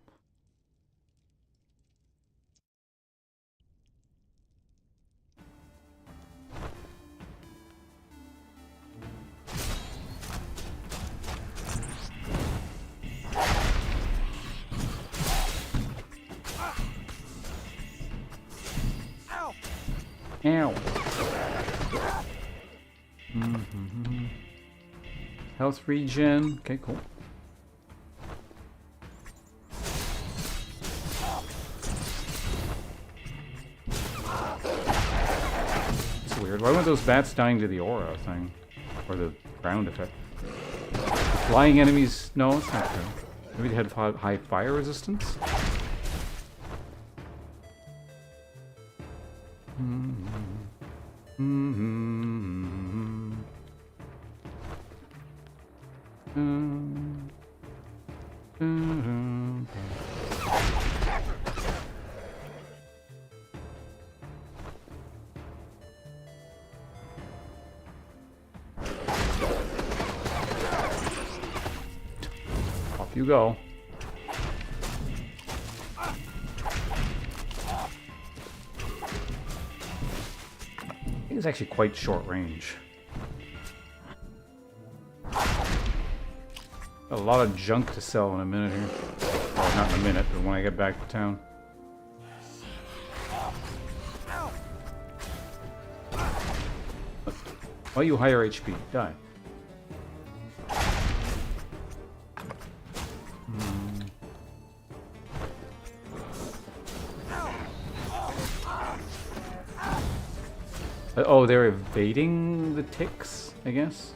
S1: Ow. Health regen. Okay, cool. It's weird. Why weren't those bats dying to the aura thing? Or the ground effect? Flying enemies? No, it's not true. Maybe they had high fire resistance? Off you go. I think it's actually quite short range. A lot of junk to sell in a minute here. Well, not in a minute, but when I get back to town. Why you higher HP? Die. Oh, they're evading the ticks, I guess.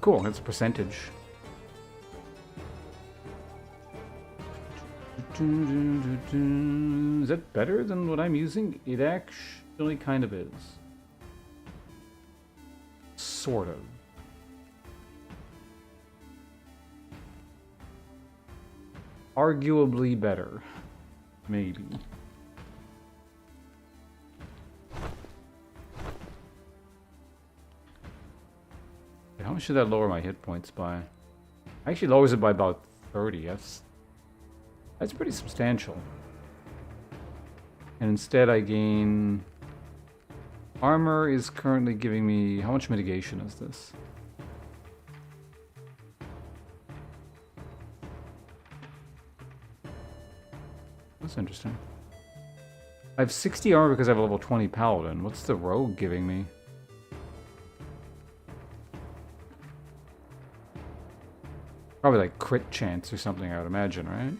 S1: Cool, it's a percentage. Is that better than what I'm using? It actually kind of is. Sort of. Arguably better. Maybe. How much should that lower my hit points by? Actually lowers it by about 30. That's pretty substantial. And instead I gain... Armor is currently giving me... How much mitigation is this? That's interesting. I have 60 armor because I have a level 20 paladin. What's the rogue giving me? Probably like crit chance or something, I would imagine, right?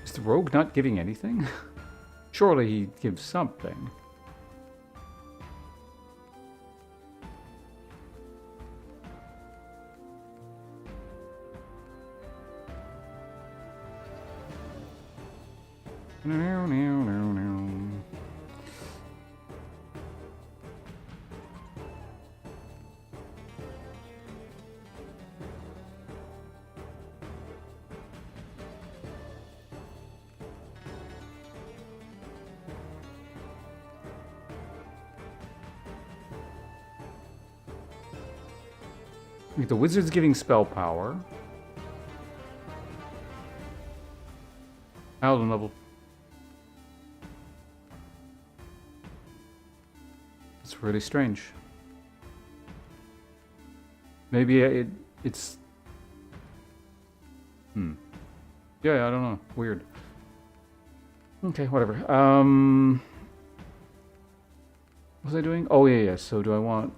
S1: Is the rogue not giving anything? Surely he gives something. The wizard's giving spell power. Paladin level. It's really strange. Maybe it's... Yeah, I don't know. Weird. Okay, whatever. What was I doing? Oh, yeah. So do I want...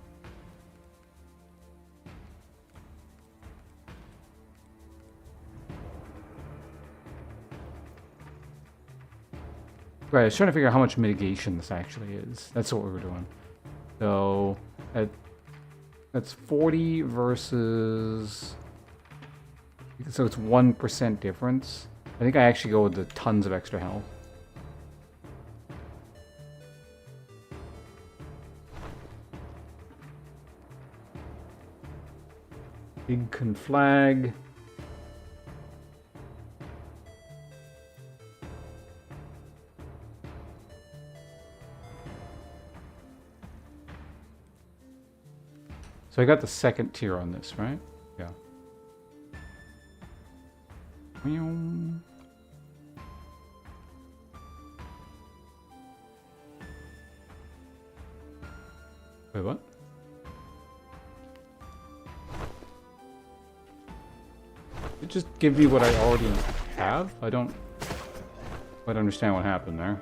S1: Right, I was trying to figure out how much mitigation this actually is. That's what we were doing. So, that's 40 versus... So it's 1% difference. I think I actually go with the tons of extra health. Big conflag. So I got the second tier on this, right? Yeah. Wait, what? It just give me what I already have? I don't quite understand what happened there.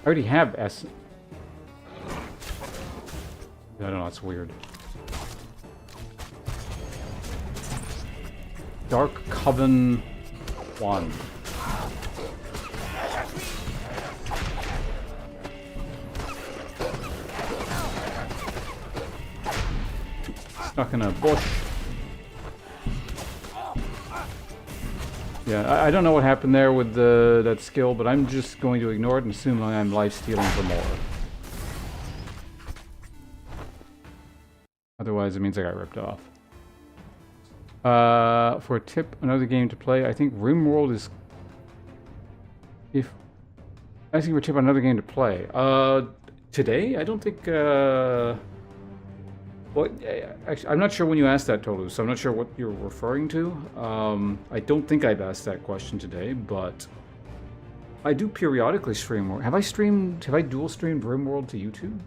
S1: I already have S. I don't know, it's weird. Dark Coven 1. Stuck in a bush. Yeah, I don't know what happened there with that skill, but I'm just going to ignore it and assume I'm life-stealing for more. Otherwise, it means I got ripped off. For a tip, another game to play, I think RimWorld is... I think we're tip on another game to play. Today? I don't think, Well, actually, I'm not sure when you asked that, Tolu, so I'm not sure what you're referring to. I don't think I've asked that question today, but... I do periodically stream... Have I dual streamed RimWorld to YouTube?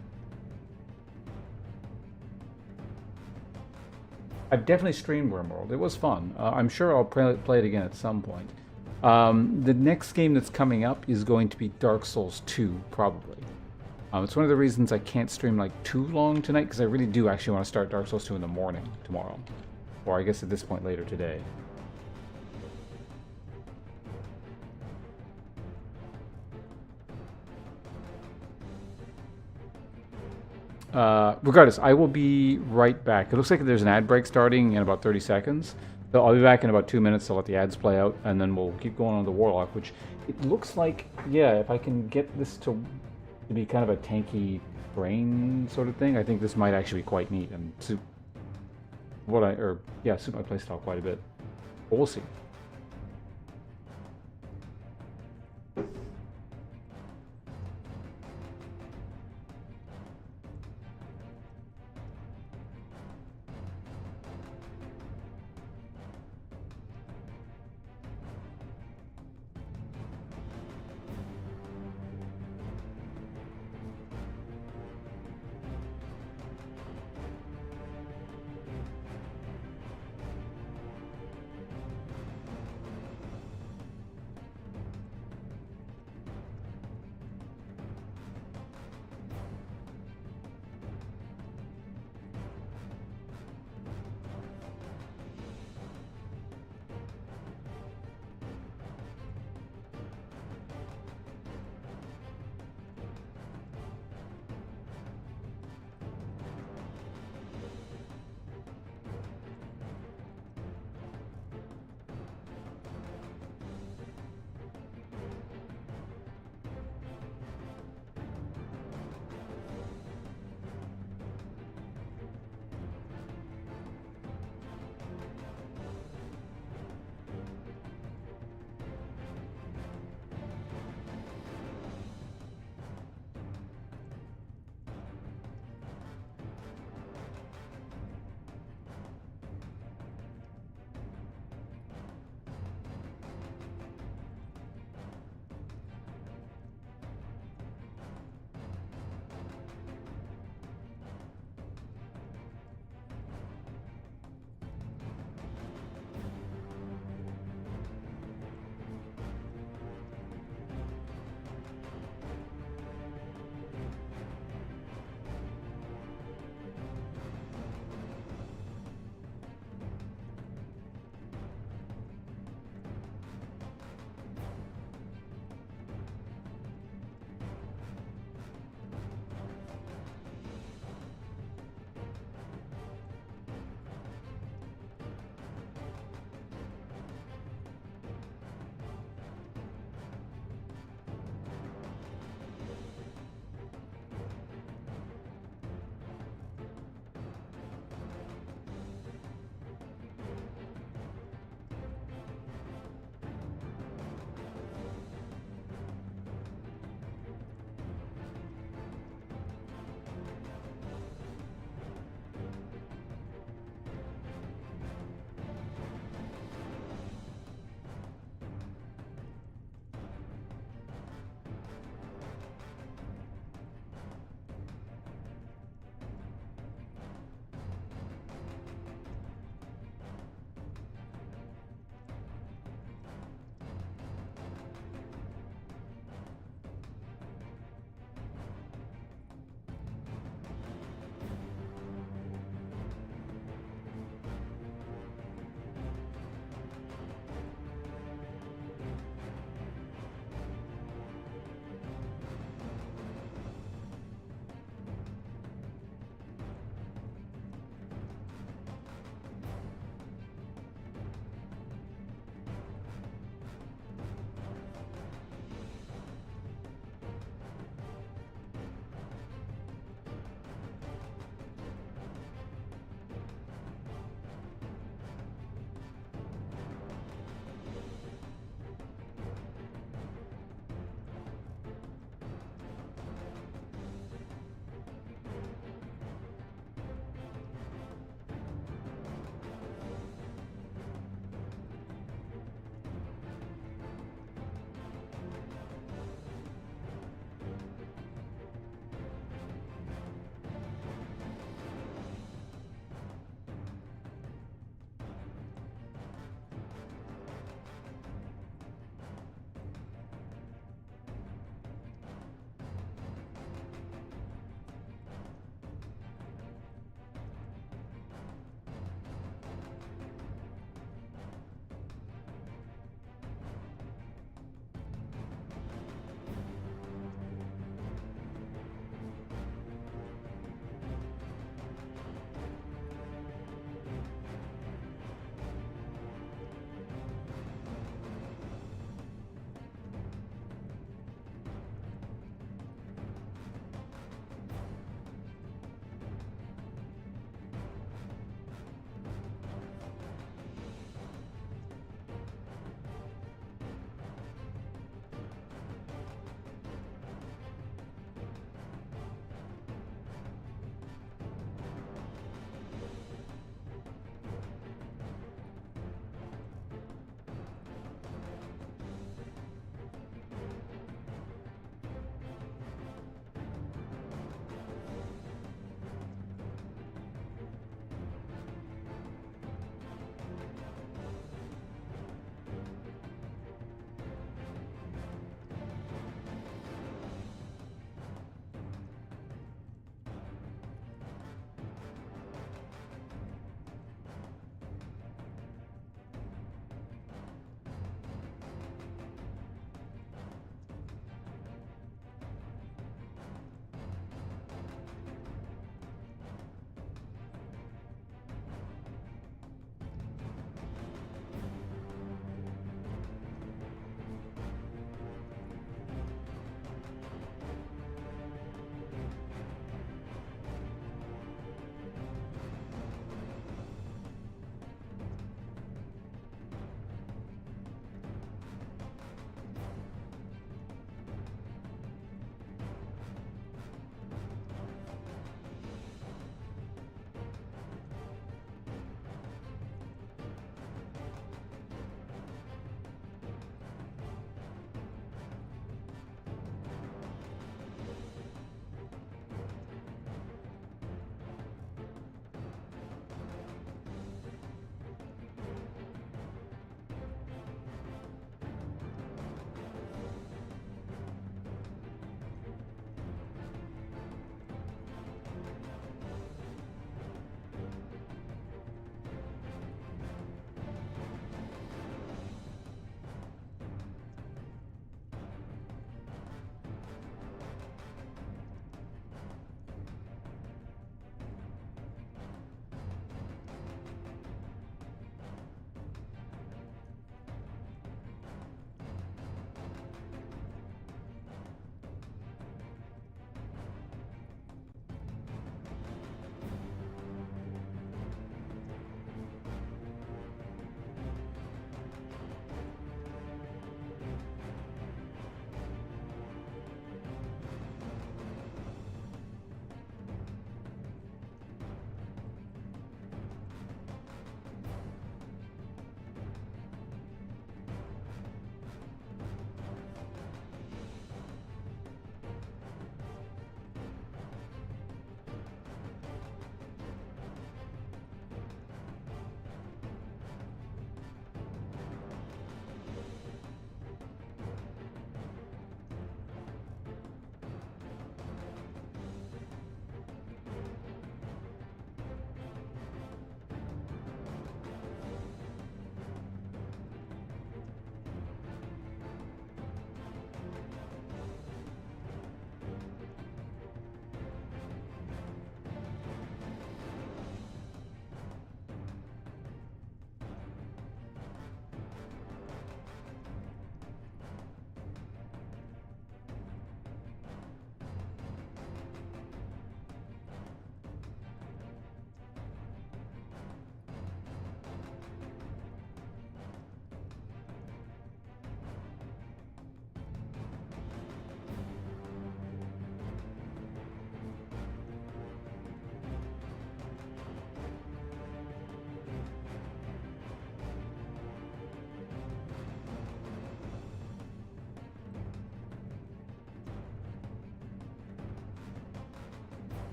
S1: I've definitely streamed RimWorld. It was fun. I'm sure I'll play it again at some point. The next game that's coming up is going to be Dark Souls 2, probably. It's one of the reasons I can't stream like too long tonight, because I really do actually want to start Dark Souls 2 in the morning tomorrow. Or I guess at this point later today. Regardless, I will be right back. It looks like there's an ad break starting in about 30 seconds. So I'll be back in about 2 minutes to let the ads play out, and then we'll keep going on the Warlock, which it looks like, yeah, if I can get this to be kind of a tanky brain sort of thing, I think this might actually be quite neat and suit what suit my playstyle quite a bit. But we'll see.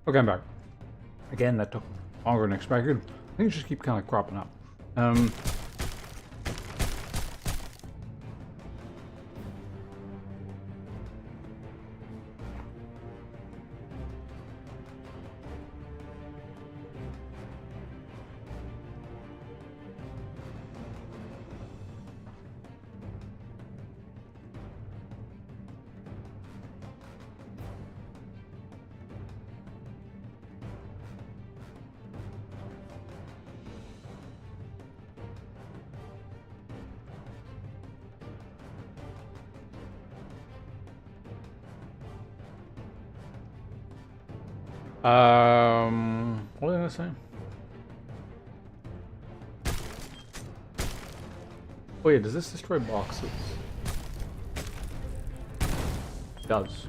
S1: Okay, I'm back. Again, that took longer than expected. Things just keep kind of cropping up. What was I gonna say? Oh yeah, does this destroy boxes? It does.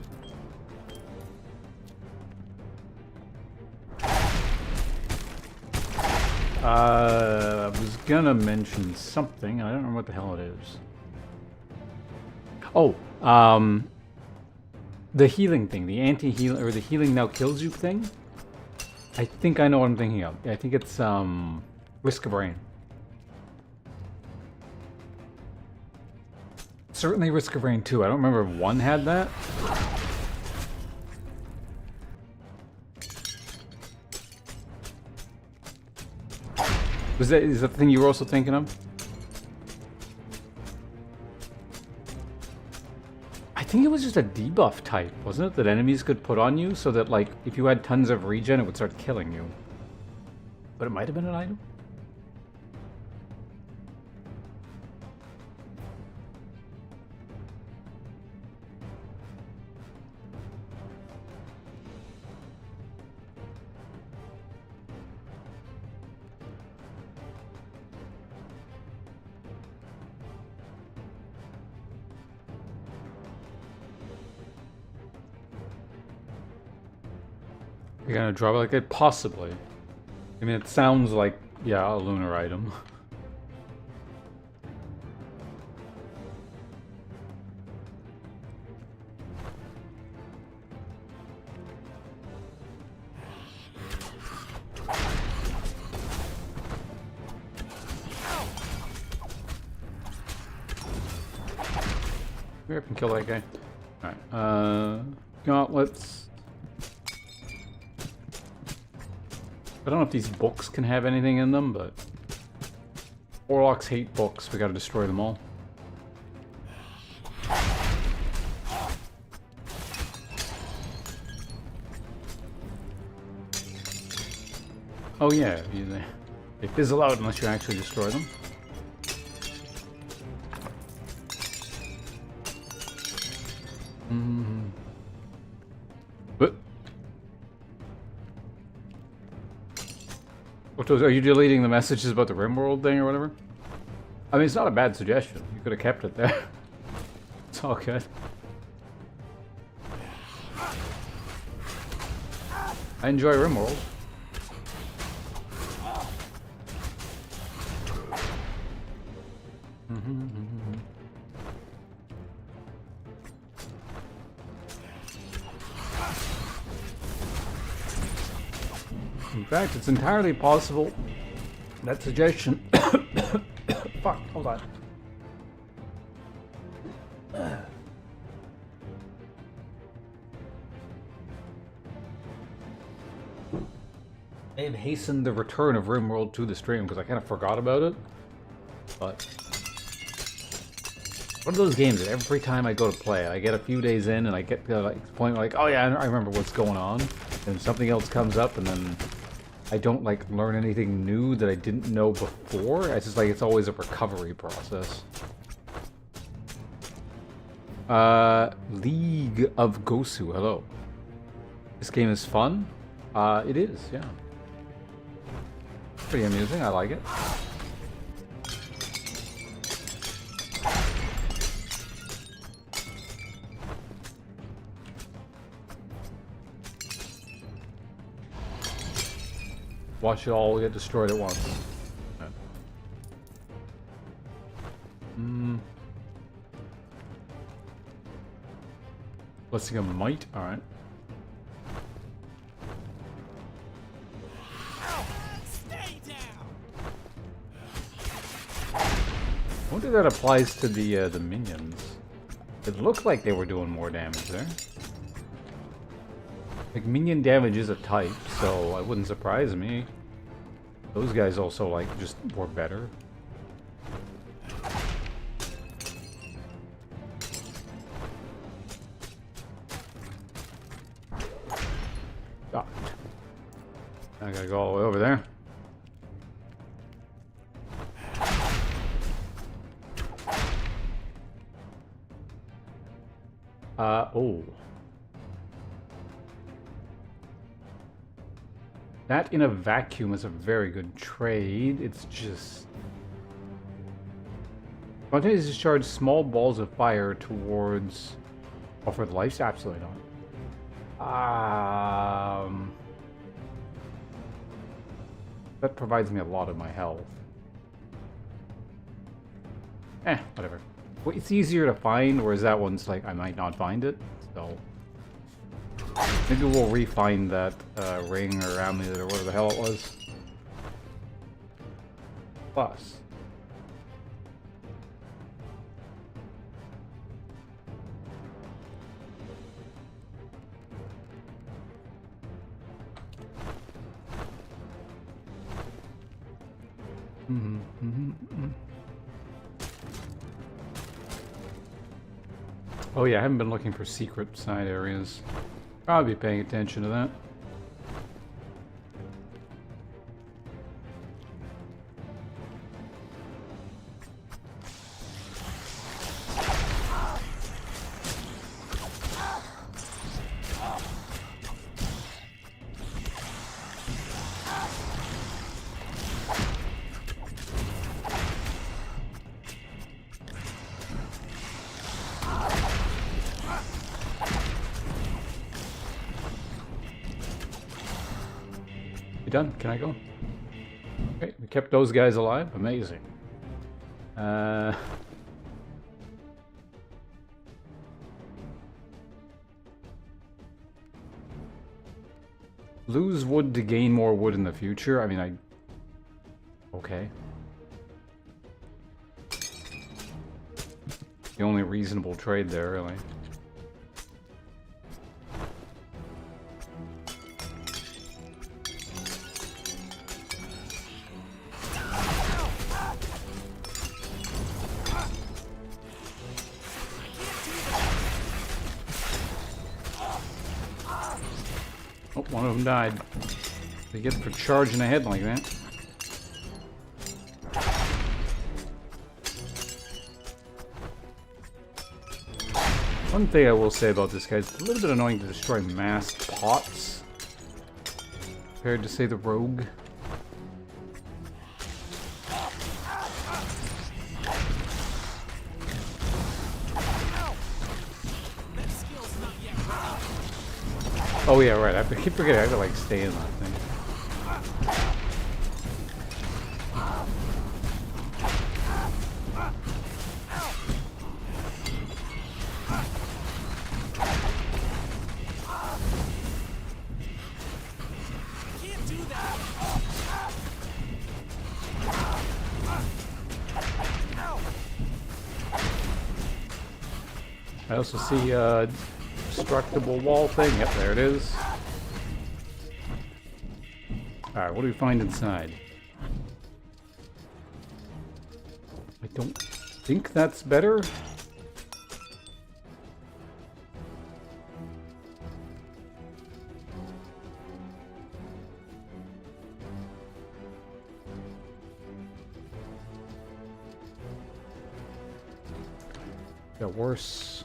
S1: I was gonna mention something. I don't remember what the hell it is. Oh, the healing thing, the anti-heal or the healing now kills you thing. I think I know what I'm thinking of. I think it's Risk of Rain. Certainly Risk of Rain 2. I don't remember if 1 had that. Is that the thing you were also thinking of? I think it was just a debuff type, wasn't it? That enemies could put on you so that, like, if you had tons of regen, it would start killing you. But it might have been an item. You're gonna drop it like it? Possibly. I mean, it sounds like, yeah, a lunar item. Maybe I can kill that guy. Alright, gauntlets. I don't know if these books can have anything in them, but Warlocks hate books. We gotta destroy them all. Oh yeah, they fizzle out unless you actually destroy them. But are you deleting the messages about the RimWorld thing or whatever? I mean, it's not a bad suggestion. You could have kept it there. It's all good. I enjoy RimWorld. In fact, it's entirely possible that suggestion. Fuck, hold on. May have hastened the return of RimWorld to the stream because I kind of forgot about it. But one of those games that every time I go to play it, I get a few days in and I get to like, the point like, oh yeah, I remember what's going on. And something else comes up and then I don't like learn anything new that I didn't know before. It's just like it's always a recovery process. League of Gosu, hello. This game is fun. It is, yeah. Pretty amusing, I like it. Watch it all get destroyed at once. Okay. Blessing of Might, alright. wonder if that applies to the minions. It looked like they were doing more damage there. Like, minion damage is a type, so it wouldn't surprise me. Those guys also, like, just were better. God. I gotta go all the way over there. Oh. That in a vacuum is a very good trade. It's just... Spontaneously discharge small balls of fire towards... Offered life? Absolutely not. That provides me a lot of my health. Whatever. Well, it's easier to find, whereas that one's like, I might not find it, so... Maybe we'll re-find that ring or amulet or whatever the hell it was. Plus. Oh yeah, I haven't been looking for secret side areas. Probably be paying attention to that. You done? Can I go? Okay, we kept those guys alive. Amazing. Lose wood to gain more wood in the future. I mean, okay. The only reasonable trade there, really. Oh, one of them died. They get for charging ahead like that. One thing I will say about this guy is it's a little bit annoying to destroy masked pots compared to, say, the rogue. Oh yeah, right. I keep forgetting I have to like stay in that thing. I also see destructible wall thing. Yep, there it is. Alright, what do we find inside? I don't think that's better. Got worse.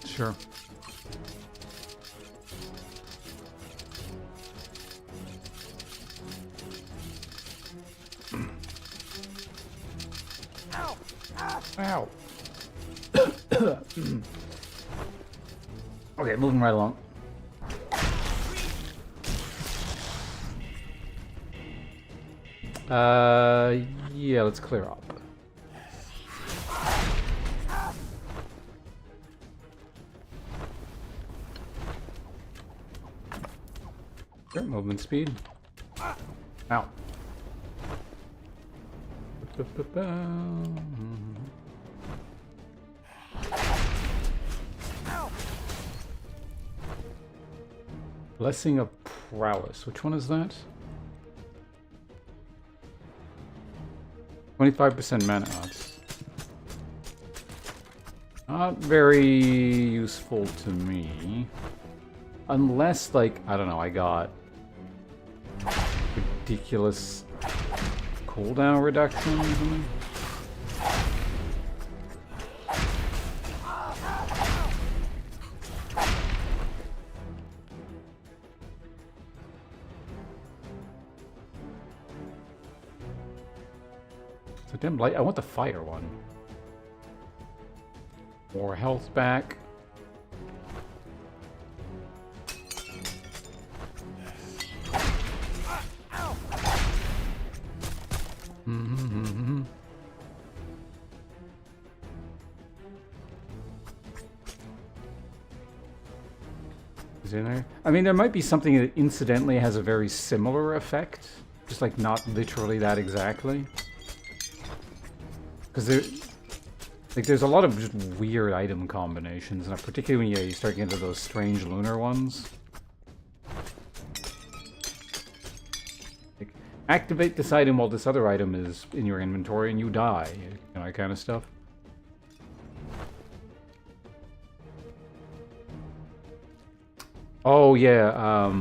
S1: Sure. Ow. Okay, moving right along. Yeah, let's clear up. Sure, movement speed. Ow. Blessing of Prowess. Which one is that? 25% mana odds. Not very useful to me. Unless, like, I don't know, I got ridiculous cooldown reduction or something. So damn light. I want the fire one. More health back. Is in there? I mean, there might be something that incidentally has a very similar effect, just like not literally that exactly. Because there's a lot of just weird item combinations, and particularly when you start getting into those strange lunar ones. Like, activate this item while this other item is in your inventory, and you die. You know, that kind of stuff. Oh yeah,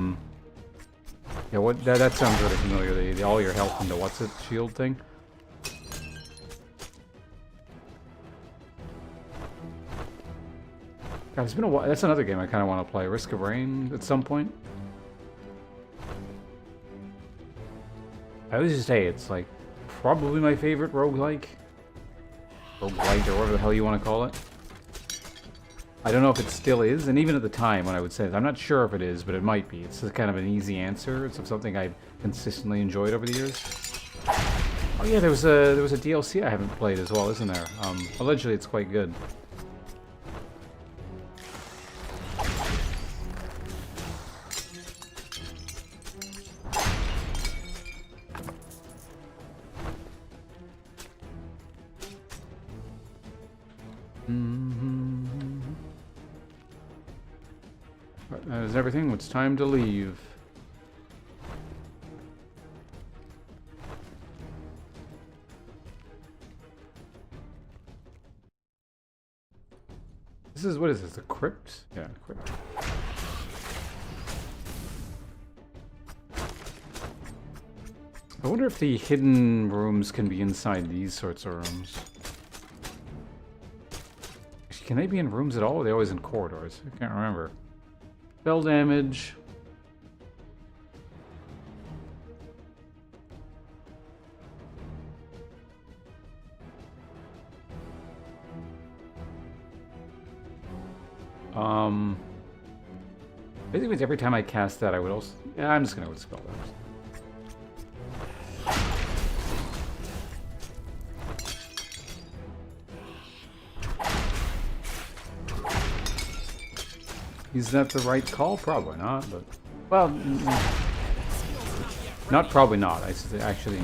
S1: yeah. What that sounds really familiar. The all your health into what's it shield thing. God, it's been a while. That's another game I kind of want to play. Risk of Rain at some point. I always just say it's like probably my favorite roguelike. Roguelite or whatever the hell you want to call it. I don't know if it still is, and even at the time when I would say it, I'm not sure if it is, but it might be. It's kind of an easy answer. It's something I've consistently enjoyed over the years. Oh yeah, there was a DLC I haven't played as well, isn't there? Allegedly it's quite good. That is everything. It's time to leave. This is, what is this, a crypt? Yeah, a crypt. I wonder if the hidden rooms can be inside these sorts of rooms. Can they be in rooms at all? Or are they always in corridors? I can't remember. Spell damage. Basically, every time I cast that, I would also. Yeah, I'm just gonna go with spell damage. Is that the right call? Probably not, but... Well... Not probably not. Actually...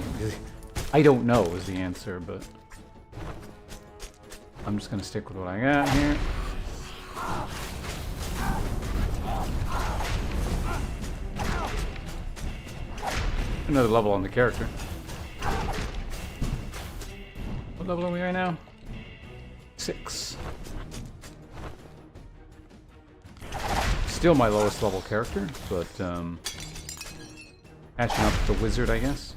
S1: I don't know is the answer, but... I'm just gonna stick with what I got here. Another level on the character. What level are we right now? 6. Still my lowest level character, but catching up with the wizard, I guess.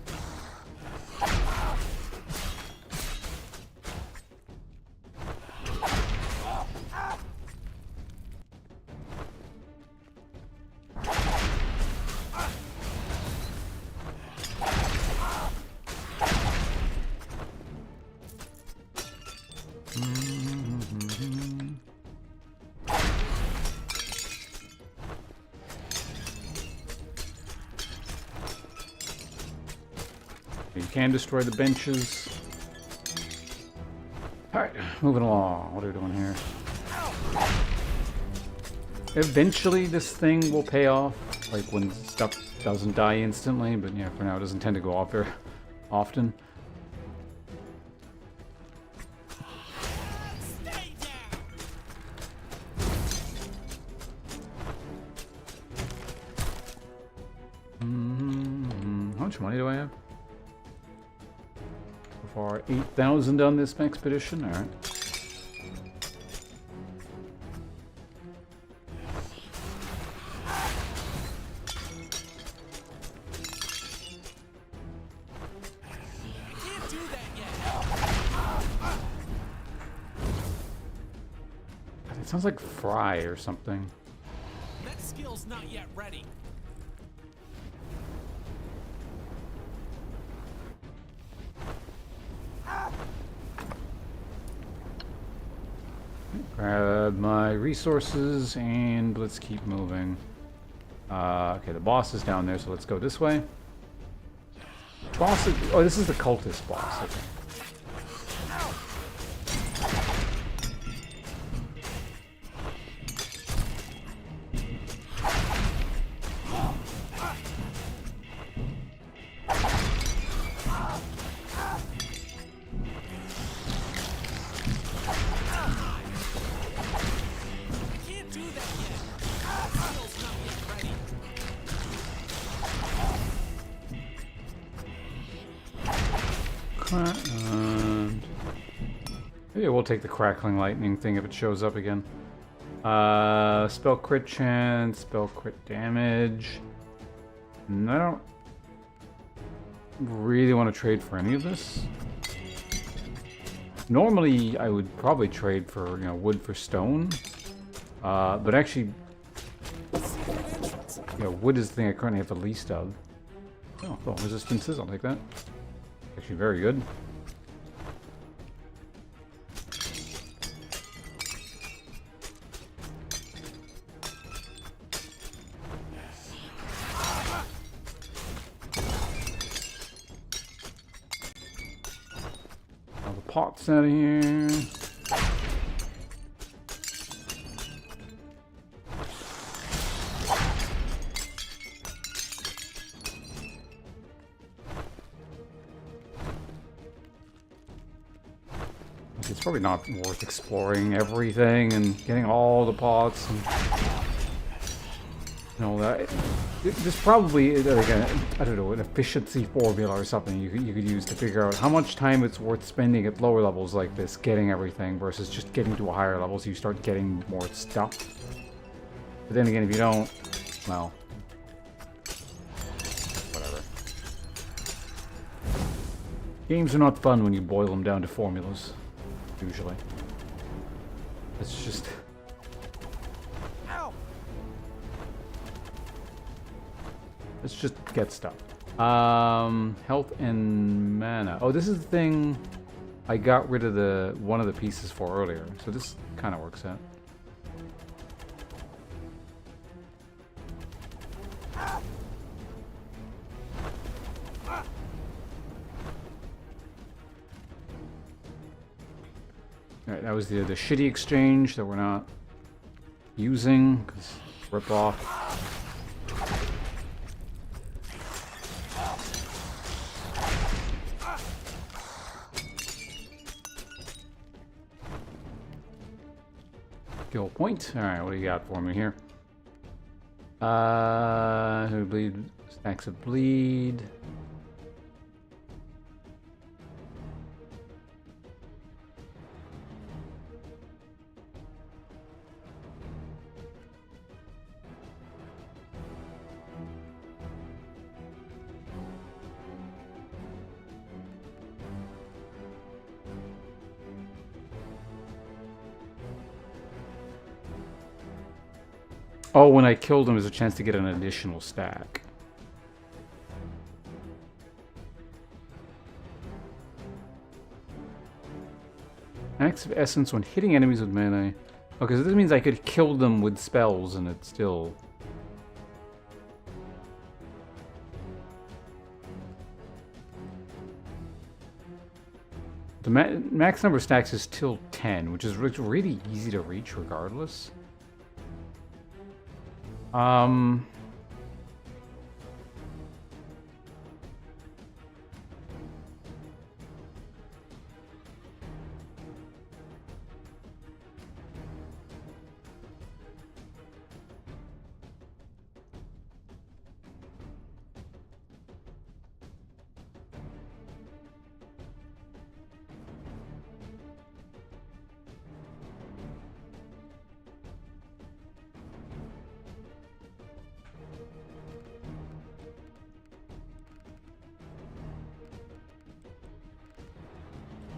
S1: You can destroy the benches. Alright, moving along. What are we doing here? Eventually this thing will pay off. Like when stuff doesn't die instantly, but yeah, for now it doesn't tend to go off very often.
S2: Stay down.
S1: How much money do I have? So far, 8,000 on this expedition. All right.
S2: Can't do that yet.
S1: It sounds like Fry or something.
S2: That skill's not yet ready.
S1: Grab my resources and let's keep moving. Okay, the boss is down there, so let's go this way. Boss is, oh, this is the cultist boss. Okay.
S2: Can't do that yet. That skill's not yet ready.
S1: And maybe we'll take the crackling lightning thing if it shows up again. Spell crit chance, spell crit damage. And I don't really want to trade for any of this. Normally, I would probably trade for, you know, wood for stone. But actually,
S2: Secret entrance.
S1: you know, wood is the thing I currently have the least of. Oh, well, resistances, I'll take that. Actually, very good. All the pots out of here. It's probably not worth exploring everything and getting all the pots and you know that. There's probably like I don't know, an efficiency formula or something you could use to figure out how much time it's worth spending at lower levels like this getting everything versus just getting to a higher level so you start getting more stuff. But then again, if you don't, well, whatever. Games are not fun when you boil them down to formulas. Usually. It's just...
S2: Ow!
S1: Let's just get stuff. Health and mana. Oh, this is the thing I got rid of one of the pieces for earlier. So this kind of works out. Alright, that was the shitty exchange that we're not using, because rip off. Skill point. Alright, what do you got for me here? Bleed, stacks of bleed. Oh, when I killed him, there's a chance to get an additional stack. Acts of Essence when hitting enemies with melee. Okay, so this means I could kill them with spells and it still... The max number of stacks is still 10, which is really easy to reach regardless.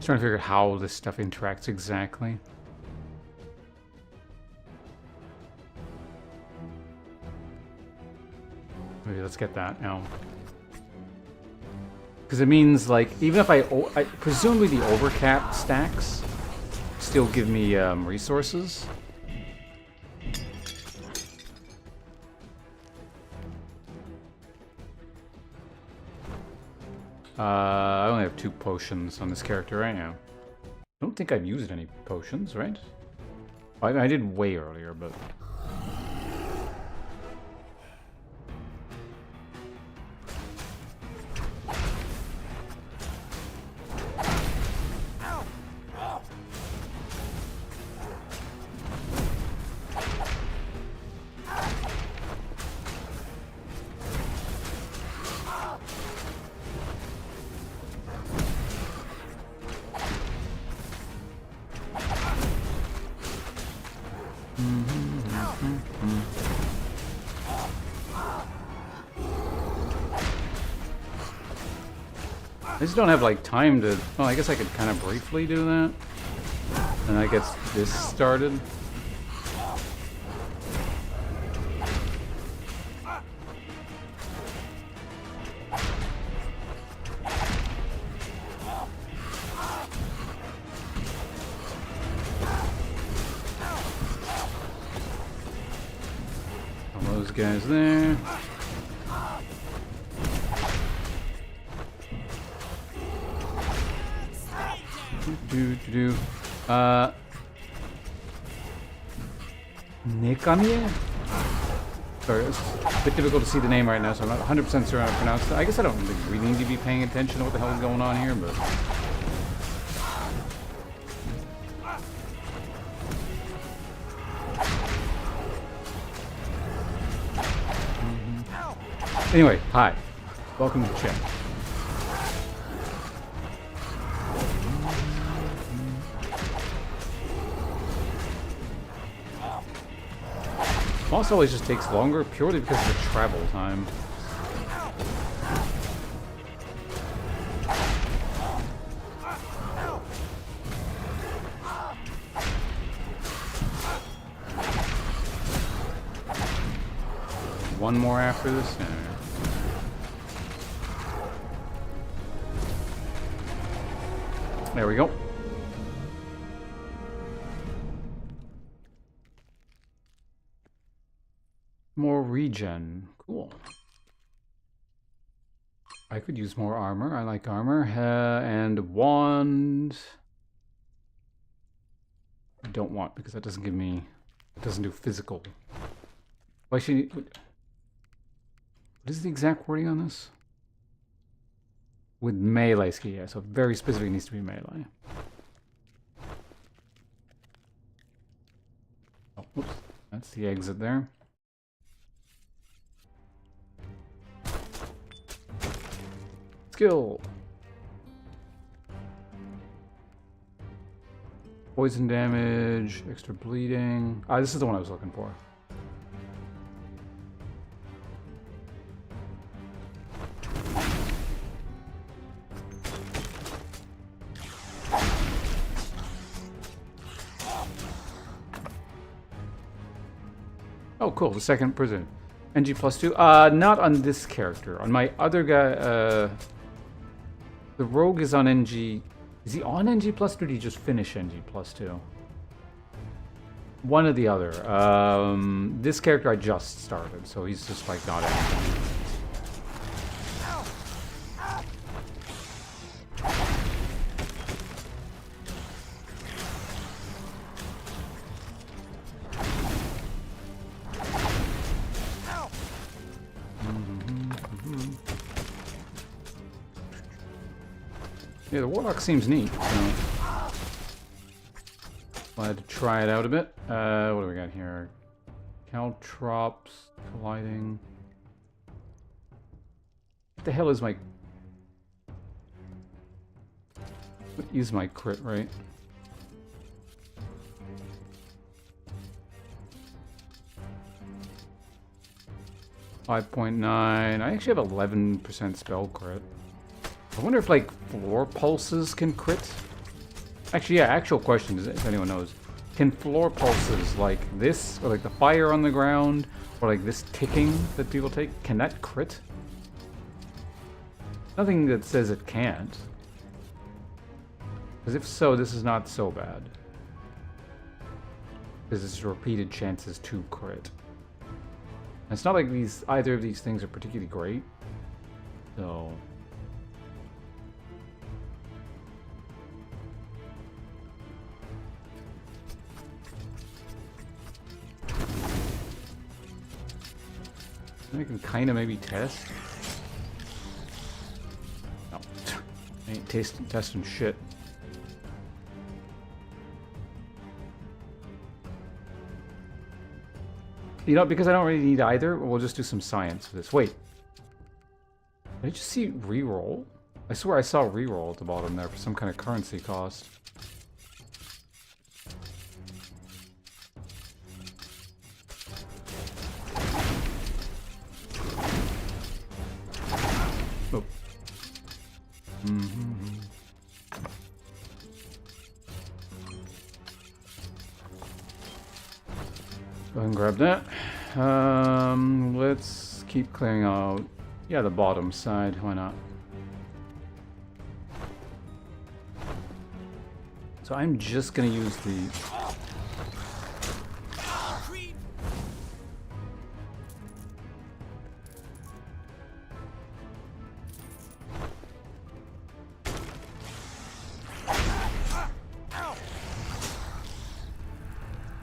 S1: Just trying to figure out how this stuff interacts exactly. Maybe let's get that now. Because it means, like, even if presumably the overcap stacks still give me resources. I only have 2 potions on this character right now. I don't think I've used any potions, right? I did way earlier, but... I just don't have, like, time to... Well, I guess I could kind of briefly do that. And I get this started. All those guys there. Nikamie? Sorry, it's a bit difficult to see the name right now, so I'm not 100% sure how to pronounce it. I guess I don't really need to be paying attention to what the hell is going on here, but... Anyway, hi. Welcome to the chat. Boss always just takes longer purely because of the travel time. One more after this? Yeah. There we go. More regen. Cool. I could use more armor. I like armor. And wand. I don't want because that doesn't give me... It doesn't do physical. Why should you... What is the exact wording on this? With melee skill, yeah. So very specific, needs to be melee. Oh, whoops. That's the exit there. Skill. Poison damage, extra bleeding. Ah, this is the one I was looking for. Oh, cool. The second prison. NG+2. Not on this character. On my other guy, the rogue is on NG. Is he on NG+2 or did he just finish NG+2? One or the other. This character I just started, so he's just like not anything. Yeah, the Warlock seems neat, so glad to try it out a bit. What do we got here? Caltrops, colliding. What the hell is my... What is my crit rate? .9. I actually have 11% spell crit. I wonder if, like, floor pulses can crit. Actually, yeah, actual question, if anyone knows. Can floor pulses like this, or like the fire on the ground, or like this ticking that people take, can that crit? Nothing that says it can't. Because if so, this is not so bad. Because it's repeated chances to crit. And it's not like either of these things are particularly great. So... I can kind of maybe test. No. I ain't testing shit. You know, because I don't really need either, we'll just do some science for this. Wait. Did I just see reroll? I swear I saw reroll at the bottom there for some kind of currency cost. Oh. Go ahead and grab that. Let's keep clearing out, yeah, the bottom side. Why not? So I'm just gonna use the...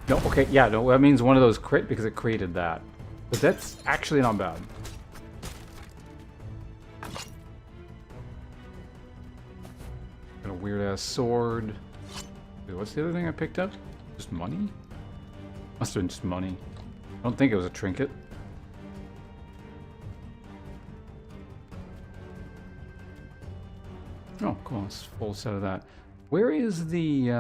S1: No, okay, yeah, no, that means one of those crit because it created that. But that's actually not bad. Got a weird-ass sword. Wait, what's the other thing I picked up? Just money? Must have been just money. I don't think it was a trinket. Oh, cool, it's a full set of that. Where is the,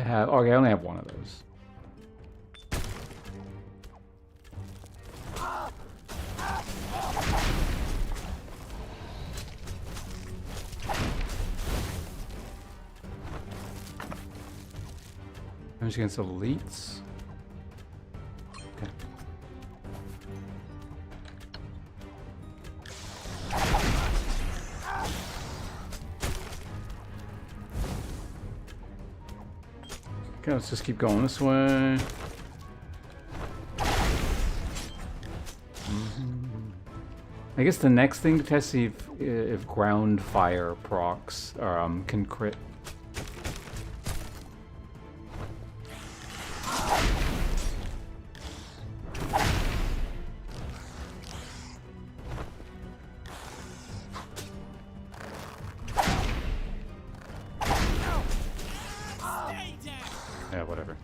S1: okay, I only have one of those. Damage against elites. Okay. Okay, let's just keep going this way. I guess the next thing to test, see if ground fire procs can crit. Yeah, whatever.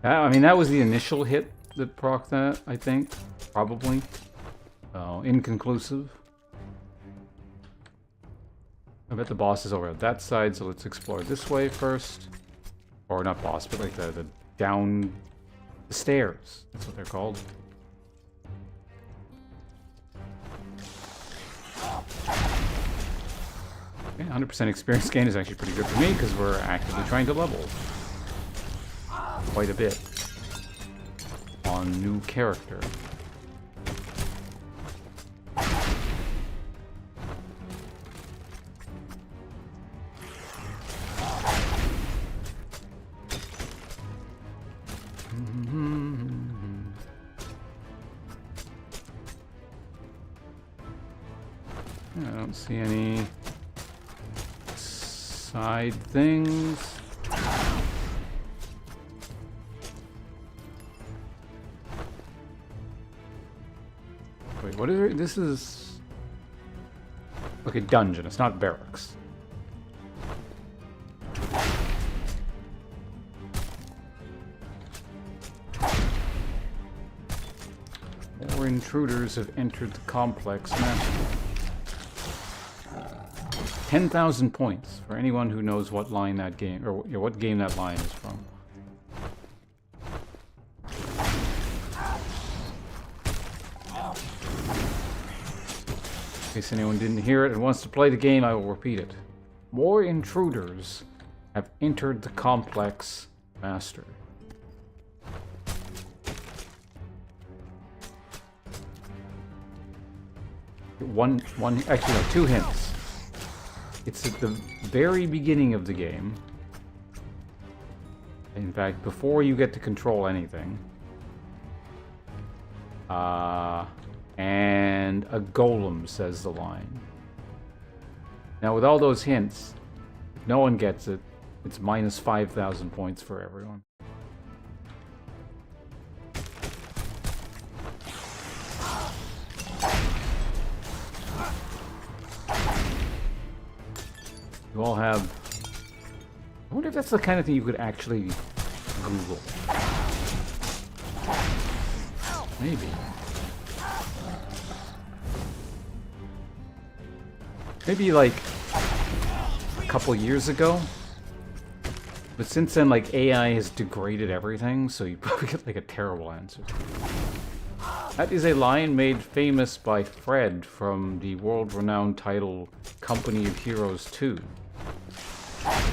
S1: I mean, that was the initial hit that proc that, I think. Probably. Inconclusive. I bet the boss is over at that side, so let's explore this way first. Or not boss, but like the down the stairs. That's what they're called. Okay, 100% experience gain is actually pretty good for me because we're actively trying to level quite a bit on new character. I don't see any side things. Wait, what is it? This is... Okay, dungeon. It's not barracks. More intruders have entered the complex now. 10,000 points for anyone who knows what line that game, or what game that line is from. In case anyone didn't hear it and wants to play the game, I will repeat it. More intruders have entered the complex faster. Actually, no, 2 hints. It's at the very beginning of the game. In fact, before you get to control anything. And a golem says the line. Now, with all those hints, if no one gets it, it's minus 5,000 points for everyone. You all have... I wonder if that's the kind of thing you could actually Google. Maybe. Maybe like a couple years ago. But since then, like, AI has degraded everything, so you probably get like a terrible answer. That is a line made famous by Fred from the world-renowned title Company of Heroes 2. I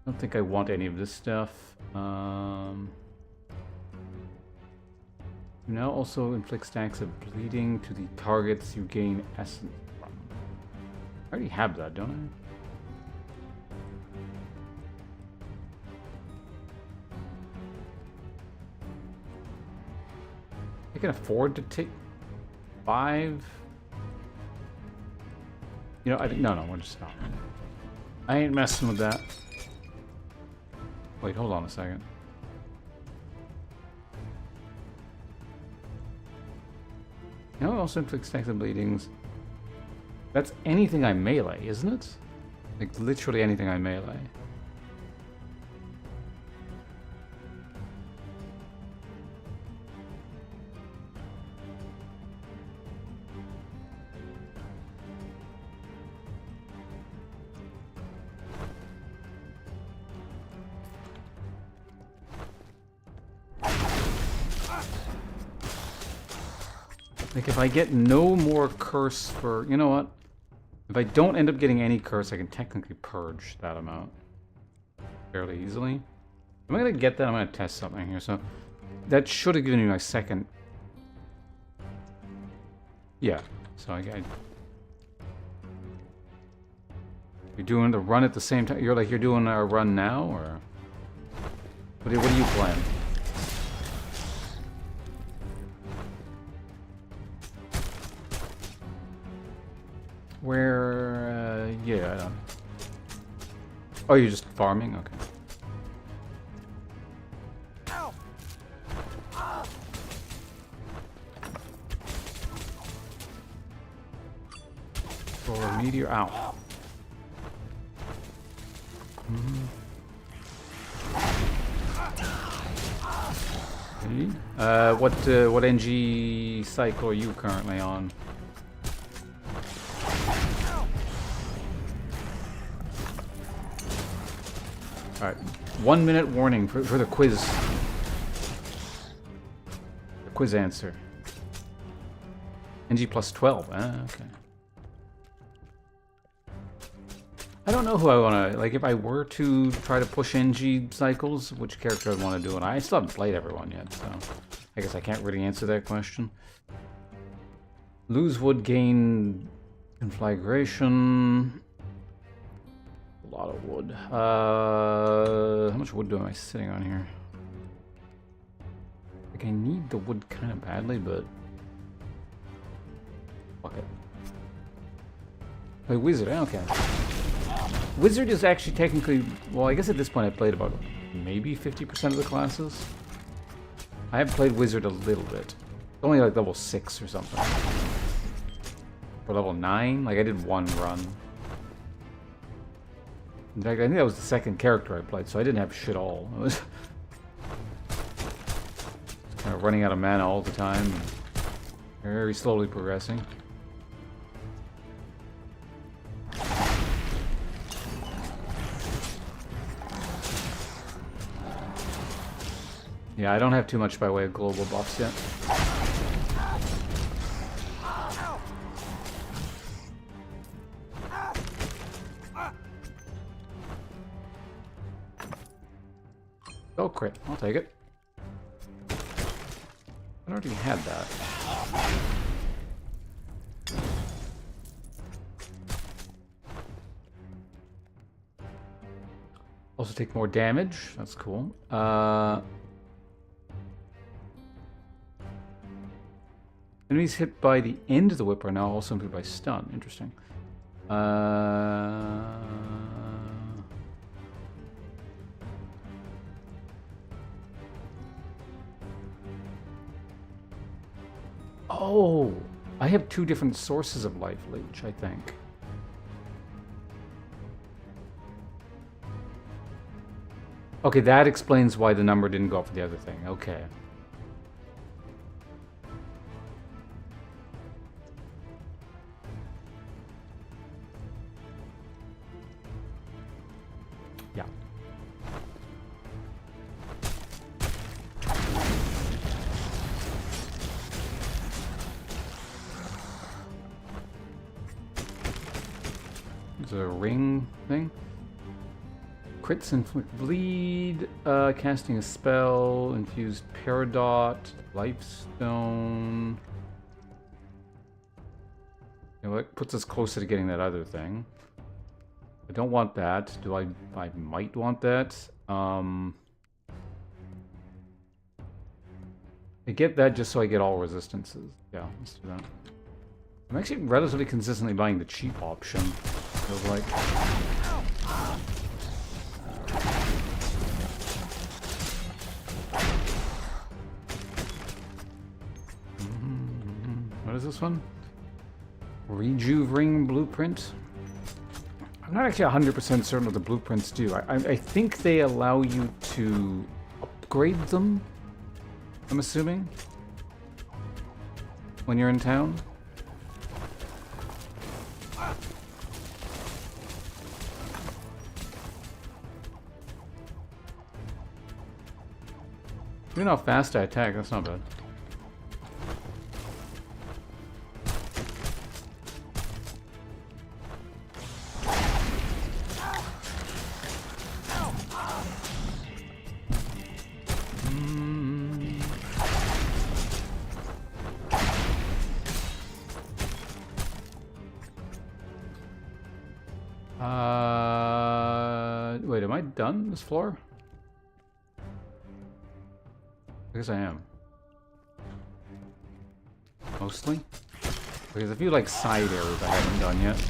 S1: don't think I want any of this stuff. You now also inflict stacks of bleeding to the targets you gain essence from. I already have that, don't I? I can afford to take 5. You know, no, we'll just stop. I ain't messing with that. Wait, hold on a second. No, also inflicts stacks of bleedings. That's anything I melee, isn't it? Like, literally anything I melee. Like, if I get no more curse for... You know what? If I don't end up getting any curse, I can technically purge that amount fairly easily. Am I going to get that? I'm going to test something here. So, that should have given me my second... Yeah. So, You're doing the run at the same time? You're doing a run now, or... What do you plan? Where, yeah, I don't... Oh, you're just farming? Okay. Throw a meteor out. Okay. What NG cycle are you currently on? Alright, 1 minute warning for the quiz. The quiz answer. NG+12, okay. I don't know who I want to, like, if I were to try to push NG cycles, which character I'd want to do, and I still haven't played everyone yet, so I guess I can't really answer that question. Lose wood, gain conflagration. A lot of wood. How much wood am I sitting on here? Like, I need the wood kind of badly, but fuck it. Wait, wizard, okay. Wizard is actually technically, well, I guess at this point I played about maybe 50% of the classes. I have played wizard a little bit. Only like level 6 or something. Or level 9, like I did 1 run. In fact, I think that was the second character I played, so I didn't have shit all. Kind of running out of mana all the time. Very slowly progressing. Yeah, I don't have too much by way of global buffs yet. Oh, crit. I'll take it. I already had that. Also take more damage. That's cool. Enemies hit by the end of the whip are now also hit by stun. Interesting. Oh, I have two different sources of life leech, I think. Okay, that explains why the number didn't go up for the other thing. Okay. Yeah. There's a ring thing. Crits inflict bleed, casting a spell, infused Peridot, Lifestone. You know, that puts us closer to getting that other thing. I don't want that. Do I might want that. I get that just so I get all resistances. Yeah, let's do that. I'm actually relatively consistently buying the cheap option. Feels like. What is this one? Rejuve Ring Blueprint. I'm not actually 100% certain what the blueprints do. I think they allow you to upgrade them, I'm assuming, when you're in town. Even how fast I attack, that's not bad. Wait, am I done this floor? I guess I am. Mostly? There's a few like side areas I haven't done yet.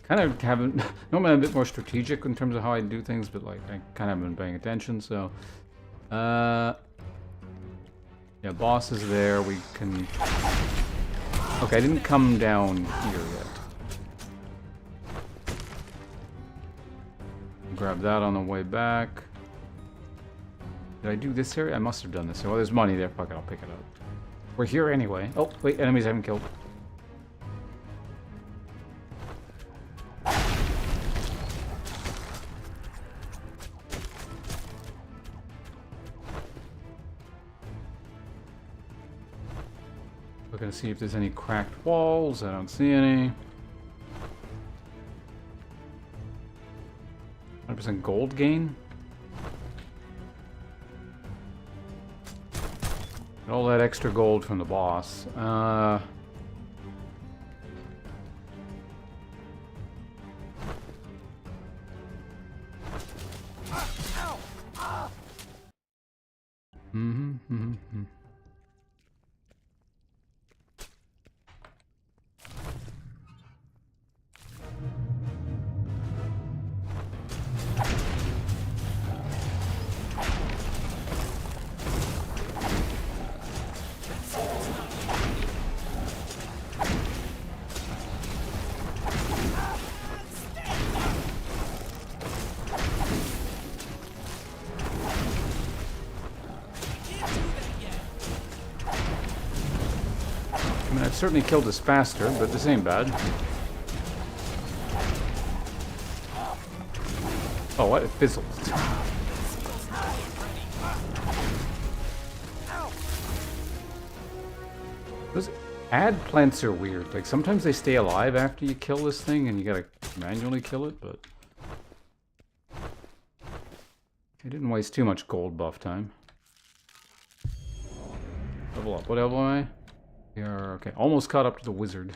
S1: Kind of haven't. Normally I'm a bit more strategic in terms of how I do things, but like I kind of haven't been paying attention. So, yeah, boss is there. We can. Okay, I didn't come down here yet. Grab that on the way back. Did I do this area? I must have done this. Well, there's money there. Fuck it, I'll pick it up. We're here anyway. Oh, wait, enemies haven't killed. Looking to see if there's any cracked walls. I don't see any. 100% gold gain. Get all that extra gold from the boss. certainly killed us faster, but this ain't bad. Oh, what? It fizzled. Those ad plants are weird. Like, sometimes they stay alive after you kill this thing, and you gotta manually kill it, but... I didn't waste too much gold buff time. Level up. What level am I? We are, okay, almost caught up to the wizard.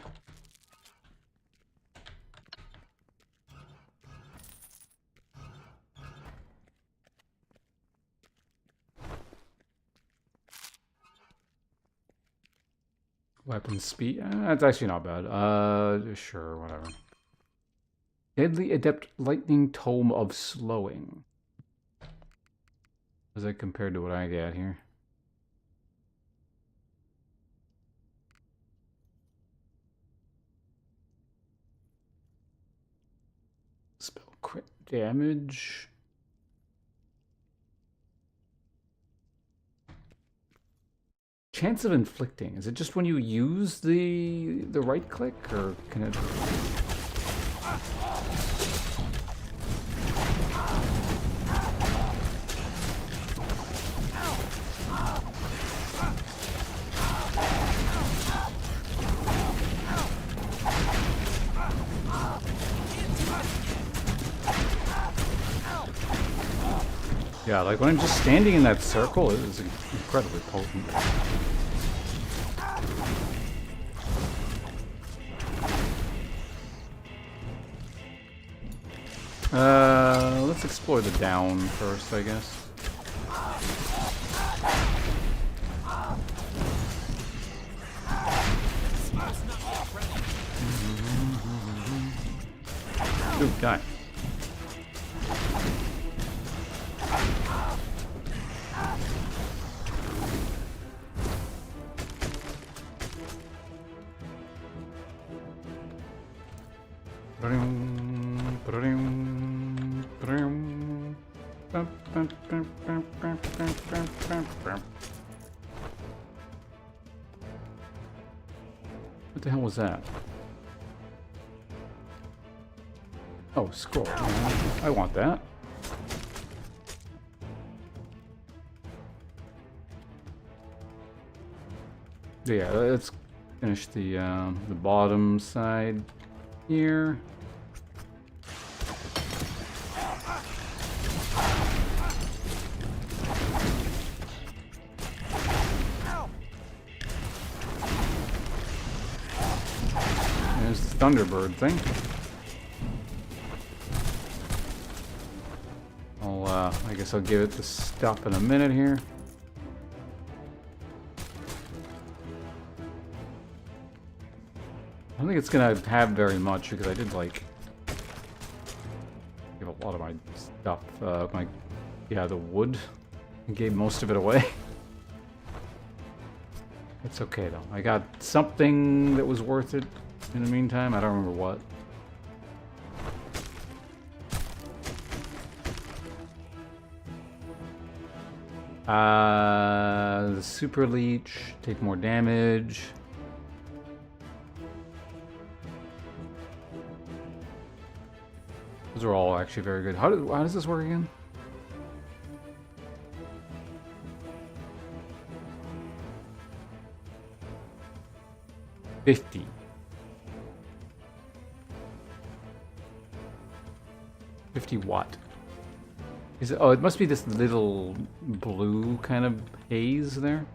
S1: Weapon speed. That's actually not bad. Sure, whatever. Deadly Adept Lightning Tome of Slowing. How's that compared to what I got here? Spell crit damage. Chance of inflicting. Is it just when you use the right click, or can it? Yeah, like when I'm just standing in that circle, it is incredibly potent. Let's explore the down first, I guess. Ooh, die. What the hell was that? Oh, scroll. I want that. Yeah, let's finish the bottom side here. There's the Thunderbird thing. I guess I'll give it the stop in a minute here. I don't think it's gonna have very much because I did like give a lot of my stuff. The wood. I gave most of it away. It's okay though. I got something that was worth it in the meantime. I don't remember what. The super leech, take more damage. Those are all actually very good. How does this work again? $50. What? Is it? Oh, it must be this little blue kind of haze there.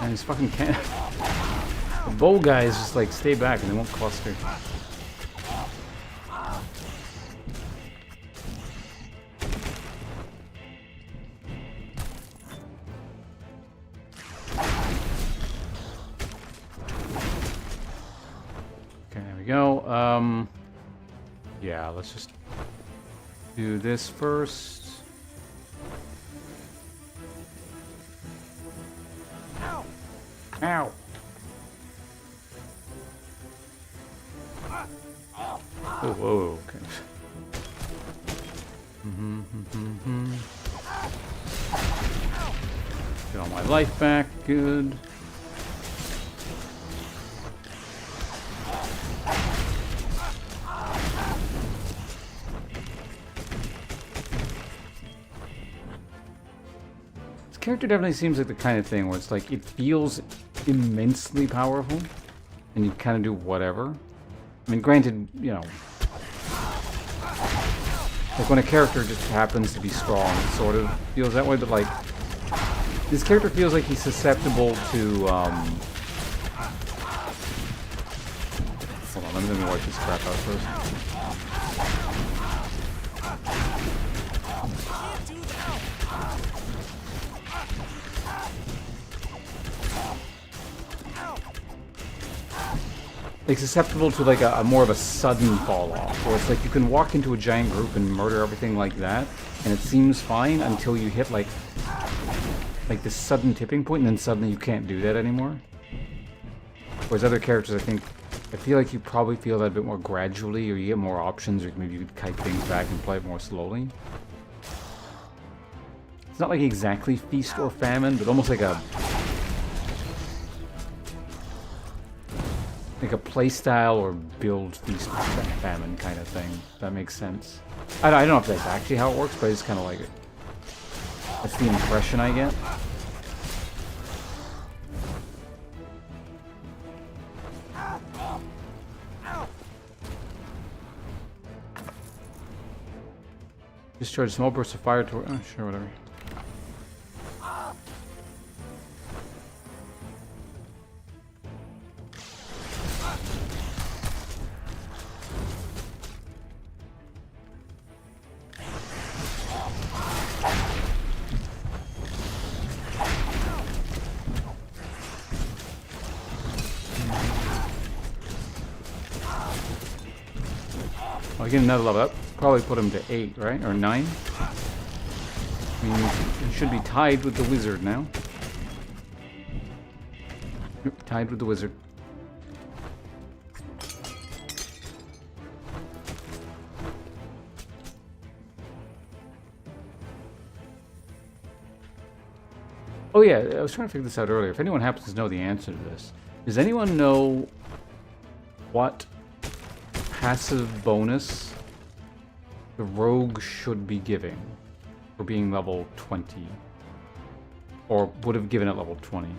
S1: And these fucking can't. The bow guys just like stay back and they won't cluster. Yeah, let's just do this first.
S2: Ow!
S1: Ow! Oh, whoa, okay. Get all my life back, good. This character definitely seems like the kind of thing where it's like, it feels immensely powerful, and you kind of do whatever. I mean, granted, you know, like when a character just happens to be strong, it sort of feels that way, but like, this character feels like he's susceptible to, hold on, let me wipe this crap out first. Like susceptible to like a more of a sudden fall off, where it's like you can walk into a giant group and murder everything like that, and it seems fine until you hit like this sudden tipping point, and then suddenly you can't do that anymore. Whereas other characters, I feel like you probably feel that a bit more gradually, or you get more options, or maybe you could kite things back and play it more slowly. It's not like exactly feast or famine, but almost like a playstyle or build feast or famine kind of thing. If that makes sense. I don't know if that's actually how it works, but I just kind of like it. That's the impression I get. Discharge a small burst of fire toward... Oh, sure, whatever. I'll get another level up. Probably put him to 8, right? Or 9? I mean, he should be tied with the wizard now. Yep, tied with the wizard. Oh yeah, I was trying to figure this out earlier. If anyone happens to know the answer to this, does anyone know what passive bonus the rogue should be giving for being level 20? Or would have given it level 20?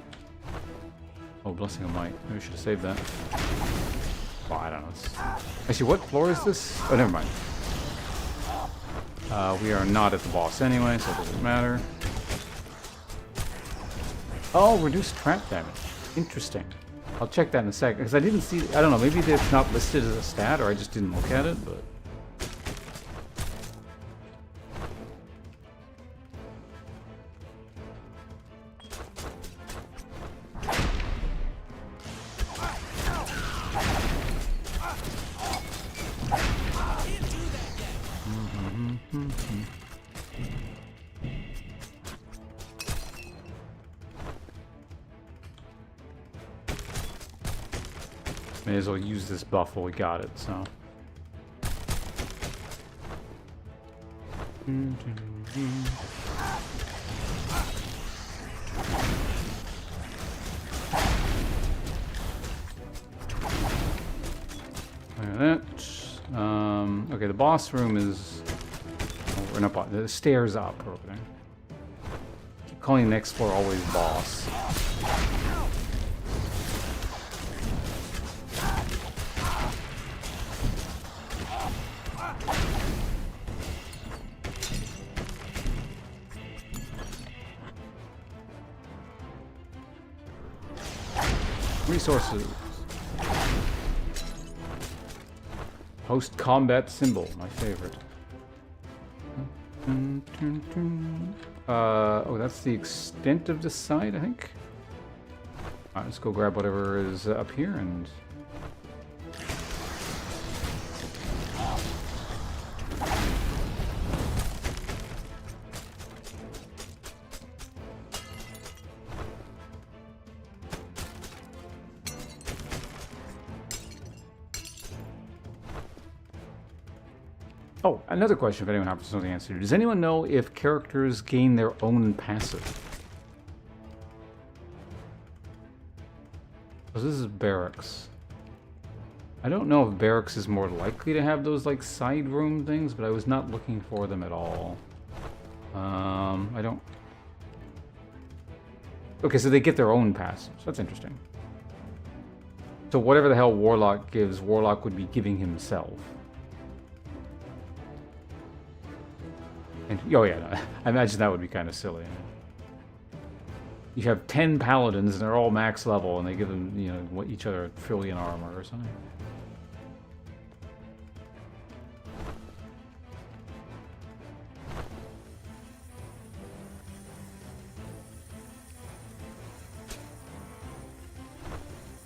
S1: Oh, Blessing of Might. Maybe I should have saved that. Well, I don't know. Actually, what floor is this? Oh, never mind. We are not at the boss anyway, so it doesn't matter. Oh, reduced trap damage. Interesting. I'll check that in a second, because I didn't see... I don't know, maybe it's not listed as a stat, or I just didn't look at it, but... May as well use this buff while we got it, so... Look at that. Okay, the boss room is... Oh, we're not boss. The stairs up over there. Keep calling the next floor always boss. Resources. Post-combat symbol, my favorite. Oh, that's the extent of the site, I think. Alright, let's go grab whatever is up here and... Oh, another question if anyone happens to know the answer. Does anyone know if characters gain their own passive? Because this is barracks. I don't know if barracks is more likely to have those like side room things, but I was not looking for them at all. I don't... Okay, so they get their own passives. That's interesting. So whatever the hell Warlock gives, Warlock would be giving himself. And, oh yeah, no, I imagine that would be kind of silly. You have 10 paladins and they're all max level, and they give them, you know, each other a trillion armor or something.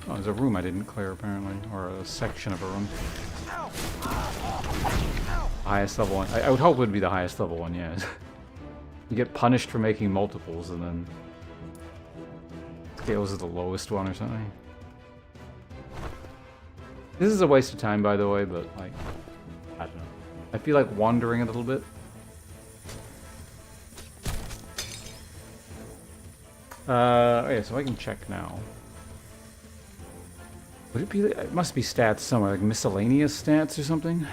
S1: Oh, there's a room I didn't clear apparently, or a section of a room. Highest level one. I would hope it would be the highest level one, yeah. You get punished for making multiples and then scales is the lowest one or something. This is a waste of time, by the way, but like, I don't know. I feel like wandering a little bit. Okay, so I can check now. Would it be? It must be stats somewhere, like miscellaneous stats or something.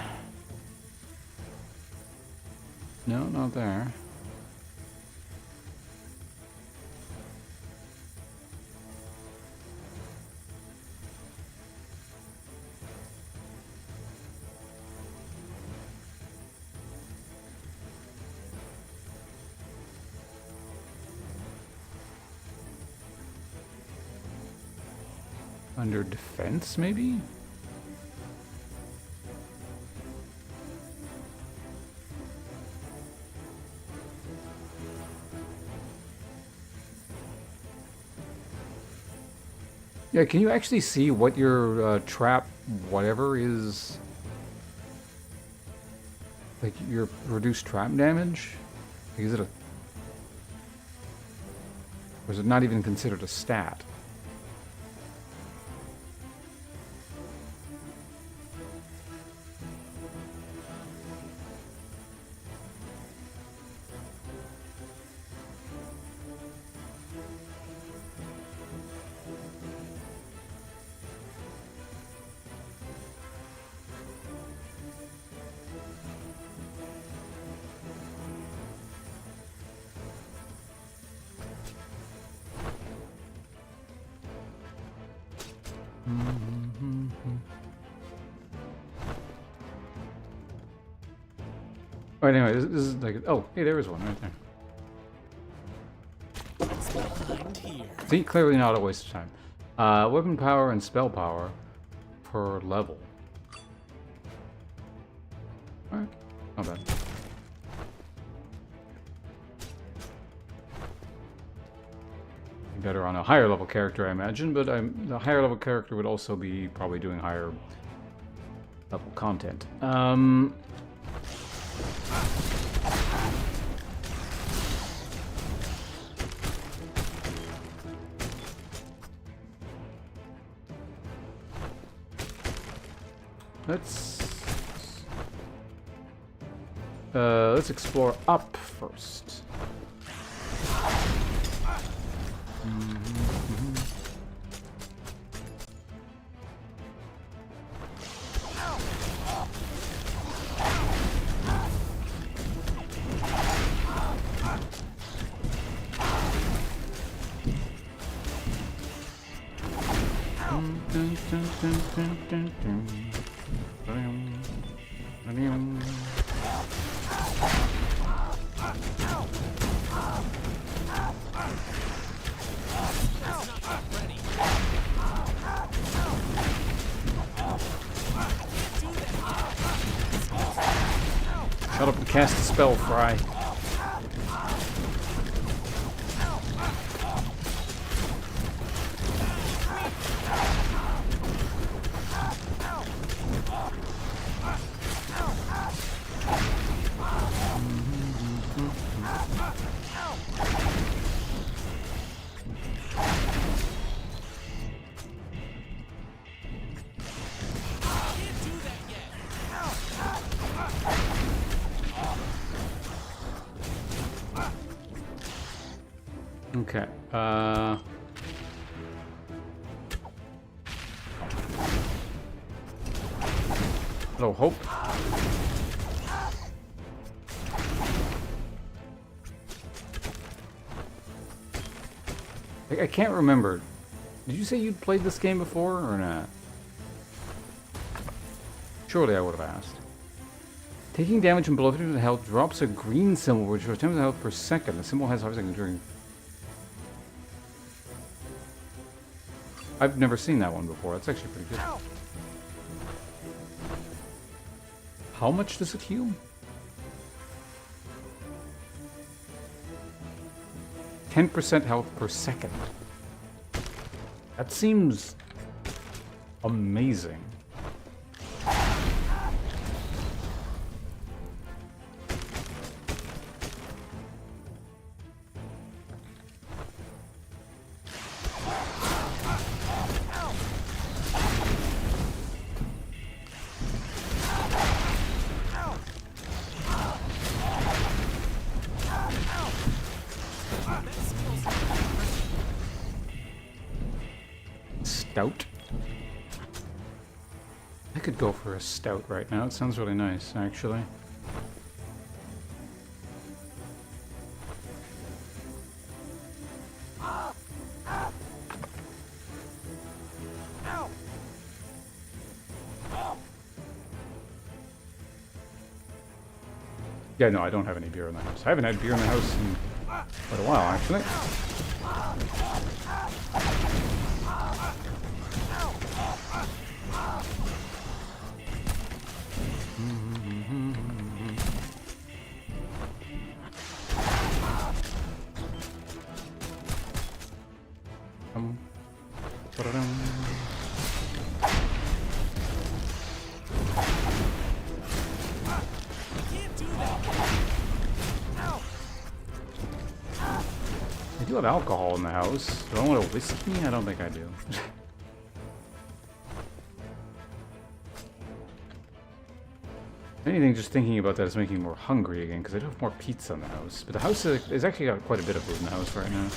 S1: No, not there. Under defense, maybe? Yeah, can you actually see what your trap whatever is? Like your reduced trap damage? Like, is it a... Or is it not even considered a stat? Oh, anyway, this is like... Oh, hey, there is one right there. See, clearly not a waste of time. Weapon power and spell power per level. Alright, not bad. Better on a higher level character, I imagine, but the higher level character would also be probably doing higher level content. Let's explore up first. Shut up and cast a spell, Fry. Okay. Hello, Hope. I can't remember. Did you say you'd played this game before or not? Surely I would have asked. Taking damage and below 50% health drops a green symbol which restores 10% health per second. The symbol has 5 seconds during. I've never seen that one before. That's actually pretty good. How much does it heal? 10% health per second. That seems amazing. Stout. I could go for a stout right now. It sounds really nice, actually. Yeah, no, I don't have any beer in the house. I haven't had beer in the house in quite a while, actually. I do have alcohol in the house. Do I want a whiskey? I don't think I do. Anything, just thinking about that is making me more hungry again, because I do have more pizza in the house. But the house is actually got quite a bit of food in the house right now.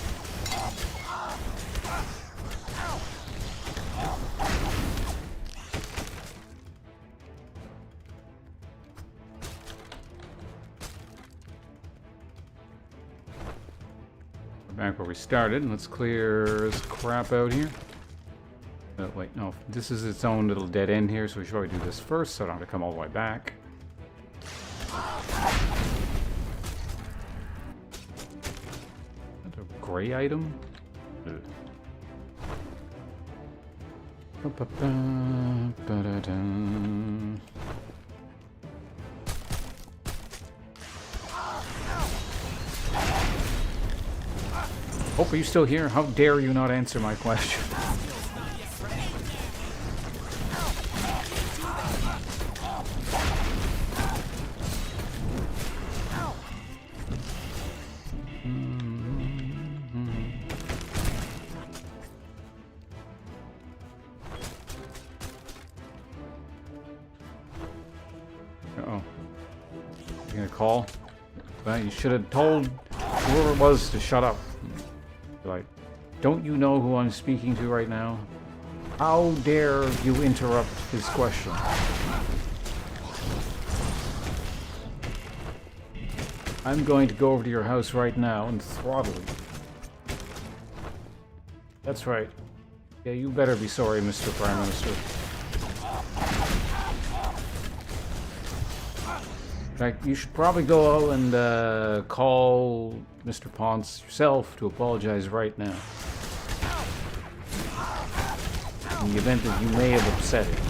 S1: Back where we started. Let's clear this crap out here. Wait, no. This is its own little dead end here, so we should probably do this first so I don't have to come all the way back. Is that a gray item? Ugh. Hope, are you still here? How dare you not answer my question? Uh-oh. You gonna call? Well, you should have told whoever it was to shut up. Like, don't you know who I'm speaking to right now? How dare you interrupt his question? I'm going to go over to your house right now and throttle you. That's right. Yeah, you better be sorry, Mr. Prime Minister. In fact, you should probably go out and call Mr. Ponce yourself to apologize right now. In the event that you may have upset him.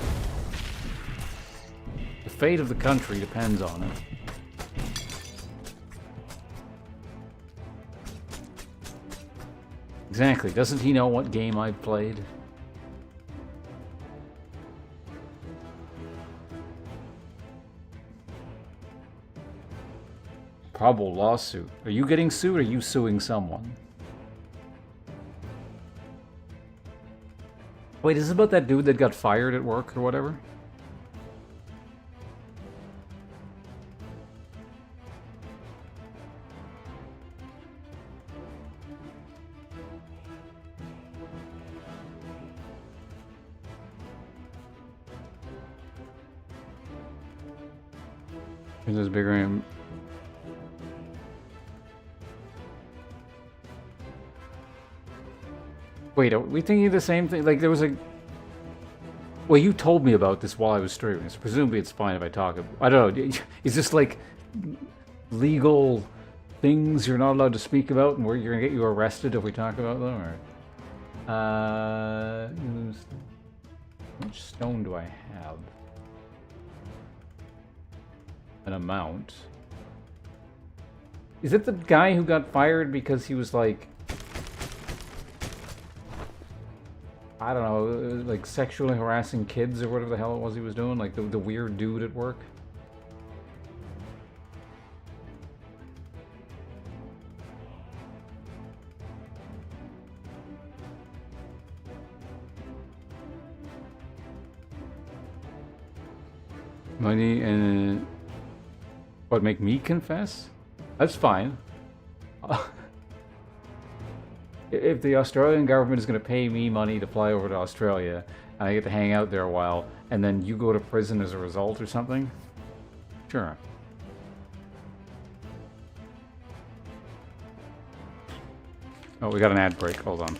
S1: The fate of the country depends on it. Exactly. Doesn't he know what game I've played? Probable lawsuit. Are you getting sued or are you suing someone? Wait, is this about that dude that got fired at work or whatever? Is this bigger? Wait, are we thinking the same thing? Like there was a. Well, you told me about this while I was streaming, so presumably it's fine if I talk. I don't know. Is this like legal things you're not allowed to speak about, and where you're gonna get you arrested if we talk about them? Or how much stone do I have? An amount. Is it the guy who got fired because he was like, I don't know, like sexually harassing kids or whatever the hell it was he was doing? Like the weird dude at work? Money and... What, make me confess? That's fine. If the Australian government is going to pay me money to fly over to Australia, and I get to hang out there a while, and then you go to prison as a result or something? Sure. Oh, we got an ad break. Hold on.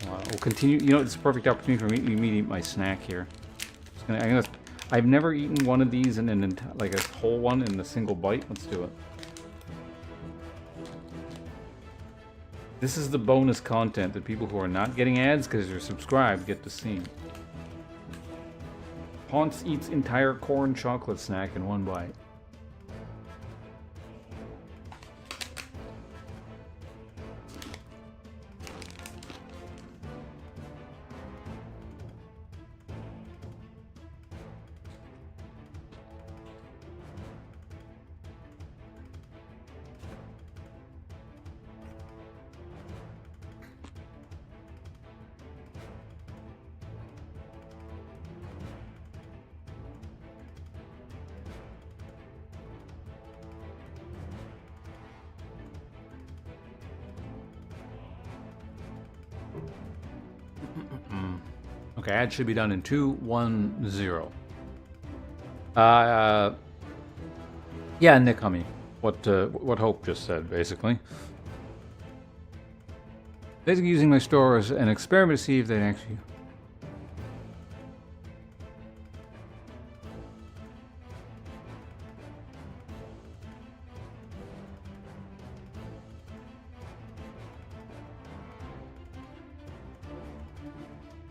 S1: We'll continue. You know, it's a perfect opportunity for me to eat my snack here. I've never eaten one of these in like a whole one in a single bite. Let's do it. This is the bonus content that people who are not getting ads because they're subscribed get to see. Ponce eats entire corn chocolate snack in one bite. Okay, ad should be done in 2, 1, 0. Yeah, Nick Hummy. What Hope just said, basically. Basically using my store as an experiment to see if they actually...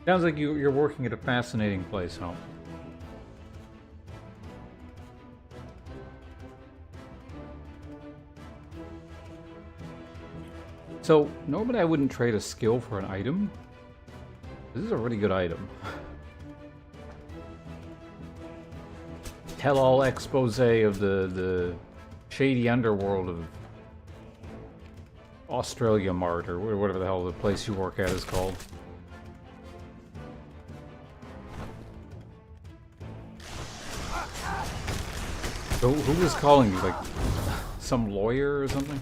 S1: Sounds like you're working at a fascinating place, Hope. So, normally I wouldn't trade a skill for an item. This is a really good item. Tell-all expose of the shady underworld of Australia Mart, or whatever the hell the place you work at is called. So, who was calling you? Like, some lawyer or something?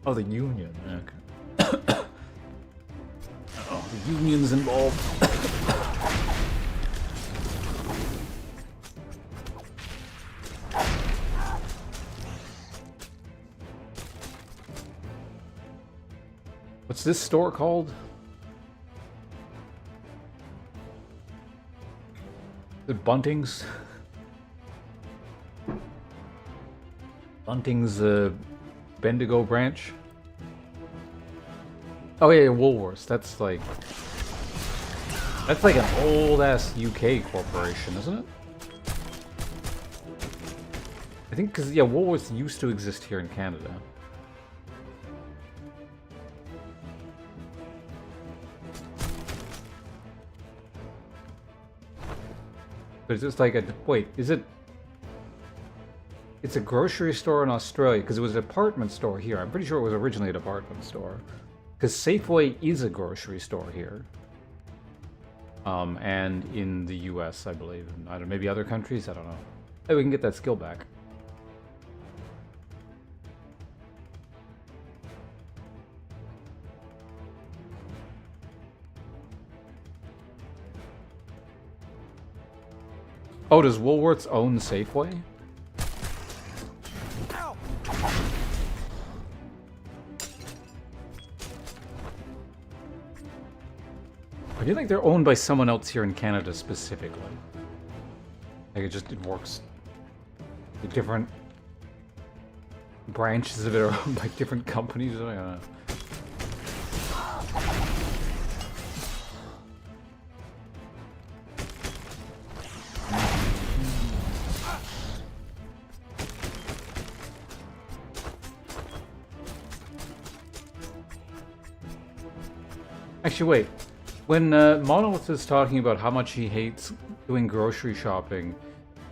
S1: Oh, the union. Okay. Oh, the union's involved. What's this store called? The Bunting's? Bunting's Bendigo branch? Oh yeah, Woolworths. That's like an old ass UK corporation, isn't it? I think because yeah, Woolworths used to exist here in Canada. But it's just like a wait, is it? It's a grocery store in Australia because it was a department store here. I'm pretty sure it was originally a department store. Because Safeway is a grocery store here. And in the U.S., I believe. And I don't, maybe other countries, I don't know. Hey, we can get that skill back. Oh, does Woolworths own Safeway?
S2: Ow!
S1: I feel like they're owned by someone else here in Canada specifically. Like it works. The different branches of it are owned by different companies. I don't know. Actually, wait. When Monolith is talking about how much he hates doing grocery shopping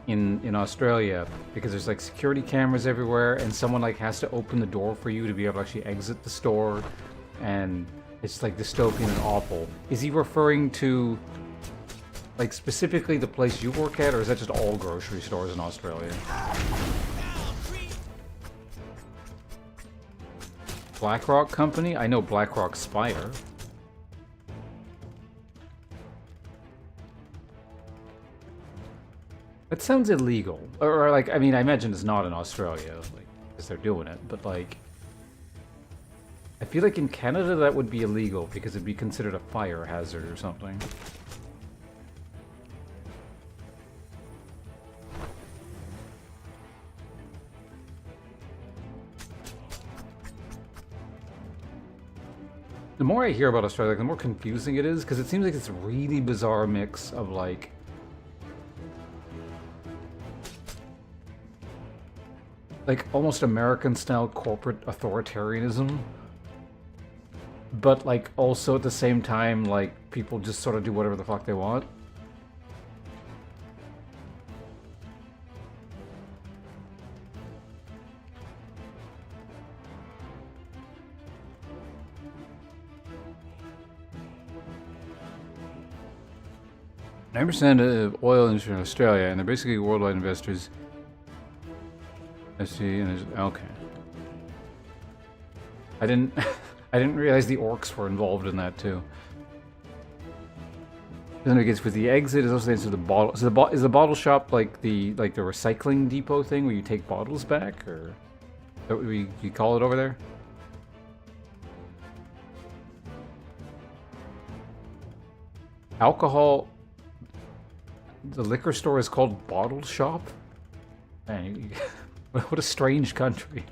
S1: in Australia because there's like security cameras everywhere and someone like has to open the door for you to be able to actually exit the store and it's like dystopian and awful. Is he referring to like specifically the place you work at, or is that just all grocery stores in Australia? BlackRock Company? I know BlackRock Spire. That sounds illegal. Or like, I mean, I imagine it's not in Australia, like, because they're doing it, but like... I feel like in Canada that would be illegal, because it'd be considered a fire hazard or something. The more I hear about Australia, like, the more confusing it is, because it seems like it's a really bizarre mix of, like... like, almost American-style corporate authoritarianism. But, like, also at the same time, like, people just sort of do whatever the fuck they want. I understand the oil industry in Australia, and they're basically worldwide investors. I see, and there's, okay. I didn't I didn't realize the orcs were involved in that too. Then it gets with the exit is also the answer to the bottle. So is the bottle shop like the recycling depot thing where you take bottles back, or is that what you call it over there? Alcohol. The liquor store is called Bottle Shop? Man, what a strange country.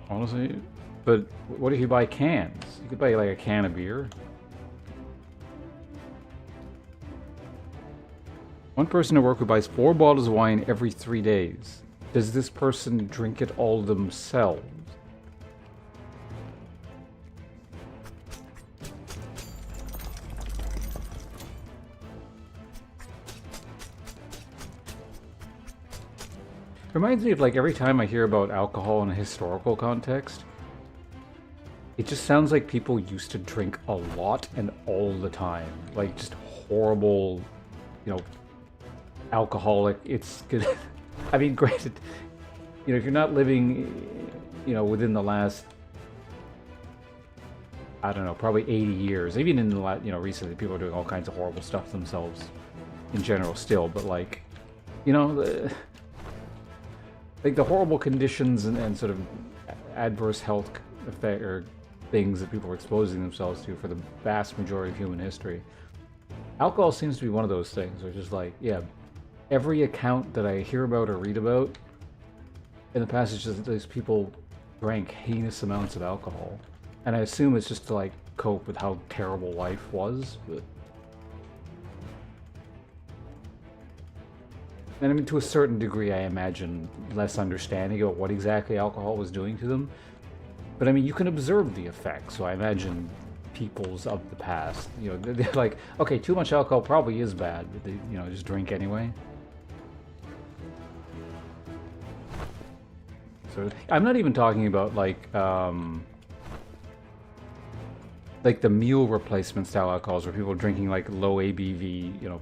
S1: Honestly, but what if you buy cans? You could buy like a can of beer. One person at work who buys 4 bottles of wine every 3 days. Does this person drink it all themselves? Reminds me of like every time I hear about alcohol in a historical context, it just sounds like people used to drink a lot and all the time. Like just horrible, you know, alcoholic. It's good. I mean, granted, you know, if you're not living, you know, within the last, I don't know, probably 80 years, even in the last, you know, recently, people are doing all kinds of horrible stuff themselves in general still, but like, you know, like the horrible conditions and sort of adverse health effect or things that people are exposing themselves to for the vast majority of human history. Alcohol seems to be one of those things, which is like, yeah, every account that I hear about or read about in the past is just these people drank heinous amounts of alcohol. And I assume it's just to like cope with how terrible life was, but... And I mean, to a certain degree, I imagine less understanding about what exactly alcohol was doing to them. But I mean, you can observe the effect, so I imagine peoples of the past, you know, they're like, okay, too much alcohol probably is bad, but they, you know, just drink anyway. So I'm not even talking about like the meal replacement style alcohols where people are drinking like low ABV, you know,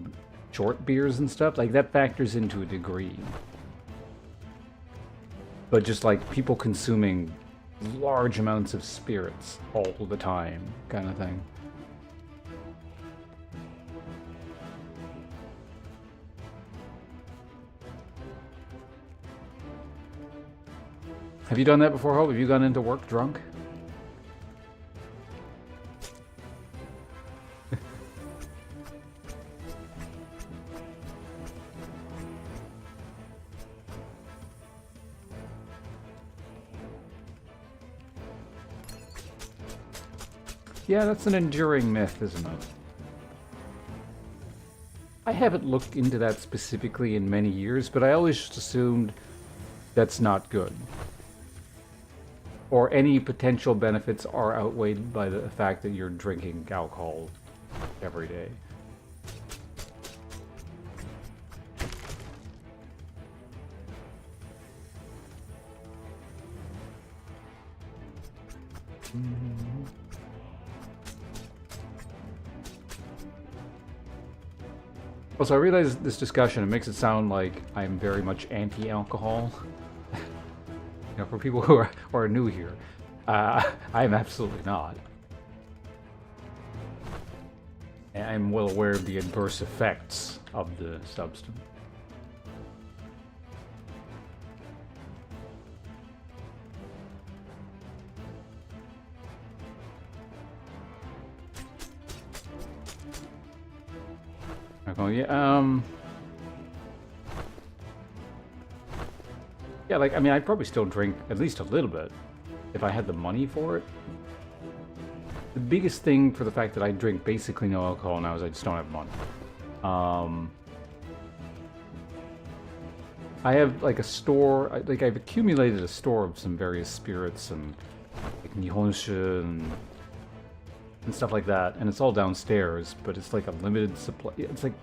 S1: short beers and stuff. Like that factors into a degree. But just like people consuming large amounts of spirits all the time, kind of thing. Have you done that before, Hope? Have you gone into work drunk? Yeah, that's an enduring myth, isn't it? I haven't looked into that specifically in many years, but I always just assumed that's not good. Or any potential benefits are outweighed by the fact that you're drinking alcohol every day. Also, I realize this discussion, it makes it sound like I'm very much anti-alcohol. You know, for people who are new here, I'm absolutely not. And I'm well aware of the adverse effects of the substance. Yeah, yeah, like, I mean, I'd probably still drink at least a little bit if I had the money for it. The biggest thing for the fact that I drink basically no alcohol now is I just don't have money. I have, like, a store, like, I've accumulated a store of some various spirits and, like, Nihonshu and stuff like that, and it's all downstairs, but it's like a limited supply. It's like,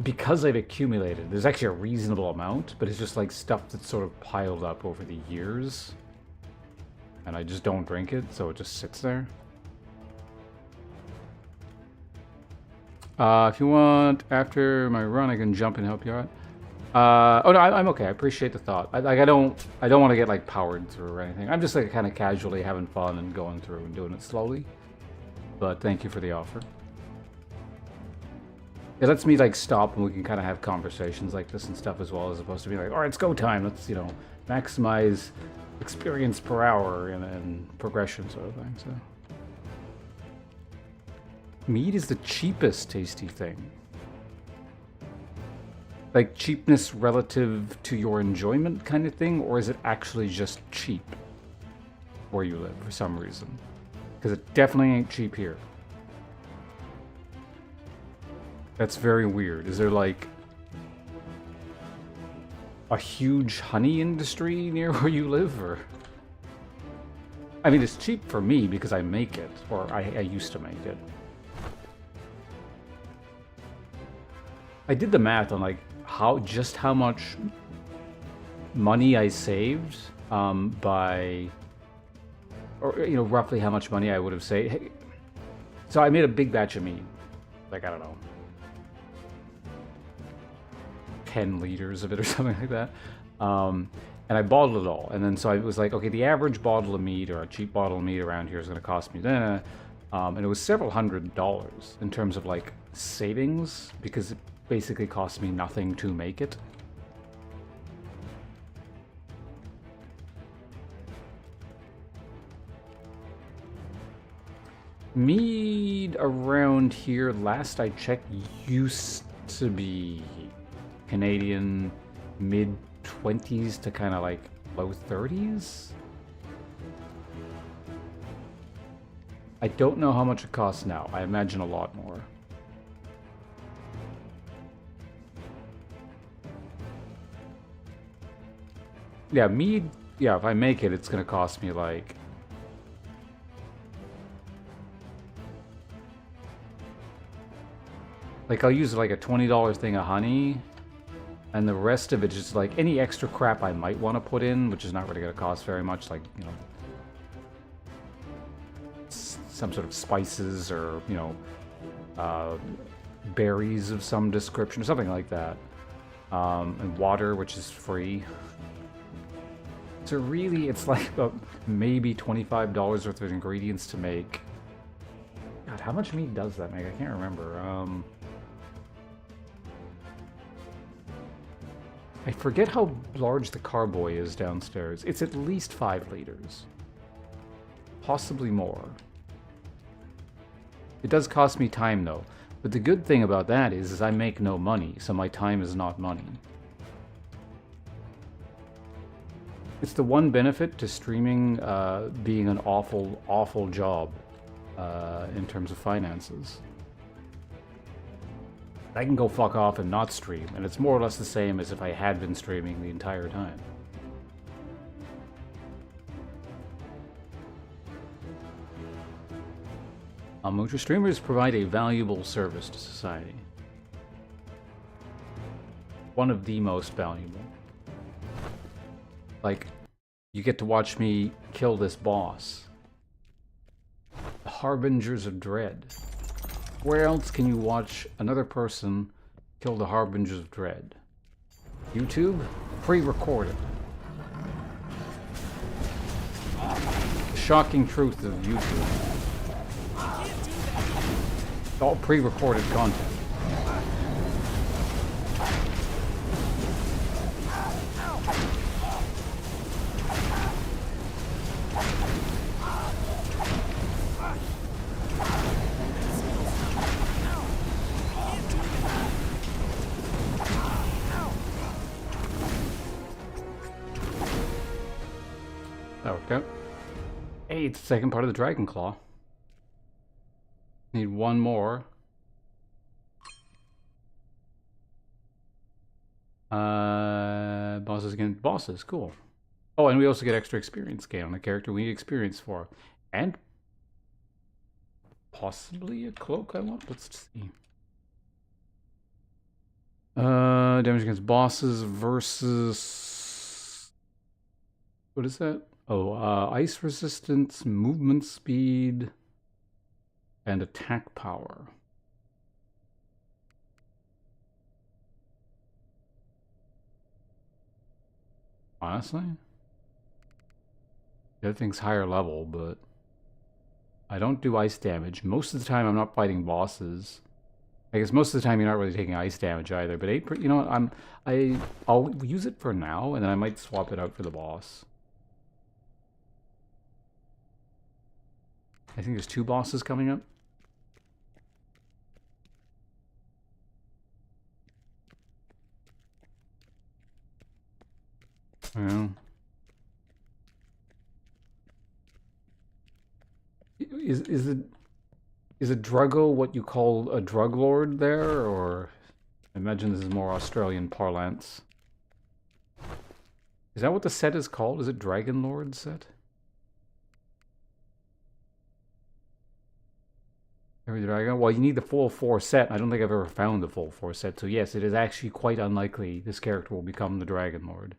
S1: because I've accumulated, there's actually a reasonable amount, but it's just like stuff that's sort of piled up over the years, and I just don't drink it, so it just sits there. If you want, after my run, I can jump and help you out. Oh no, I'm okay. I appreciate the thought. I don't want to get like powered through or anything. I'm just like kind of casually having fun and going through and doing it slowly. But thank you for the offer. It lets me like stop and we can kind of have conversations like this and stuff as well, as opposed to being like, all right, it's go time. Let's, you know, maximize experience per hour and progression sort of thing. So mead is the cheapest tasty thing. Like cheapness relative to your enjoyment kind of thing, or is it actually just cheap where you live for some reason? Because it definitely ain't cheap here. That's very weird. Is there like a huge honey industry near where you live, or? I mean, it's cheap for me because I make it, or I used to make it. I did the math on like just how much money I saved by, or you know, roughly how much money I would have saved. So I made a big batch of mead, like I don't know, 10 liters of it or something like that. And I bottled it all. And then so I was like, okay, the average bottle of mead or a cheap bottle of mead around here is going to cost me and it was several $100s in terms of like savings, because it basically cost me nothing to make it. Mead around here, last I checked, used to be Canadian mid-20s to kind of like low 30s. I don't know how much it costs now. I imagine a lot more. Yeah, mead, yeah, if I make it, it's going to cost me like Like, I'll use like a $20 thing of honey, and the rest of it is just like any extra crap I might want to put in, which is not really going to cost very much, like, you know, some sort of spices or, you know, berries of some description or something like that. And water, which is free. So really, it's like about maybe $25 worth of ingredients to make. God, how much meat does that make? I can't remember. I forget how large the carboy is downstairs. It's at least 5 liters. Possibly more. It does cost me time, though. But the good thing about that is I make no money, so my time is not money. It's the one benefit to streaming being an awful, awful job in terms of finances. I can go fuck off and not stream, and it's more or less the same as if I had been streaming the entire time. Motor streamers provide a valuable service to society. One of the most valuable. Like, you get to watch me kill this boss. The Harbingers of Dread. Where else can you watch another person kill the Harbingers of Dread? YouTube? Pre-recorded. The shocking truth of YouTube. It's all pre-recorded content. That worked out. Hey, it's the second part of the Dragon Claw. Need one more. Bosses against bosses, cool. Oh, and we also get extra experience gain on a character we need experience for. And possibly a cloak I want? Let's see. Damage against bosses versus... What is that? Oh, ice resistance, movement speed, and attack power. Honestly, the other thing's higher level, but I don't do ice damage. Most of the time I'm not fighting bosses. I guess most of the time you're not really taking ice damage either, but you know what, I'll use it for now, and then I might swap it out for the boss. I think there's 2 bosses coming up. Well, is a druggo what you call a drug lord there, or I imagine this is more Australian parlance? Is that what the set is called? Is it Dragon Lord set? Every dragon? Well, you need the full 4 set. I don't think I've ever found the full 4 set, so yes, it is actually quite unlikely this character will become the Dragon Lord.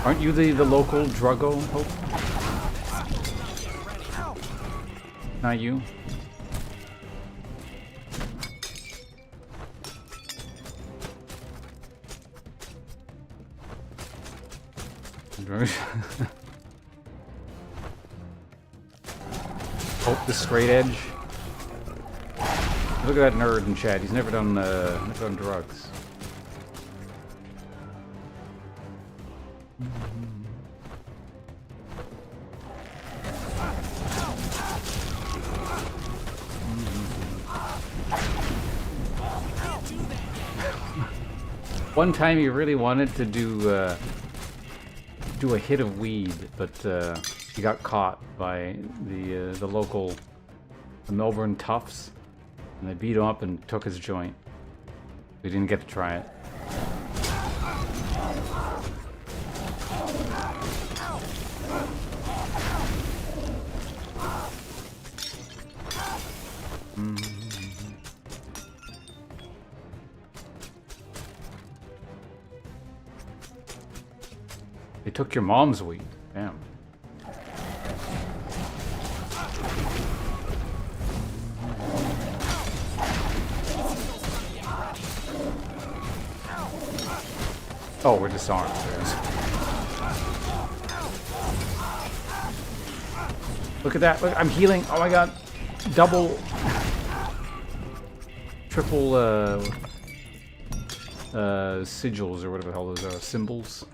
S1: Aren't you the local druggo, Hope? Not you? Hope the straight edge. Look at that nerd in chat. He's never done drugs. One time he really wanted to do a hit of weed, but he got caught by the local Melbourne toughs, and they beat him up and took his joint. We didn't get to try it. They took your mom's weed. Damn. Oh, we're disarmed. Look at that. Look, I'm healing. Oh my god. Double. Triple, sigils or whatever the hell those are. Symbols.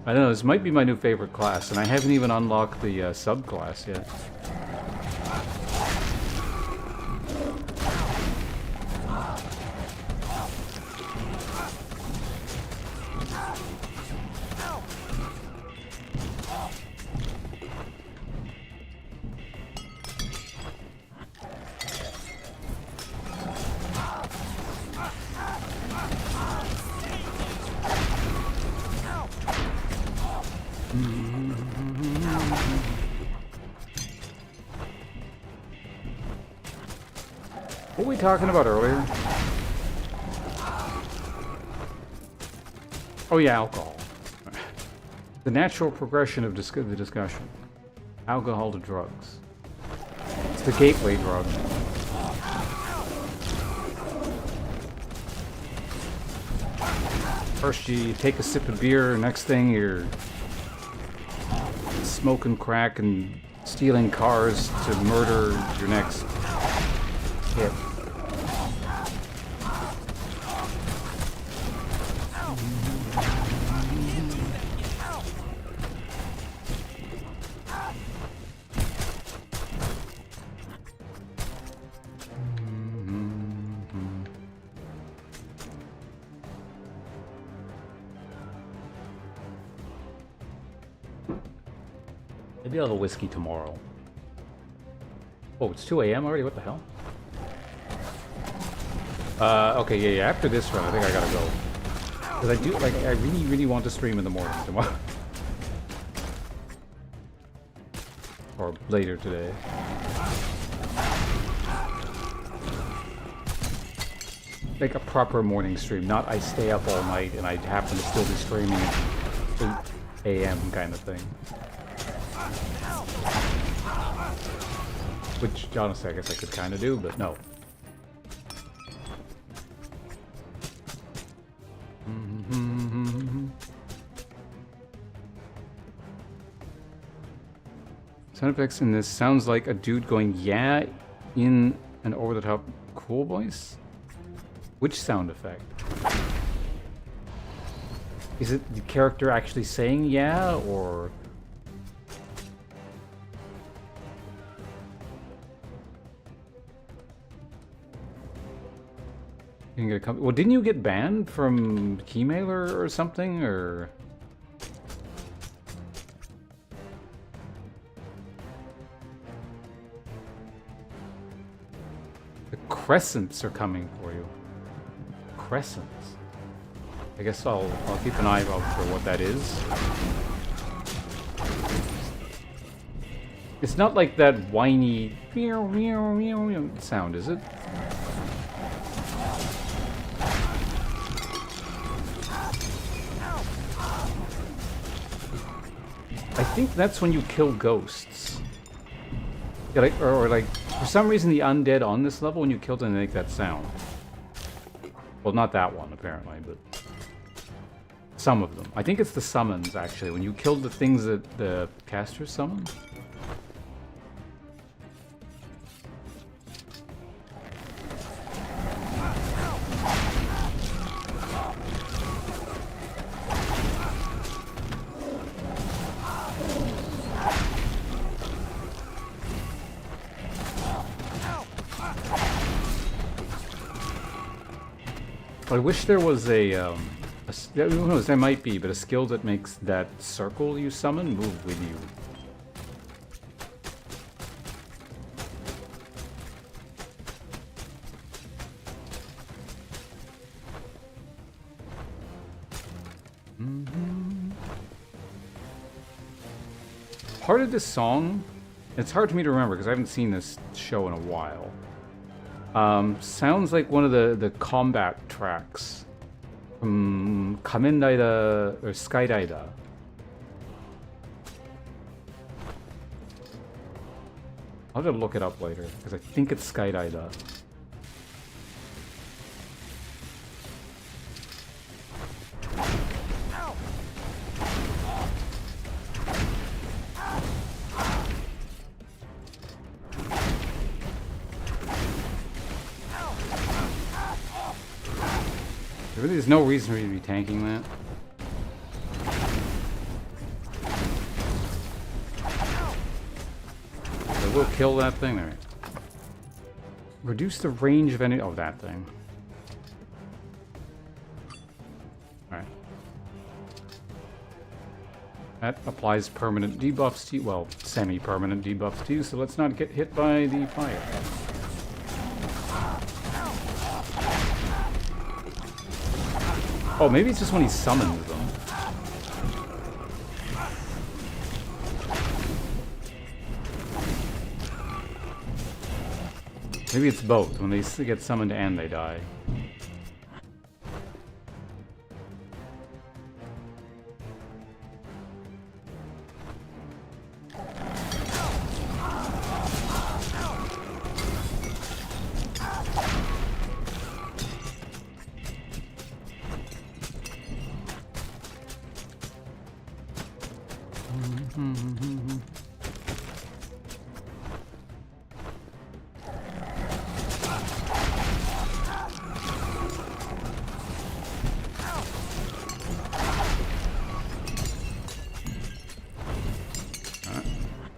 S1: I don't know, this might be my new favorite class, and I haven't even unlocked the subclass yet. What were we talking about earlier? Oh yeah, alcohol. The natural progression of the discussion. Alcohol to drugs. It's the gateway drug. First you take a sip of beer, next thing you're smoking crack and stealing cars to murder your next hit. Maybe I'll have a whiskey tomorrow. Oh, it's 2 a.m. already? What the hell? Okay, yeah, after this run, I think I gotta go. Because I do, like, I really, really want to stream in the morning tomorrow. Or later today. Like a proper morning stream, not I stay up all night and I happen to still be streaming at 8 a.m. kind of thing. Which, honestly, I guess I could kind of do, but no. Sound effects in this sounds like a dude going yeah in an over-the-top cool voice. Which sound effect? Is it the character actually saying yeah, or... You can get a well, didn't you get banned from Keymailer or something, or... The crescents are coming for you. Crescents. I guess I'll keep an eye out for what that is. It's not like that whiny sound, is it? I think that's when you kill ghosts. Yeah, like, or like, for some reason the undead on this level, when you kill them, they make that sound. Well, not that one, apparently, but... some of them. I think it's the summons, actually. When you kill the things that the casters summon. I wish there was a who knows, there might be, but a skill that makes that circle you summon move with you. Part of this song It's hard for me to remember because I haven't seen this show in a while. Sounds like one of the combat tracks from Kamen Rider or Sky Rider. I'll have to look it up later because I think it's Sky Rider. There really is no reason for you to be tanking that. It will kill that thing there. Reduce the range of any... Oh, that thing. Alright. That applies permanent debuffs to you. Well, semi-permanent debuffs to you, so let's not get hit by the fire. Oh, maybe it's just when he summons them. Maybe it's both. When they get summoned and they die.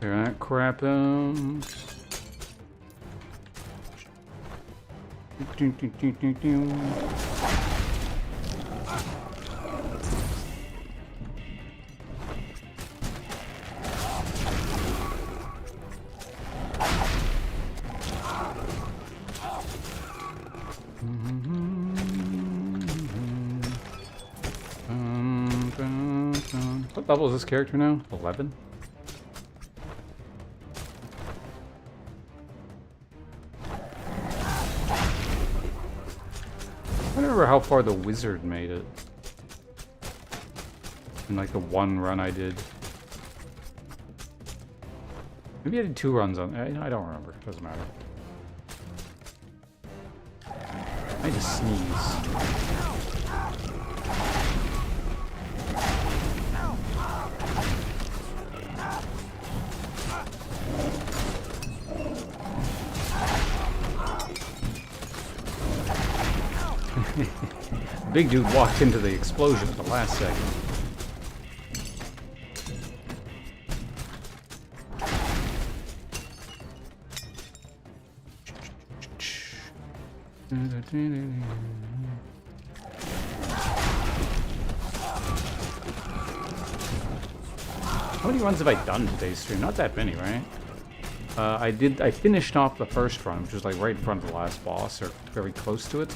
S1: Clear that crap out. What level is this character now? 11? I don't remember how far the wizard made it. In like the one run I did. Maybe I did 2 runs on... I don't remember. Doesn't matter. I just sneeze. Big dude walked into the explosion at the last second. How many runs have I done today's stream? Not that many, right? I finished off the first run, which was like right in front of the last boss, or very close to it.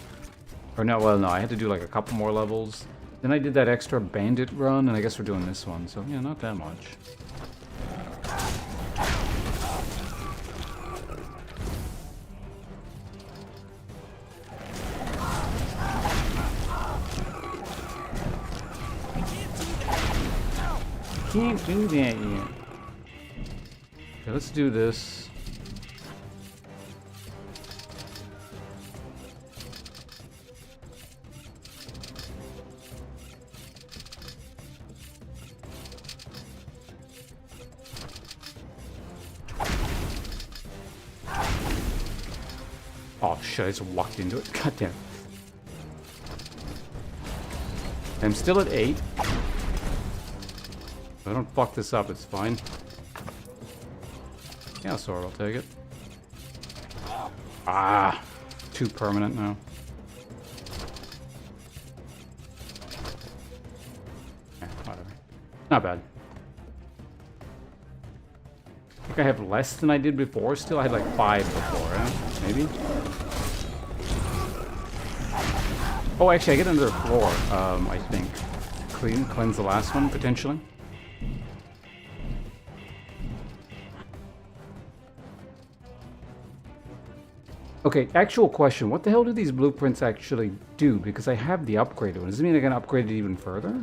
S1: Or no, well, no, I had to do like a couple more levels. Then I did that extra bandit run, and I guess we're doing this one, so yeah, not that much. Can't do that yet. Okay, let's do this. Oh shit, I just walked into it. God damn. I'm still at 8. If I don't fuck this up, it's fine. Yeah, sword, I'll take it. Ah! 2 permanent now. Yeah, whatever. Not bad. I think I have less than I did before still. I had like 5 before, eh? Maybe? Oh, actually, I get another floor, I think. Cleanse the last one, potentially. Okay, actual question. What the hell do these blueprints actually do? Because I have the upgraded one. Does it mean I can upgrade it even further?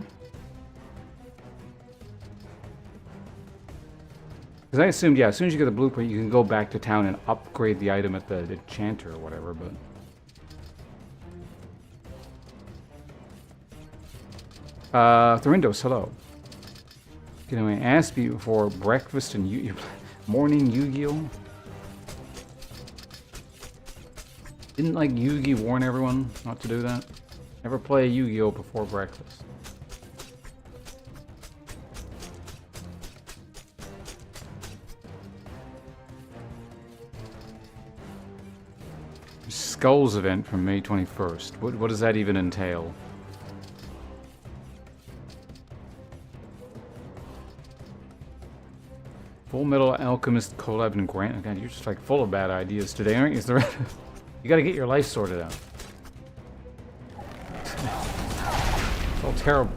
S1: Because I assumed, yeah, as soon as you get the blueprint, you can go back to town and upgrade the item at the enchanter or whatever, but... Thorindos, hello. Getting my ass beat before breakfast and morning Yu-Gi-Oh! Didn't, like, Yugi warn everyone not to do that? Never play Yu-Gi-Oh! Before breakfast. Skulls event from May 21st. What does that even entail? Full Metal Alchemist collab and Grant. God, you're just like full of bad ideas today, aren't you? You gotta get your life sorted out. It's all terrible.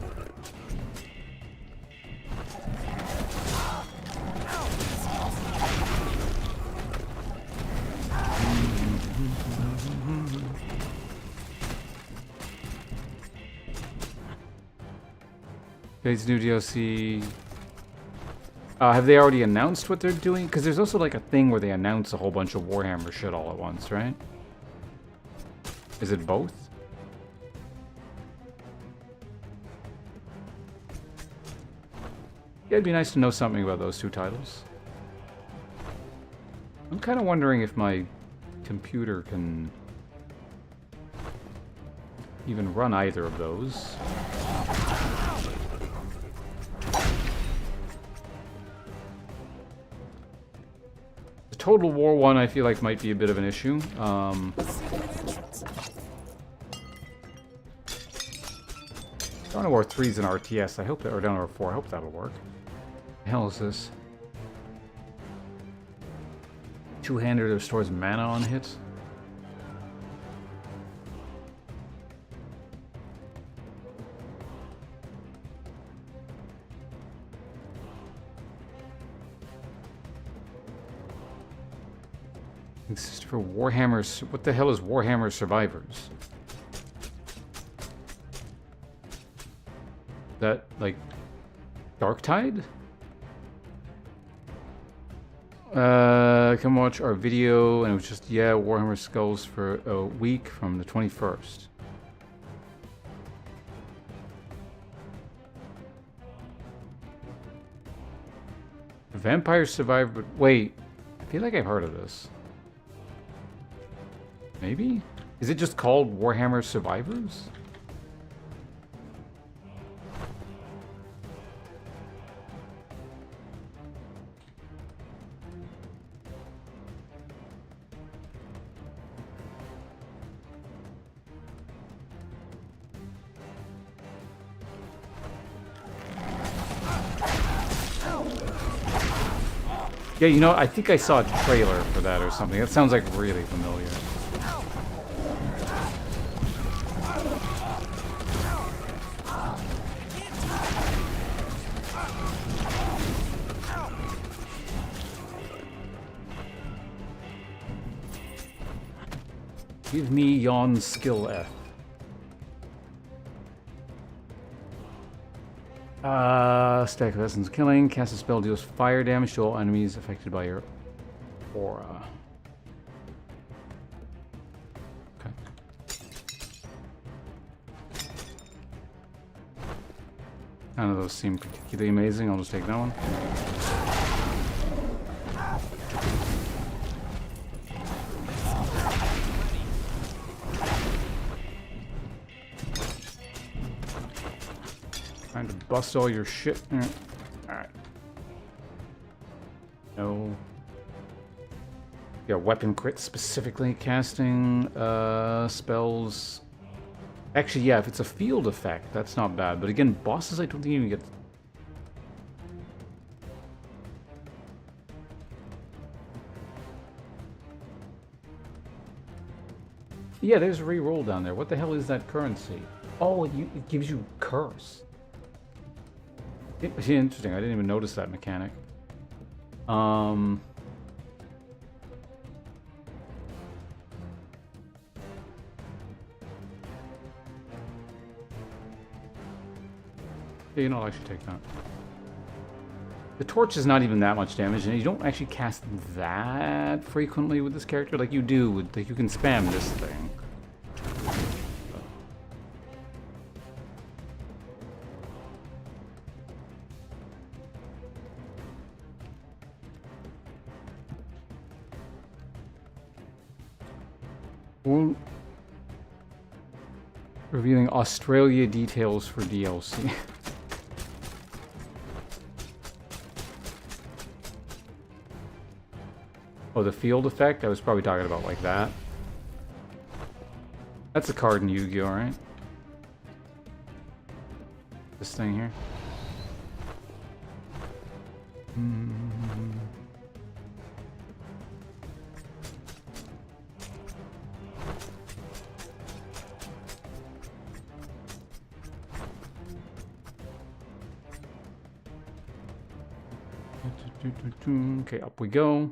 S1: Today's new DLC. Have they already announced what they're doing? Because there's also like a thing where they announce a whole bunch of Warhammer shit all at once, right? Is it both? Yeah, it'd be nice to know something about those two titles. I'm kind of wondering if my computer can even run either of those. Total War 1 I feel like might be a bit of an issue. Dawn of War 3 is an RTS. I hope that, or Dawn of War 4. I hope that'll work. What the hell is this? Two-hander that restores mana on hit. This is for Warhammer. What the hell is Warhammer Survivors? That, like, Darktide? Come watch our video, and it was just, yeah, Warhammer Skulls for a week from the 21st. Vampire Survivor. Wait, I feel like I've heard of this. Maybe? Is it just called Warhammer Survivors? Yeah, you know, I think I saw a trailer for that or something. That sounds like really familiar. Give me yon skill F. Stack of essence killing. Cast a spell deals fire damage to all enemies affected by your aura. Okay. None of those seem particularly amazing. I'll just take that one. Trying to bust all your shit. Alright. No. Yeah, weapon crit specifically. Casting spells. Actually, yeah, if it's a field effect, that's not bad. But again, bosses I don't think you even get. Yeah, there's a reroll down there. What the hell is that currency? Oh, it gives you curse. Interesting. I didn't even notice that mechanic. Yeah, you know, I'll actually take that. The torch is not even that much damage, and you don't actually cast that frequently with this character. Like you do with, like, you can spam this thing. Well, revealing Australia details for DLC. Oh, the field effect? I was probably talking about like that. That's a card in Yu-Gi-Oh, right? This thing here. Okay, up we go.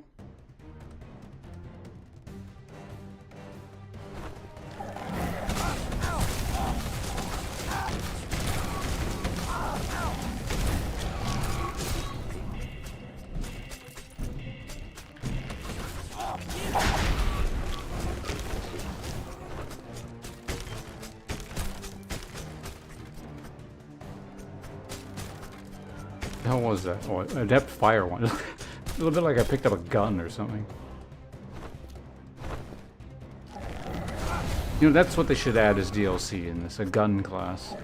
S1: How was that? Oh, adept fire one. A little bit like I picked up a gun or something. You know, that's what they should add as DLC in this, a gun class.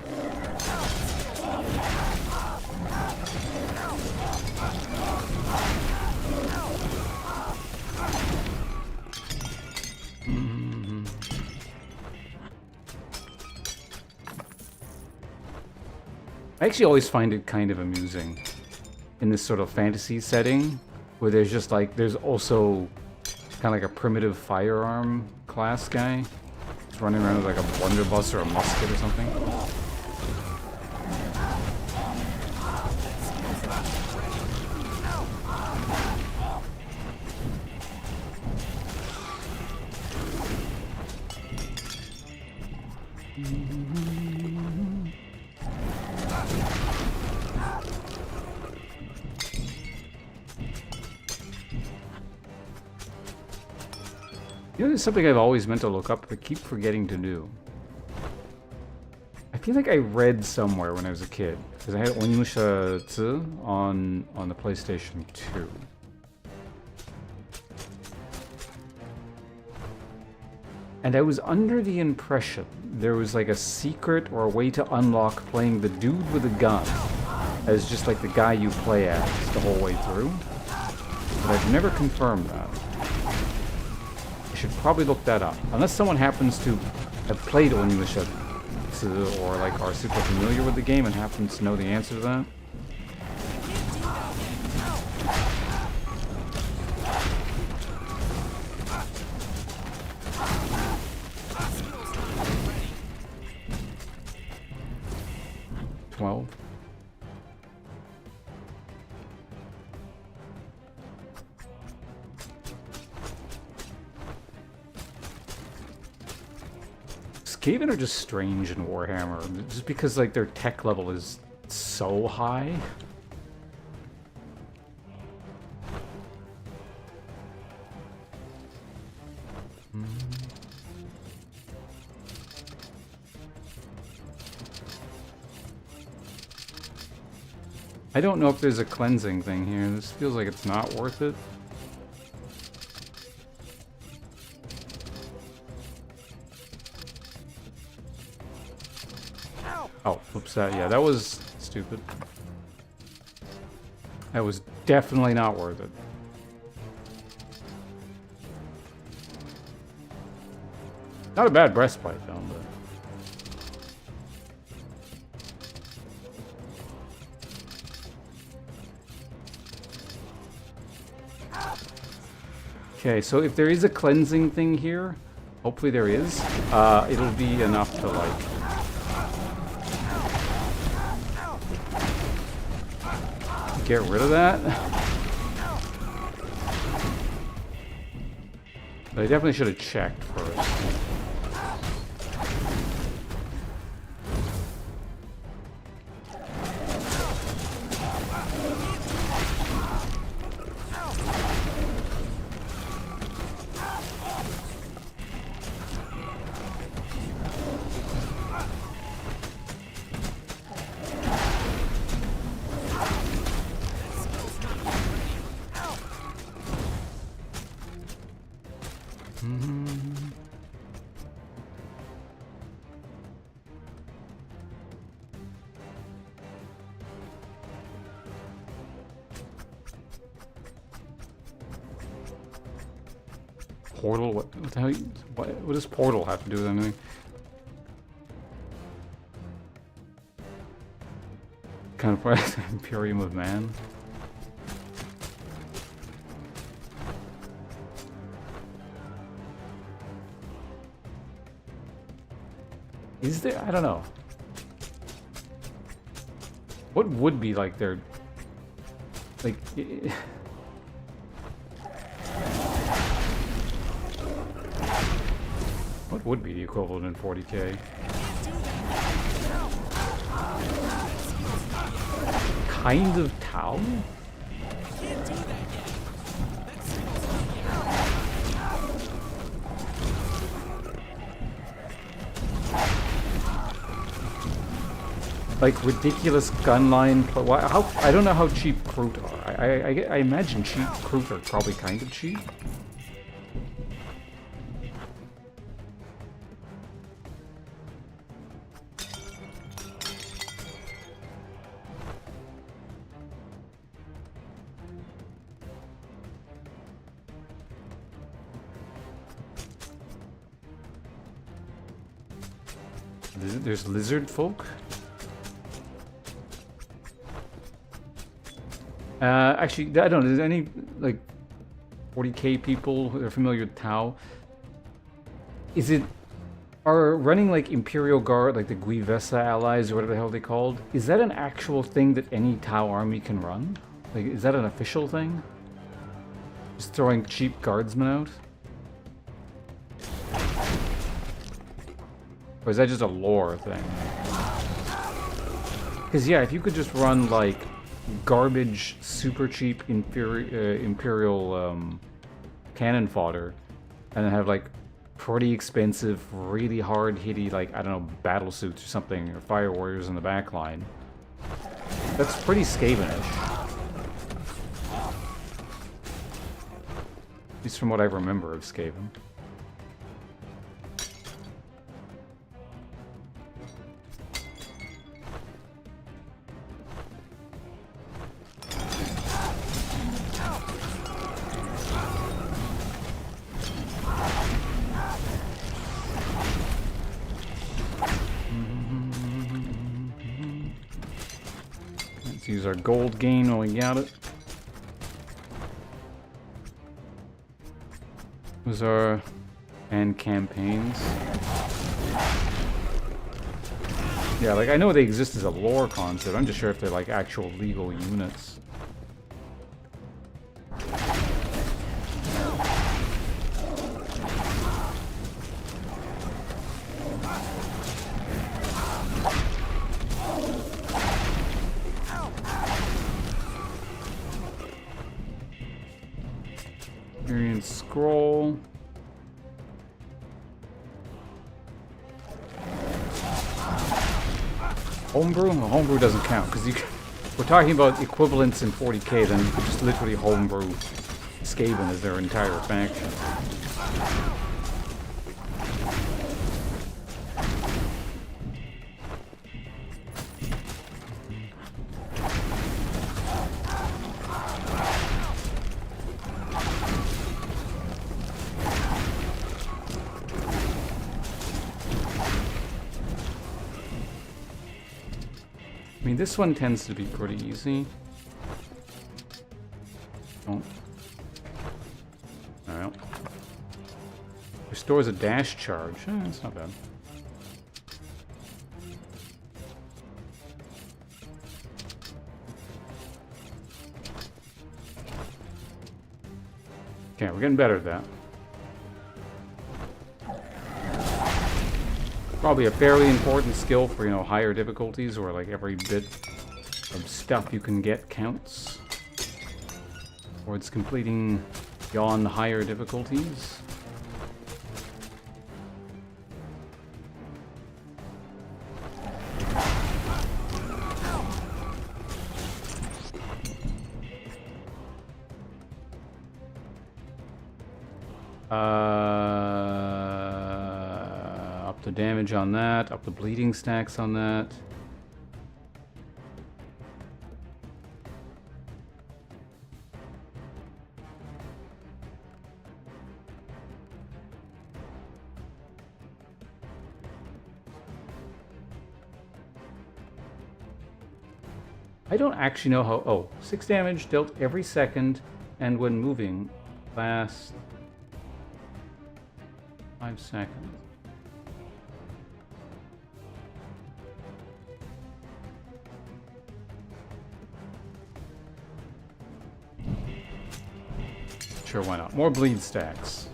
S1: I actually always find it kind of amusing in this sort of fantasy setting where there's just like, there's also kind of like a primitive firearm class guy just running around with like a blunderbuss or a musket or something. You know, there's something I've always meant to look up, but keep forgetting to do. I feel like I read somewhere when I was a kid, because I had Onimusha 2 on the PlayStation 2. And I was under the impression there was like a secret or a way to unlock playing the dude with a gun as just like the guy you play as the whole way through. But I've never confirmed that. Should probably look that up. Unless someone happens to have played Onimusha 2 or like are super familiar with the game and happens to know the answer to that. Skaven are just strange in Warhammer, just because like their tech level is so high. I don't know if there's a cleansing thing here. This feels like it's not worth it. Oh, whoops, yeah, that was stupid. That was definitely not worth it. Not a bad breastplate, though, but... Okay, so if there is a cleansing thing here, hopefully there is, it'll be enough to, like... get rid of that. But I definitely should have checked first. Portal? What the hell? What does Portal have to do with anything? Kind of Imperium of Man. Is there? I don't know. What would be like their... Like... What would be the equivalent in 40k? Kind of Tau? Like ridiculous gunline. How I don't know how cheap Kroot are. I imagine cheap Kroot are probably kind of cheap. There's lizard folk. Actually, I don't know. Is there any like 40k people who are familiar with Tau? Is it are running like Imperial Guard, like the Guivesa allies or whatever the hell they called? Is that an actual thing that any Tau army can run? Like, is that an official thing? Just throwing cheap guardsmen out? Or is that just a lore thing? Because yeah, if you could just run like garbage, super cheap Imperial cannon fodder, and then have like pretty expensive, really hard hitty, like I don't know, battle suits or something, or fire warriors in the back line. That's pretty Skavenish. At least from what I remember of Skaven. Let's use our gold gain when we got it. Those are and campaigns. Yeah, like I know they exist as a lore concept. I'm just sure if they're like actual legal units. Experience scroll. Homebrew? Well, homebrew doesn't count because we're talking about equivalents in 40k. Then you could just literally homebrew Skaven as their entire faction. I mean, this one tends to be pretty easy. Oh. Alright. Restores a dash charge. That's not bad. Okay, we're getting better at that. Probably a fairly important skill for, you know, higher difficulties where like every bit of stuff you can get counts towards completing beyond higher difficulties. Up the damage on that. Up the bleeding stacks on that. I don't actually know how... Oh, 6 damage dealt every second, and when moving, last 5 seconds. Sure, why not? More bleed stacks.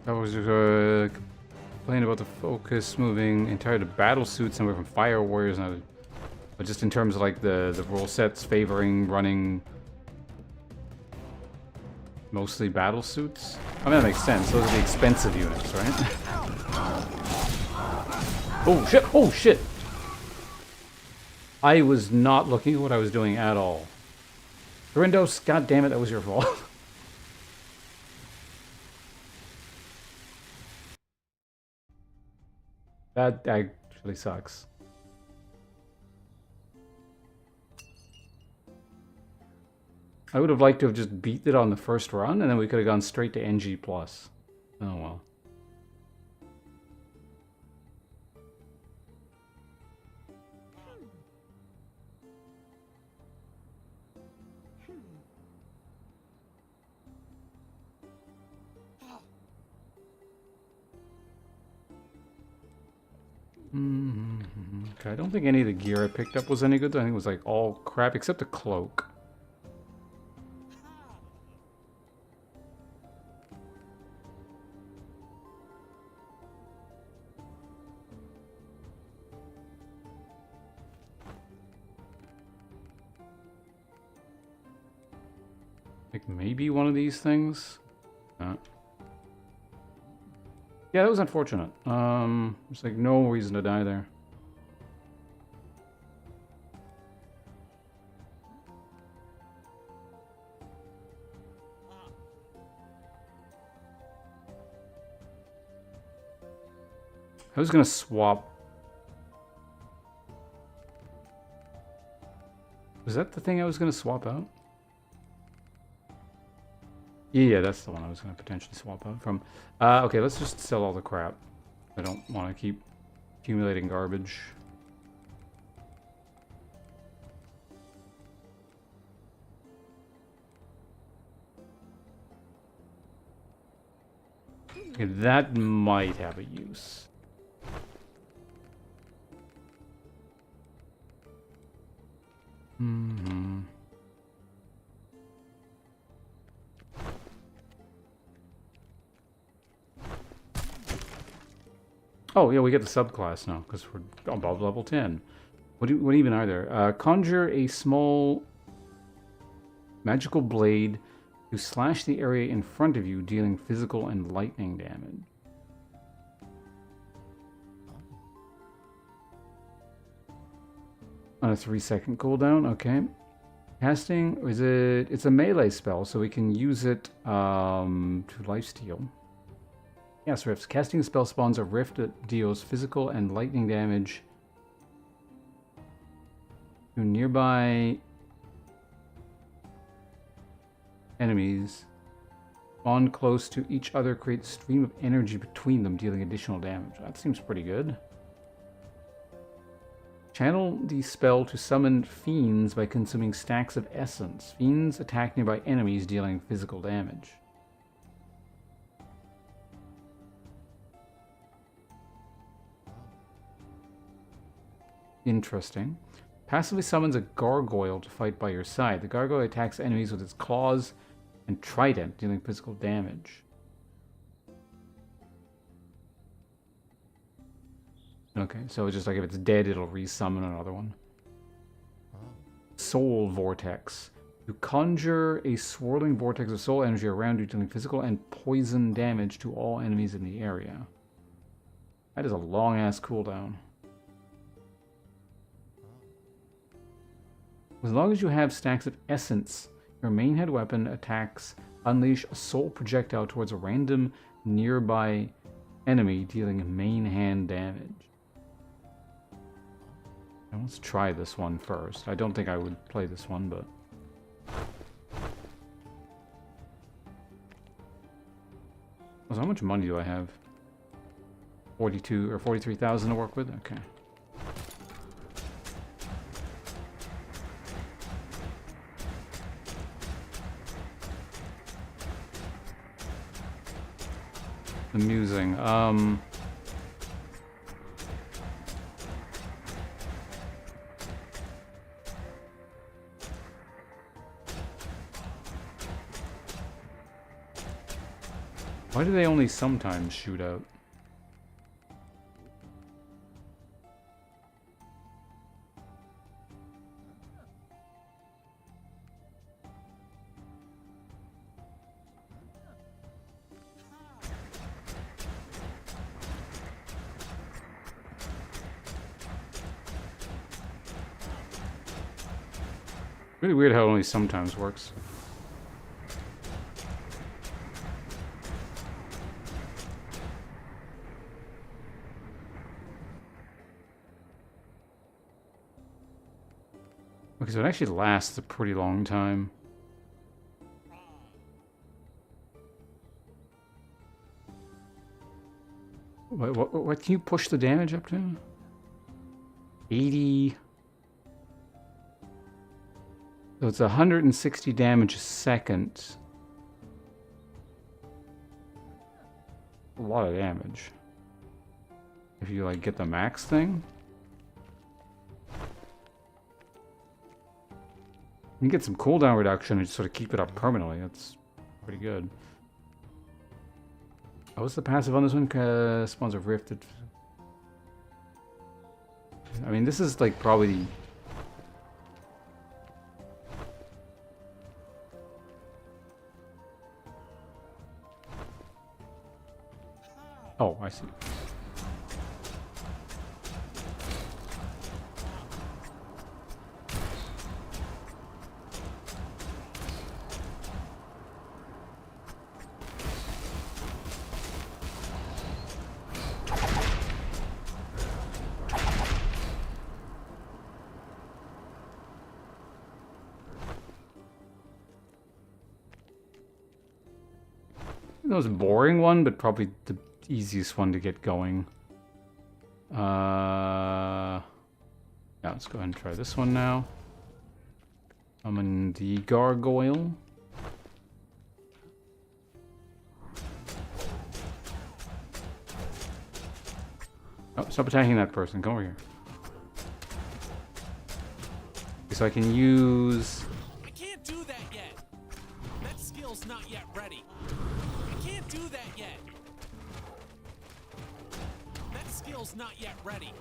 S1: I was complaining about the focus moving entirely to battle suits somewhere from fire warriors, but just in terms of like the rule sets favoring running mostly battle suits. I mean, that makes sense. Those are the expensive units, right? Oh shit! Oh shit! I was not looking at what I was doing at all. Dorindos, god damn it, that was your fault. That actually sucks. I would have liked to have just beat it on the first run, and then we could have gone straight to NG+. Oh well. Okay, I don't think any of the gear I picked up was any good. I think it was like all crap except the cloak. Like maybe one of these things. Yeah, that was unfortunate. There's like no reason to die there. I was gonna swap. Was that the thing I was gonna swap out? Yeah, that's the one I was going to potentially swap out from. Okay, let's just sell all the crap. I don't want to keep accumulating garbage. Okay, that might have a use. Oh, yeah, we get the subclass now, because we're above level 10. What even are there? Conjure a small magical blade to slash the area in front of you, dealing physical and lightning damage. On a 3-second cooldown, okay. Casting, it's a melee spell, so we can use it to lifesteal. Yes, rifts. Casting a spell spawns a rift that deals physical and lightning damage to nearby enemies. Spawn close to each other, create a stream of energy between them, dealing additional damage. That seems pretty good. Channel the spell to summon fiends by consuming stacks of essence. Fiends attack nearby enemies, dealing physical damage. Interesting. Passively summons a gargoyle to fight by your side. The gargoyle attacks enemies with its claws and trident, dealing physical damage. Okay, so it's just like if it's dead, it'll resummon another one. Soul Vortex. You conjure a swirling vortex of soul energy around you, dealing physical and poison damage to all enemies in the area. That is a long-ass cooldown. As long as you have stacks of essence, your main head weapon attacks unleash a soul projectile towards a random nearby enemy, dealing main hand damage. Now let's try this one first. I don't think I would play this one, but... So how much money do I have? 42 or 43,000 to work with? Okay. Amusing. Why do they only sometimes shoot out? Really weird how it only sometimes works. Okay, so it actually lasts a pretty long time. What can you push the damage up to? 80... So it's 160 damage a second. A lot of damage. If you like get the max thing. You can get some cooldown reduction and just sort of keep it up permanently. That's pretty good. Oh, what's the passive on this one? Spawns a rift. I mean, this is like probably... Oh, I see. The most boring one, but probably the easiest one to get going. Yeah, let's go ahead and try this one now. Summon the gargoyle. Oh, stop attacking that person. Come over here. So I can use...
S2: I can't do that yet. That skill's not yet ready. I can't do that yet. That skill's not yet ready.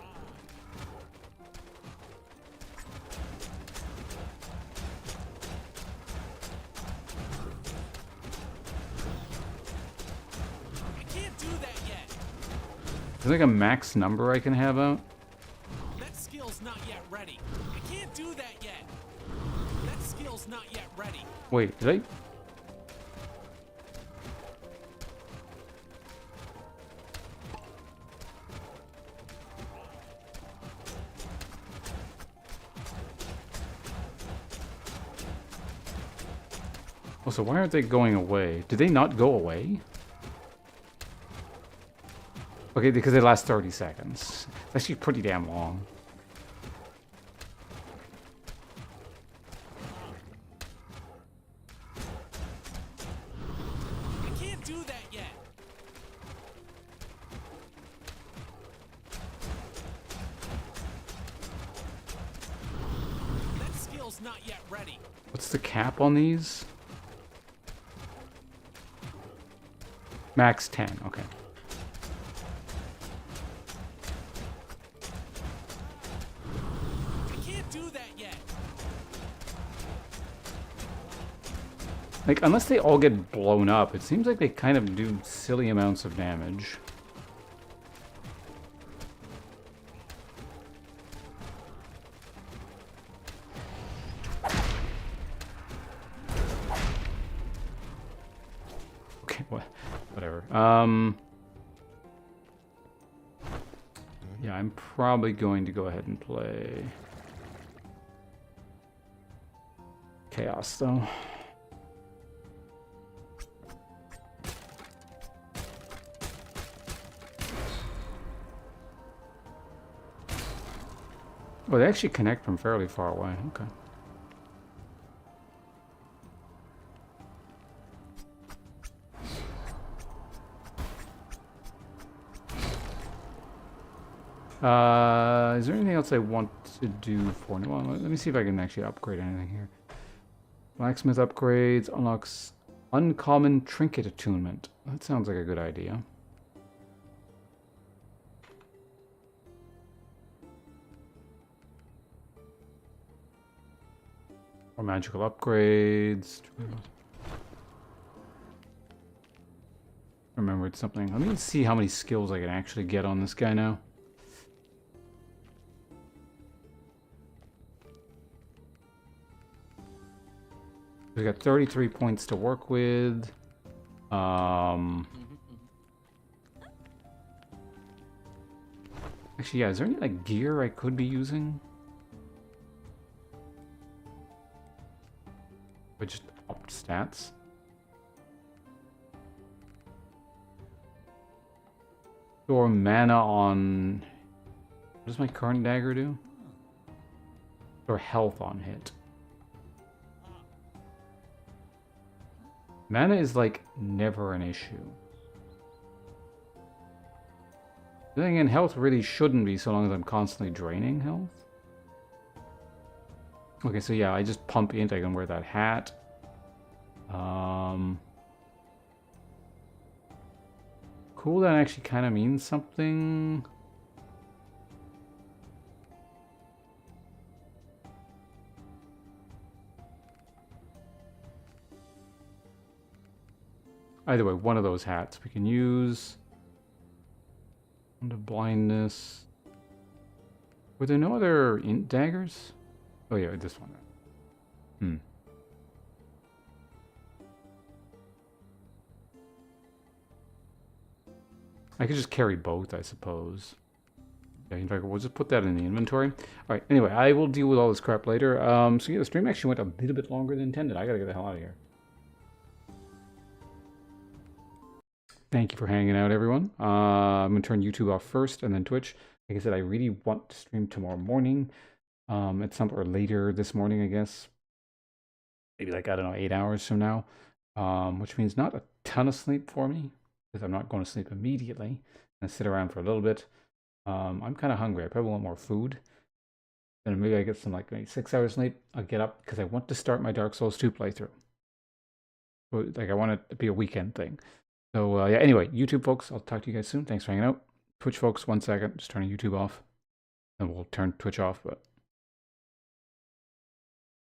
S2: I can't do that yet.
S1: Is there like a max number I can have out?
S2: That skill's not yet ready. I can't do that yet. That skill's not yet ready.
S1: Wait, did I... Oh, so why aren't they going away? Did they not go away? Okay, because they last 30 seconds. That's actually pretty damn long.
S2: I can't do that yet. That skill's not yet ready.
S1: What's the cap on these? Max 10, okay.
S2: I can't do that yet.
S1: Like, unless they all get blown up, it seems like they kind of do silly amounts of damage. Yeah, I'm probably going to go ahead and play Chaos, though. Oh, they actually connect from fairly far away. Okay. Is there anything else I want to do for now? Well, let me see if I can actually upgrade anything here. Blacksmith upgrades, unlocks uncommon trinket attunement. That sounds like a good idea. Or magical upgrades. Remembered something. Let me see how many skills I can actually get on this guy now. We got 33 points to work with. Actually, yeah, is there any like gear I could be using? Or just upped stats? Store mana on... What does my current dagger do? Or health on hit. Mana is like never an issue. Then again, health really shouldn't be so long as I'm constantly draining health. Okay, so yeah, I just pump int, I can wear that hat. Cooldown actually kind of means something. Either way, one of those hats we can use. Under blindness. Were there no other int daggers? Oh yeah, this one. I could just carry both, I suppose. Yeah, in fact, we'll just put that in the inventory. All right, anyway, I will deal with all this crap later. So yeah, the stream actually went a little bit longer than intended. I gotta get the hell out of here. Thank you for hanging out, everyone. I'm gonna turn YouTube off first and then Twitch. Like I said, I really want to stream tomorrow morning. At some or later this morning, I guess. Maybe like, I don't know, 8 hours from now. Which means not a ton of sleep for me, because I'm not going to sleep immediately. I'm gonna sit around for a little bit. I'm kind of hungry. I probably want more food. Then maybe I get some like maybe 6 hours sleep. I'll get up because I want to start my Dark Souls 2 playthrough. Like I want it to be a weekend thing. So yeah, anyway, YouTube folks, I'll talk to you guys soon. Thanks for hanging out. Twitch folks, 1 second, just turning YouTube off. And we'll turn Twitch off, but